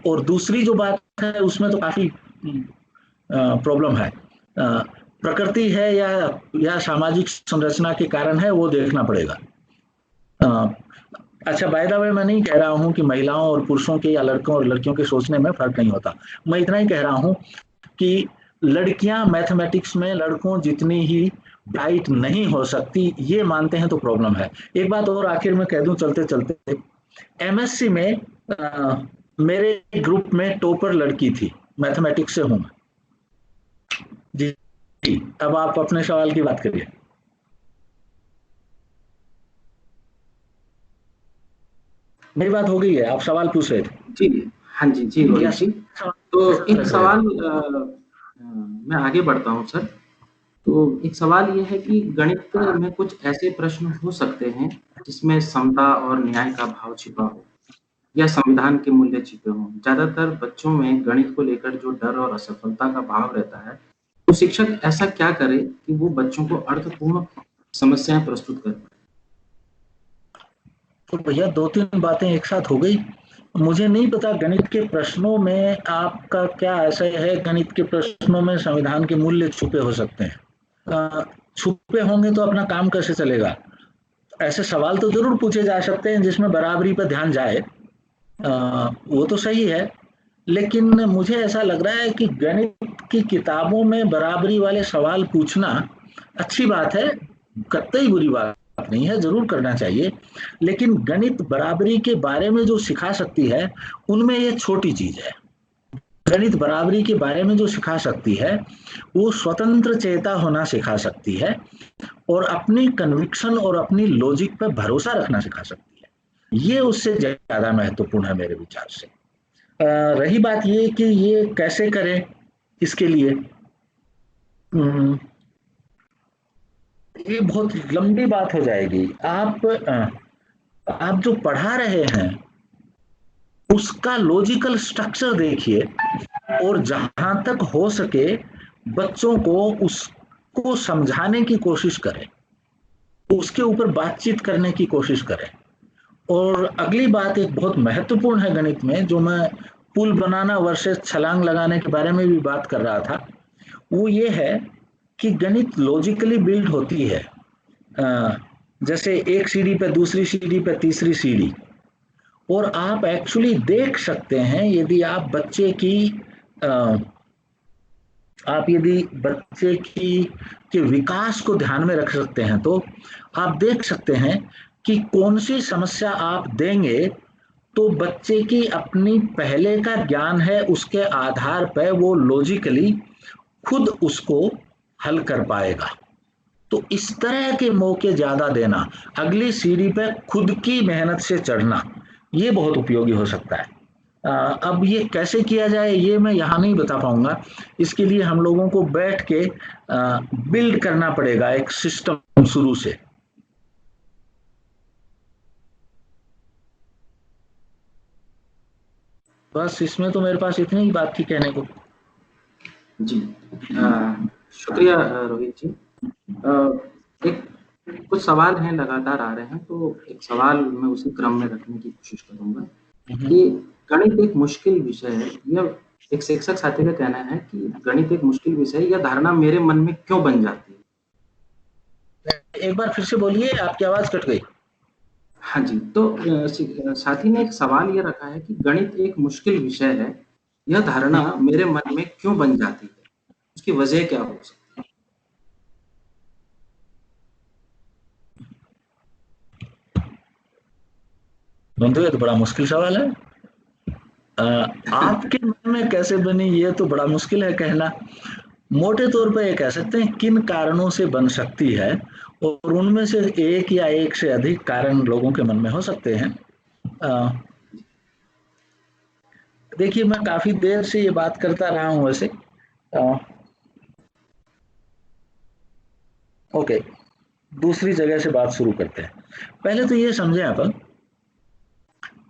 और दूसरी जो बात है उसमें तो काफी प्रॉब्लम है, प्रकृति है या सामाजिक संरचना के कारण है, वो देखना पड़ेगा। अच्छा, बाय द वे, मैं नहीं कह रहा हूं कि महिलाओं और पुरुषों के या लड़कों और लड़कियों के सोचने में फर्क नहीं होता। मैं इतना ही कह रहा हूं कि लड़कियां मैथमेटिक्स में लड़कों जितनी ही ब्राइट नहीं हो सकती, ये मानते हैं तो प्रॉब्लम है। एक बात और आखिर में कह दूं चलते चलते, एमएससी में मेरे ग्रुप में टॉपर लड़की थी, मैथमेटिक्स से हूं मैं। जी जी, अब आप अपने सवाल की बात करिए। मेरी बात हो गई है, आप सवाल पूछ रहे थे। जी, हाँ जी, जी रोहित जी। तो एक सवाल मैं आगे बढ़ता हूँ सर। तो एक सवाल ये है कि गणित में कुछ ऐसे प्रश्न हो सकते हैं जिसमें समता और न्याय का भाव छिपा हो या संविधान के मूल्य छिपे हों। ज्यादातर बच्चों में गणित को लेकर जो डर और असफलता का भाव रहता है, तो शिक्षक ऐसा क्या करे कि वो बच्चों को अर्थपूर्ण समस्याएं प्रस्तुत कर पाए? तो भैया 2-3 बातें एक साथ हो गई। मुझे नहीं पता गणित के प्रश्नों में आपका क्या ऐसा है, गणित के प्रश्नों में संविधान के मूल्य छुपे हो सकते हैं। छुपे होंगे तो अपना काम कैसे चलेगा? ऐसे सवाल तो जरूर पूछे जा सकते हैं जिसमें बराबरी पर ध्यान जाए, वो तो सही है। लेकिन मुझे ऐसा लग रहा है कि गणित की किताबों में बराबरी वाले सवाल पूछना अच्छी बात है, कतई बुरी बात नहीं है, जरूर करना चाहिए। लेकिन गणित बराबरी के बारे में जो सिखा सकती है उनमें ये छोटी चीज है। गणित बराबरी के बारे में जो सिखा सकती है वो स्वतंत्र चेता होना सिखा सकती है और अपनी कन्विक्शन और अपनी लॉजिक पर भरोसा रखना सिखा सकती है। ये उससे ज्यादा महत्वपूर्ण है मेरे विचार से। रही बात ये कि ये कैसे करें, इसके लिए ये बहुत लंबी बात हो जाएगी। आप जो पढ़ा रहे हैं उसका लॉजिकल स्ट्रक्चर देखिए और जहां तक हो सके बच्चों को उसको समझाने की कोशिश करें, उसके ऊपर बातचीत करने की कोशिश करें। और अगली बात एक बहुत महत्वपूर्ण है गणित में, जो मैं पुल बनाना वर्सेस छलांग लगाने के बारे में भी बात कर रहा था, वो ये है कि गणित लॉजिकली बिल्ड होती है। जैसे एक सीढ़ी पे दूसरी सीढ़ी पे तीसरी सीढ़ी, और आप एक्चुअली देख सकते हैं यदि आप बच्चे के विकास को ध्यान में रख सकते हैं तो आप देख सकते हैं कि कौन सी समस्या आप देंगे तो बच्चे की अपनी पहले का ज्ञान है, उसके आधार पर वो लॉजिकली खुद उसको हल कर पाएगा। तो इस तरह के मौके ज्यादा देना, अगली सीढ़ी पे खुद की मेहनत से चढ़ना, ये बहुत उपयोगी हो सकता है। अब ये कैसे किया जाए ये मैं यहाँ नहीं बता पाऊंगा। इसके लिए हम लोगों को बैठ के बिल्ड करना पड़ेगा एक सिस्टम शुरू से। बस इसमें तो मेरे पास इतनी ही बात थी कहने को। जी, शुक्रिया रोहित जी। एक कुछ सवाल हैं लगातार आ रहे हैं, तो एक सवाल मैं उसी क्रम में रखने की कोशिश करूंगा कि गणित एक मुश्किल विषय है, यह एक शिक्षक साथी का कहना है कि गणित एक मुश्किल विषय है, यह धारणा मेरे मन में क्यों बन जाती है? एक बार फिर से बोलिए, आपकी आवाज कट गई। हाँ जी, तो साथी ने एक सवाल ये रखा है कि गणित एक मुश्किल विषय है, यह धारणा मेरे मन में क्यों बन जाती है, उसकी वजह क्या हो सकती है? बंधु, ये तो बड़ा मुश्किल सवाल है। आपके मन में कैसे बनी ये तो बड़ा मुश्किल है कहना। मोटे तौर पर ये कह सकते हैं किन कारणों से बन सकती है, और उनमें से एक या एक से अधिक कारण लोगों के मन में हो सकते हैं। देखिए, मैं काफी देर से ये बात करता रहा हूं वैसे। ओके, दूसरी जगह से बात शुरू करते हैं। पहले तो ये समझें अपन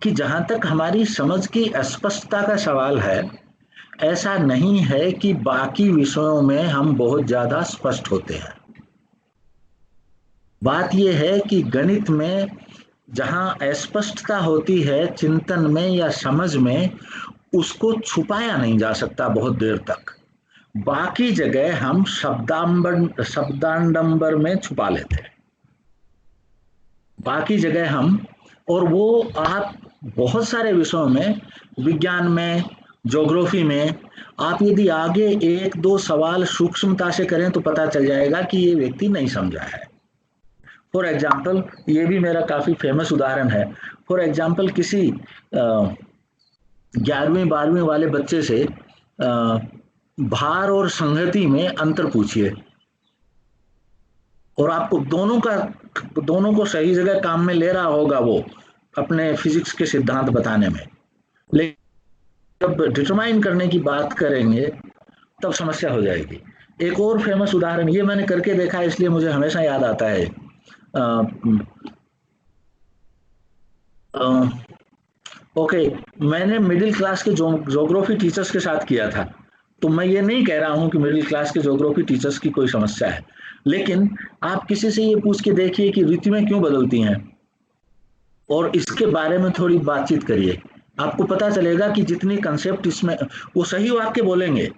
कि जहां तक हमारी समझ की अस्पष्टता का सवाल है, ऐसा नहीं है कि बाकी विषयों में हम बहुत ज्यादा स्पष्ट होते हैं। बात यह है कि गणित में जहां अस्पष्टता होती है चिंतन में या समझ में, उसको छुपाया नहीं जा सकता बहुत देर तक। बाकी जगह हम शब्दाडंबर में छुपा लेते हैं। बाकी जगह हम, और वो आप बहुत सारे विषयों में, विज्ञान में, ज्योग्राफी में, आप यदि आगे 1-2 सवाल सूक्ष्मता से करें तो पता चल जाएगा कि ये व्यक्ति नहीं समझा है। फॉर एग्जाम्पल, ये भी मेरा काफी फेमस उदाहरण है। फॉर एग्जाम्पल, किसी 11वीं 12वीं वाले बच्चे से भार और संगति में अंतर पूछिए, और आपको दोनों को सही जगह काम में ले रहा होगा वो अपने फिजिक्स के सिद्धांत बताने में, लेकिन जब डिटरमाइन करने की बात करेंगे तब समस्या हो जाएगी। एक और फेमस उदाहरण, ये मैंने करके देखा है इसलिए मुझे हमेशा याद आता है। ओके, मैंने मिडिल क्लास के ज्योग्राफी टीचर्स के साथ किया था, तो मैं ये नहीं कह रहा हूं कि मिडिल क्लास के ज्योग्राफी टीचर्स की कोई समस्या है, लेकिन आप किसी से ये पूछ के देखिए कि ऋतुएं क्यों बदलती हैं, और इसके बारे में थोड़ी बातचीत करिए। आपको पता चलेगा कि जितनी कंसेप्ट इसमें, वो सही वाक्य बोलेंगे,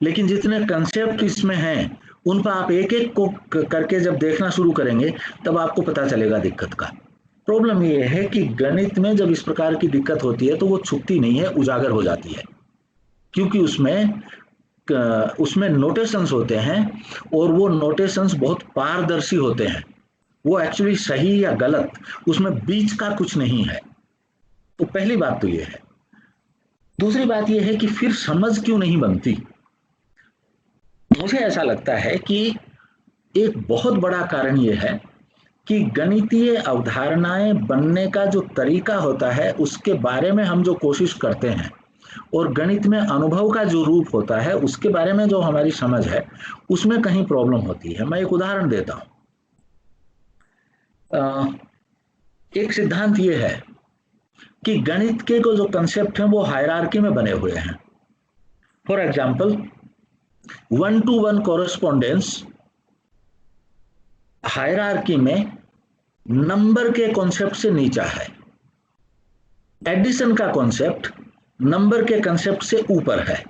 लेकिन जितने कंसेप्ट इसमें हैं उन पर आप एक एक को करके जब देखना शुरू करेंगे तब आपको पता चलेगा दिक्कत का। प्रॉब्लम ये है कि गणित में जब इस प्रकार की दिक्कत होती है तो वो छुपती नहीं है, उजागर हो जाती है, क्योंकि उसमें नोटेशंस होते हैं और वो नोटेशंस बहुत पारदर्शी होते हैं। वो एक्चुअली सही या गलत, उसमें बीच का कुछ नहीं है। तो पहली बात तो ये है। दूसरी बात ये है कि फिर समझ क्यों नहीं बनती। मुझे ऐसा लगता है कि एक बहुत बड़ा कारण ये है कि गणितीय अवधारणाएं बनने का जो तरीका होता है उसके बारे में हम जो कोशिश करते हैं, और गणित में अनुभव का जो रूप होता है उसके बारे में जो हमारी समझ है, उसमें कहीं प्रॉब्लम होती है। मैं एक उदाहरण देता हूं। एक सिद्धांत ये है कि गणित के जो कंसेप्ट हैं वो हायरार्की में बने हुए हैं। For example, 1-to-1 correspondence hierarchy में नंबर के कॉन्सेप्ट से नीचा है। एडिशन का कॉन्सेप्ट नंबर के कॉन्सेप्ट से ऊपर है।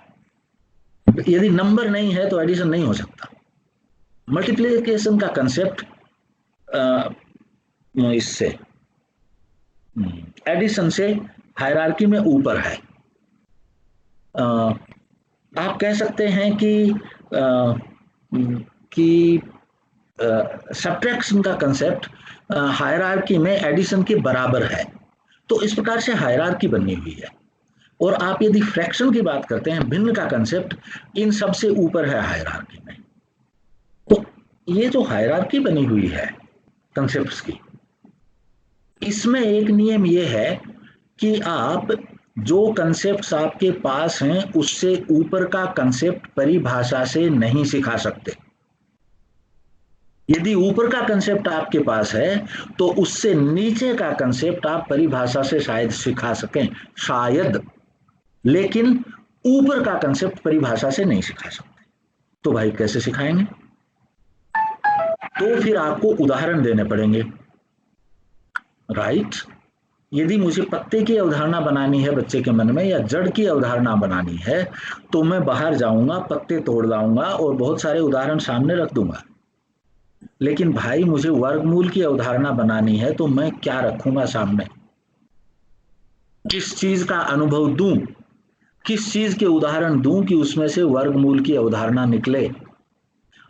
यदि नंबर नहीं है तो एडिशन नहीं हो सकता। मल्टीप्लिकेशन का कॉन्सेप्ट इससे एडिशन से हायरार्की में ऊपर है। आप कह सकते हैं कि सब्ट्रैक्शन का कंसेप्ट हायरार्की में एडिशन के बराबर है। तो इस प्रकार से हायरार्की बनी हुई है। और आप यदि फ्रैक्शन की बात करते हैं, भिन्न का कंसेप्ट इन सब से ऊपर है हायरार्की में। तो ये जो हायरार्की बनी हुई है कंसेप्ट्स की, इसमें एक नियम ये है कि आप जो कंसेप्ट्स आपके पास हैं उससे ऊपर का कंसेप्ट परिभाषा से नहीं सिखा सकते। यदि ऊपर का कंसेप्ट आपके पास है तो उससे नीचे का कंसेप्ट आप परिभाषा से शायद सिखा सकें, शायद, लेकिन ऊपर का कंसेप्ट परिभाषा से नहीं सिखा सकते। तो भाई कैसे सिखाएंगे? तो फिर आपको उदाहरण देने पड़ेंगे, राइट? यदि मुझे पत्ते की अवधारणा बनानी है बच्चे के मन में, या जड़ की अवधारणा बनानी है, तो मैं बाहर जाऊंगा, पत्ते तोड़ लाऊंगा और बहुत सारे उदाहरण सामने रख दूंगा। लेकिन भाई मुझे वर्गमूल की अवधारणा बनानी है तो मैं क्या रखूंगा सामने? किस चीज का अनुभव दूं, किस चीज के उदाहरण दूं कि उसमें से वर्गमूल की अवधारणा निकले?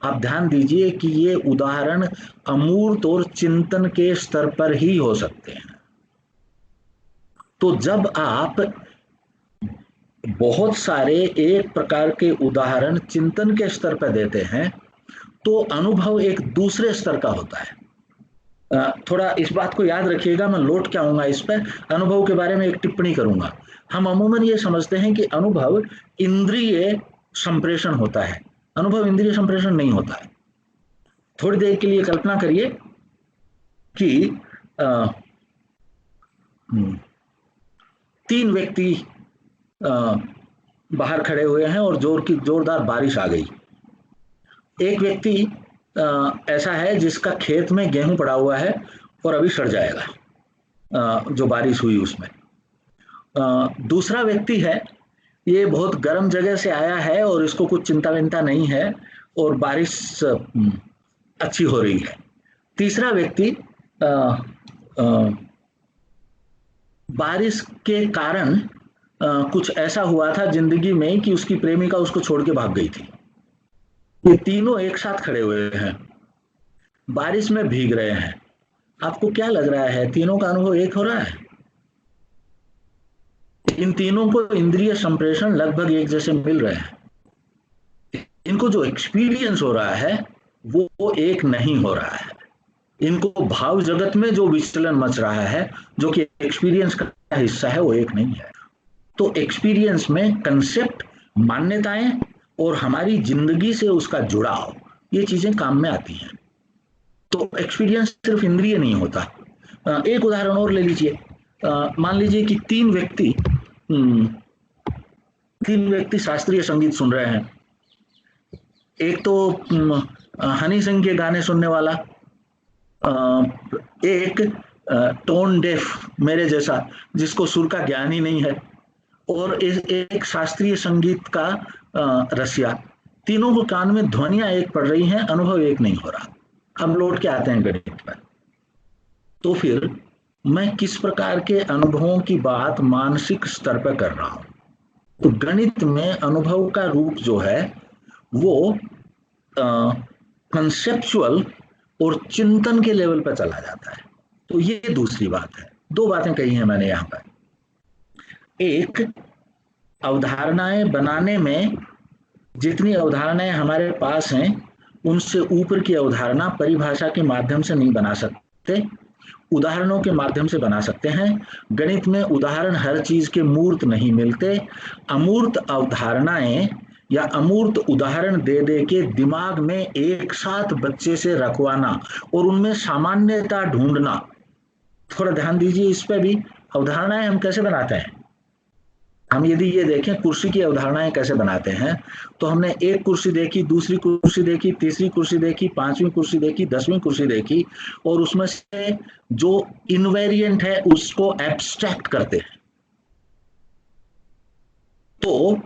आप ध्यान दीजिए कि ये उदाहरण अमूर्त और चिंतन के स्तर पर ही हो सकते हैं। तो जब आप बहुत सारे एक प्रकार के उदाहरण चिंतन के स्तर पर देते हैं तो अनुभव एक दूसरे स्तर का होता है। थोड़ा इस बात को याद रखिएगा, मैं लौट के आऊंगा इस पर, अनुभव के बारे में एक टिप्पणी करूंगा। हम अमूमन ये समझते हैं कि अनुभव इंद्रिय संप्रेषण होता है। अनुभव इंद्रिय संप्रेषण नहीं होता है। थोड़ी देर के लिए कल्पना करिए कि 3 व्यक्ति बाहर खड़े हुए हैं और जोरदार बारिश आ गई। एक व्यक्ति ऐसा है जिसका खेत में गेहूं पड़ा हुआ है और अभी सड़ जाएगा जो बारिश हुई उसमें। दूसरा व्यक्ति है, ये बहुत गर्म जगह से आया है और इसको कुछ चिंता विंता नहीं है और बारिश अच्छी हो रही है। तीसरा व्यक्ति बारिश के कारण कुछ ऐसा हुआ था जिंदगी में कि उसकी प्रेमिका उसको छोड़ के भाग गई थी। ये तीनों एक साथ खड़े हुए हैं, बारिश में भीग रहे हैं आपको क्या लग रहा है, तीनों का अनुभव एक हो रहा है? इन तीनों को इंद्रिय संप्रेषण लगभग एक जैसे मिल रहे हैं। इनको जो एक्सपीरियंस हो रहा है वो एक नहीं हो रहा है। इनको भाव जगत में जो विचलन मच रहा है, जो कि एक्सपीरियंस का हिस्सा है, वो एक नहीं है। तो एक्सपीरियंस में कंसेप्ट, मान्यताएं और हमारी जिंदगी से उसका जुड़ाव, ये चीजें काम में आती हैं। तो एक्सपीरियंस सिर्फ इंद्रिय नहीं होता। एक उदाहरण और ले लीजिए। मान लीजिए कि तीन व्यक्ति शास्त्रीय संगीत सुन रहे हैं। एक तो हनी सिंह के गाने सुनने वाला, एक टोन डेफ मेरे जैसा जिसको सुर का ज्ञान ही नहीं है, और एक शास्त्रीय संगीत का रसिया। तीनों को कान में ध्वनियां एक पड़ रही हैं, अनुभव एक नहीं हो रहा। हम लौट के आते हैं गणित पर। तो फिर मैं किस प्रकार के अनुभवों की बात मानसिक स्तर पर कर रहा हूं? तो गणित में अनुभव का रूप जो है वो कंसेप्चुअल और चिंतन के लेवल पर चला जाता है। तो ये दूसरी बात है। दो बातें कही हैं मैंने यहां पर। एक, अवधारणाएं बनाने में जितनी अवधारणाएं हमारे पास हैं उनसे ऊपर की अवधारणा परिभाषा के माध्यम से नहीं बना सकते, उदाहरणों के माध्यम से बना सकते हैं। गणित में उदाहरण हर चीज के मूर्त नहीं मिलते। अमूर्त अवधारणाएं या अमूर्त उदाहरण दे दे के दिमाग में एक साथ बच्चे से रखवाना और उनमें सामान्यता ढूंढना। थोड़ा ध्यान दीजिए इस पे भी। अवधारणाएं हम कैसे बनाते हैं? हम यदि ये देखें कुर्सी की अवधारणाएं कैसे बनाते हैं, तो हमने एक कुर्सी देखी, दूसरी कुर्सी देखी, तीसरी कुर्सी देखी, पांचवी कुर्सी देखी, 10वीं कुर्सी देखी, और उसमें से जो इनवेरिएंट है उसको एब्स्ट्रैक्ट करते हैं। तो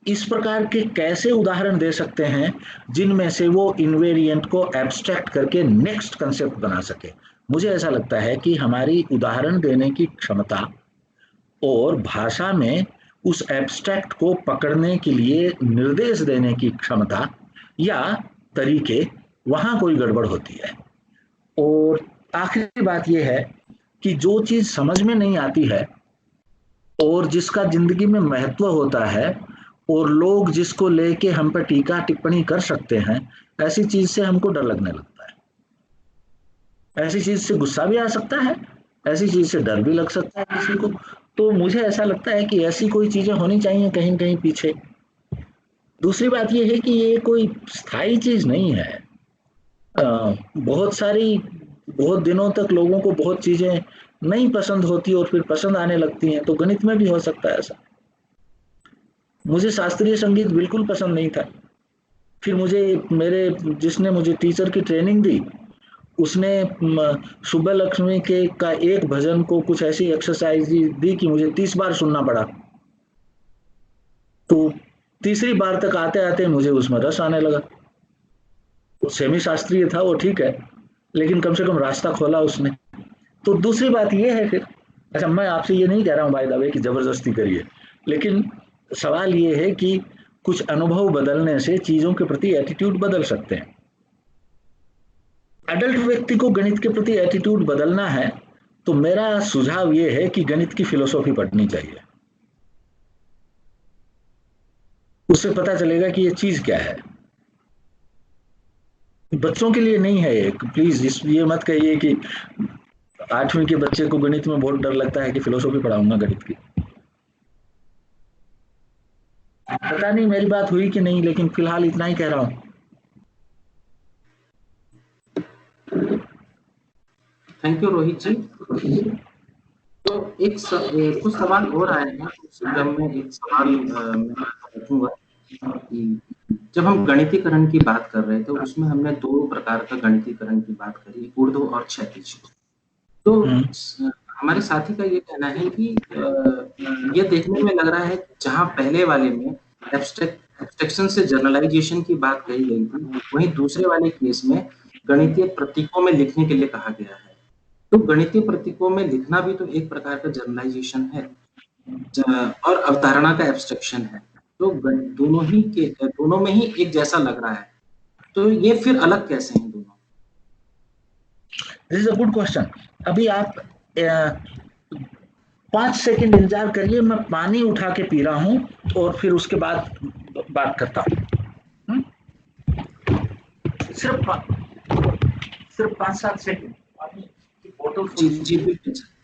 इस प्रकार के कैसे उदाहरण दे सकते हैं जिनमें से वो इनवेरिएंट को एब्स्ट्रैक्ट करके नेक्स्ट कंसेप्ट बना सके? मुझे ऐसा लगता है कि हमारी उदाहरण देने की क्षमता और भाषा में उस एब्स्ट्रैक्ट को पकड़ने के लिए निर्देश देने की क्षमता या तरीके, वहां कोई गड़बड़ होती है। और आखिरी बात यह है कि जो चीज समझ में नहीं आती है और जिसका जिंदगी में महत्व होता है और लोग जिसको लेके हम पर टीका टिप्पणी कर सकते हैं, ऐसी चीज से हमको डर लगने लगता है। ऐसी चीज से गुस्सा भी आ सकता है, ऐसी चीज से डर भी लग सकता है किसी को। तो मुझे ऐसा लगता है कि ऐसी कोई चीजें होनी चाहिए कहीं कहीं पीछे। दूसरी बात यह है कि ये कोई स्थायी चीज नहीं है। बहुत दिनों तक लोगों को बहुत चीजें नहीं पसंद होती और फिर पसंद आने लगती हैं। तो गणित में भी हो सकता है ऐसा। मुझे शास्त्रीय संगीत बिल्कुल पसंद नहीं था, फिर जिसने मुझे टीचर की ट्रेनिंग दी उसने सुबह लक्ष्मी के का एक भजन को कुछ ऐसी एक्सरसाइज दी कि मुझे 30 बार सुनना पड़ा। तो तीसरी बार तक आते आते मुझे उसमें रस आने लगा। तो सेमी शास्त्रीय था वो, ठीक है, लेकिन कम से कम रास्ता खोला उसने। तो दूसरी बात ये है फिर, अच्छा मैं आपसे ये नहीं कह रहा हूँ बाय द वे कि जबरदस्ती करिए, लेकिन सवाल ये है कि कुछ अनुभव बदलने से चीजों के प्रति एटीट्यूड बदल सकते हैं। एडल्ट व्यक्ति को गणित के प्रति एटीट्यूड बदलना है तो मेरा सुझाव यह है कि गणित की फिलोसॉफी पढ़नी चाहिए। उससे पता चलेगा कि ये चीज क्या है। बच्चों के लिए नहीं है एक, प्लीज ये मत कहिए कि 8वीं के बच्चे को गणित में बहुत डर लगता है कि फिलोसॉफी पढ़ाऊंगा गणित की। पता नहीं मेरी बात हुई कि नहीं, लेकिन फिलहाल इतना ही कह रहा हूं। थैंक यू रोहित जी। तो कुछ सवाल और आए हैं, उस क्रम में एक सवाल मैं रखूंगा कि जब हम गणितीकरण की बात कर रहे थे उसमें हमने 2 प्रकार का गणितीकरण की बात करी, ऊर्ध्व और क्षैतिज। तो हमारे साथी का ये कहना है कि ये देखने में लग रहा है जहां पहले वाले में एब्स्ट्रैक्शन से जनरलाइजेशन की बात कही गई थी, वहीं दूसरे वाले केस में गणितीय प्रतीकों में लिखने के लिए कहा गया है। तो गणितीय प्रतीकों में लिखना भी तो एक प्रकार का जनरलाइजेशन है और अवधारणा का एब्स्ट्रैक्शन है। तो दोनों में ही एक जैसा लग रहा है, तो ये फिर अलग कैसे हैं दोनों? This is a good question. अभी आप 5 सेकंड इंतजार करिए, मैं पानी उठा के पी रहा हूं और फिर उसके बाद बात करता हूं। सिर्फ 5-7 सेकंड पानी की बोतल। जी जी बिल्कुल sir.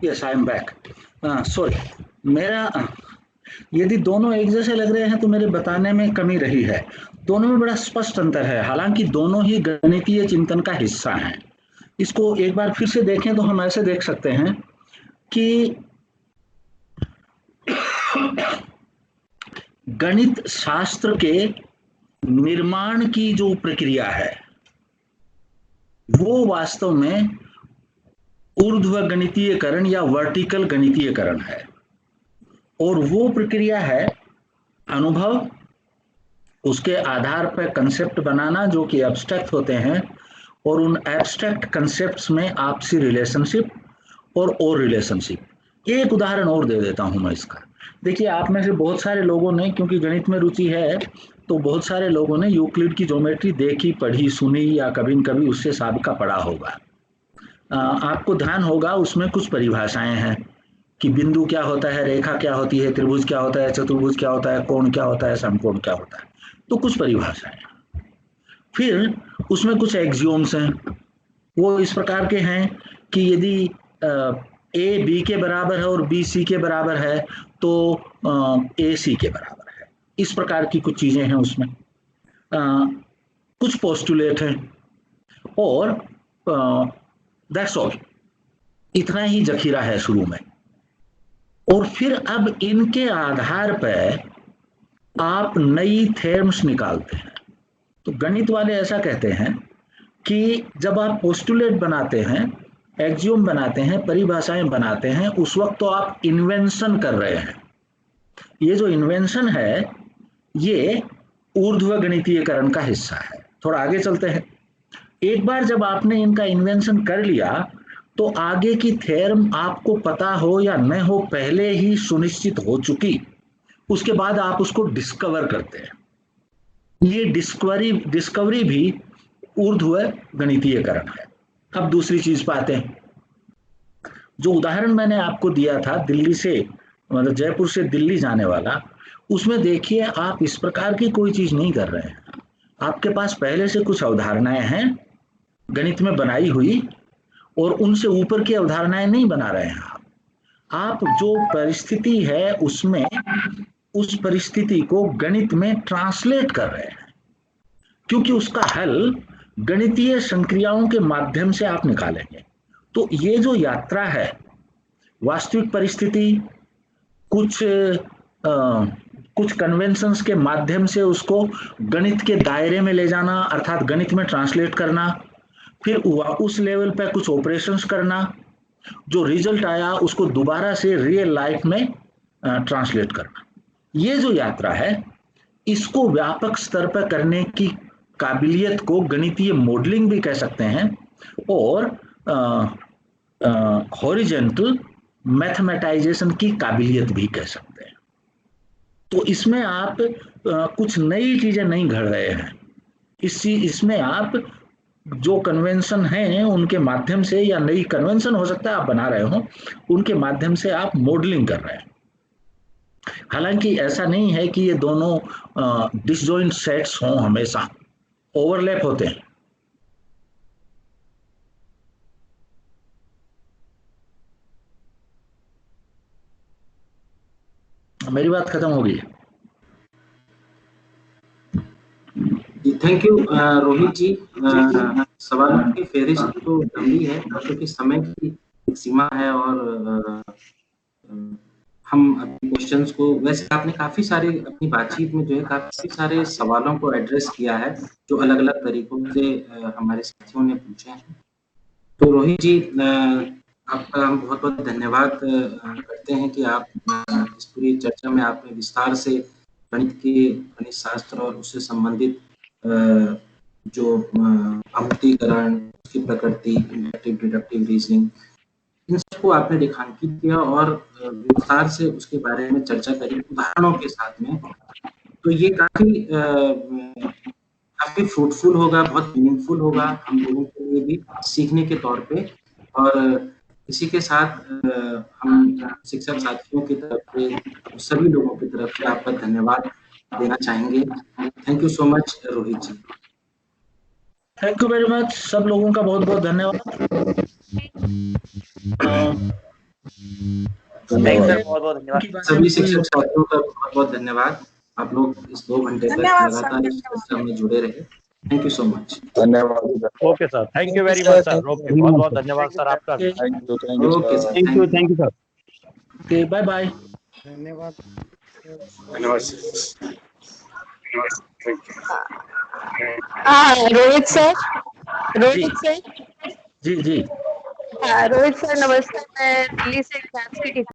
Yes I am back. Sorry, मेरा यदि दोनों एक जैसे लग रहे हैं तो मेरे बताने में कमी रही है। दोनों में बड़ा स्पष्ट अंतर है, हालांकि दोनों ही गणितीय चिंतन का हिस्सा हैं। इसको एक बार फिर से देखें तो हम ऐसे देख सकते हैं कि गणित शास्त्र के निर्माण की जो प्रक्रिया है वो वास्तव में ऊर्ध्व गणितीयकरण या वर्टिकल गणितीयकरण है, और वो प्रक्रिया है अनुभव, उसके आधार पर कंसेप्ट बनाना जो कि एब्स्ट्रैक्ट होते हैं, और उन एब्स्ट्रैक्ट कंसेप्ट्स में आपसी रिलेशनशिप और रिलेशनशिप। एक उदाहरण और दे देता हूं मैं इसका। देखिए, आप में से बहुत सारे लोगों ने, क्योंकि गणित में रुचि है, तो बहुत सारे लोगों ने यूक्लिड की ज्योमेट्री देखी, पढ़ी, सुनी या कभी न कभी उससे साबिका पढ़ा होगा। आपको ध्यान होगा उसमें कुछ परिभाषाएं हैं कि बिंदु क्या होता है, रेखा क्या होती है, त्रिभुज क्या होता है, चतुर्भुज क्या होता है, कोण क्या होता है, समकोण क्या होता है। तो कुछ परिभाषाएं, फिर उसमें कुछ एक्सियोम्स हैं। वो इस प्रकार के हैं कि यदि ए बी के बराबर है और बी सी के बराबर है तो ए सी के बराबर है। इस प्रकार की कुछ चीजें हैं उसमें। कुछ पोस्टुलेट हैं और दैट्स ऑल। इतना ही जखीरा है शुरू में। और फिर अब इनके आधार पर आप नई थ्योरम्स निकालते हैं। तो गणित वाले ऐसा कहते हैं कि जब आप पोस्टुलेट बनाते हैं, एक्सियोम बनाते हैं, परिभाषाएं बनाते हैं, उस वक्त तो आप इन्वेंशन कर रहे हैं। ये जो इन्वेंशन है ये ऊर्ध्व गणितीयकरण का हिस्सा है। थोड़ा आगे चलते हैं। एक बार जब आपने इनका इन्वेंशन कर लिया तो आगे की थ्योरम आपको पता हो या न हो पहले ही सुनिश्चित हो चुकी, उसके बाद आप उसको डिस्कवर करते हैं। ये डिस्कवरी भी ऊर्ध्व गणितीयकरण है। अब दूसरी चीज पाते हैं। जो उदाहरण मैंने आपको दिया था दिल्ली से, मतलब जयपुर से दिल्ली जाने वाला, उसमें देखिए आप इस प्रकार की कोई चीज नहीं कर रहे हैं। आपके पास पहले से कुछ अवधारणाएं हैं गणित में बनाई हुई, और उनसे ऊपर की अवधारणाएं नहीं बना रहे हैं। आप जो परिस्थिति है उसमें उस परिस्थिति को गणित में ट्रांसलेट कर रहे हैं, क्योंकि उसका हल गणितीय संक्रियाओं के माध्यम से आप निकालेंगे। तो ये जो यात्रा है, वास्तविक परिस्थिति, कुछ कन्वेंशंस के माध्यम से उसको गणित के दायरे में ले जाना, अर्थात गणित में ट्रांसलेट करना, फिर उस लेवल पे कुछ ऑपरेशंस करना, जो रिजल्ट आया उसको दोबारा से रियल लाइफ में ट्रांसलेट करना। ये जो यात्रा है इसको व्यापक स्तर पर करने की काबिलियत को गणितीय मॉडलिंग भी कह सकते हैं, और हॉरिजॉन्टल मैथमेटाइजेशन की काबिलियत भी कह सकते हैं। तो इसमें आप कुछ नई चीजें नहीं घड़ रहे हैं। इसमें आप जो कन्वेंशन हैं उनके माध्यम से, या नई कन्वेंशन हो सकता है आप बना रहे हो, उनके माध्यम से आप मॉडलिंग कर रहे हैं। हालांकि ऐसा नहीं है कि ये दोनों डिसजॉइंट सेट्स हों, हमेशा ओवरलैप होते हैं। मेरी बात खत्म हो गई है। थैंक यू रोहित जी। सवालों की फेहरिस्त तो लंबी है, क्योंकि समय की एक सीमा है और हम अपने क्वेश्चंस को, वैसे आपने काफी सारे अपनी बातचीत में जो है काफी सारे सवालों को एड्रेस किया है जो अलग अलग तरीकों से हमारे साथियों ने पूछे हैं। तो रोहित जी, आपका हम बहुत बहुत धन्यवाद करते हैं कि आप इस पूरी चर्चा में आपने विस्तार से गणित शास्त्र और उससे संबंधित जो अवतीकरण, उसकी प्रकृति, इंडक्टिव डिडक्टिव रीजनिंग, इन सबको आपने रेखांकित किया और विस्तार से उसके बारे में चर्चा करी उदाहरणों के साथ में। तो ये काफी फ्रूटफुल होगा, बहुत मीनिंगफुल होगा हम लोगों के लिए भी सीखने के तौर पे। और इसी के साथ हम शिक्षक साथियों की तरफ से, सभी लोगों की तरफ से आपका धन्यवाद देना चाहेंगे। Thank you so much Rohit ji. Thank you very much, सब लोगों का बहुत बहुत धन्यवाद। सभी शिक्षक साथियों का बहुत बहुत धन्यवाद। आप लोग इस 2 घंटे तक लगातार इस चर्चा में जुड़े रहे। Thank you so much. धन्यवाद। Okay sir, thank you very much sir. Okay, बहुत बहुत धन्यवाद सर आपका। Okay sir, thank you sir. Okay, bye bye. धन्यवाद। रोहित सर, रोहित सर, जी जी। रोहित सर नमस्ते। मैं दिल्ली से क्लास की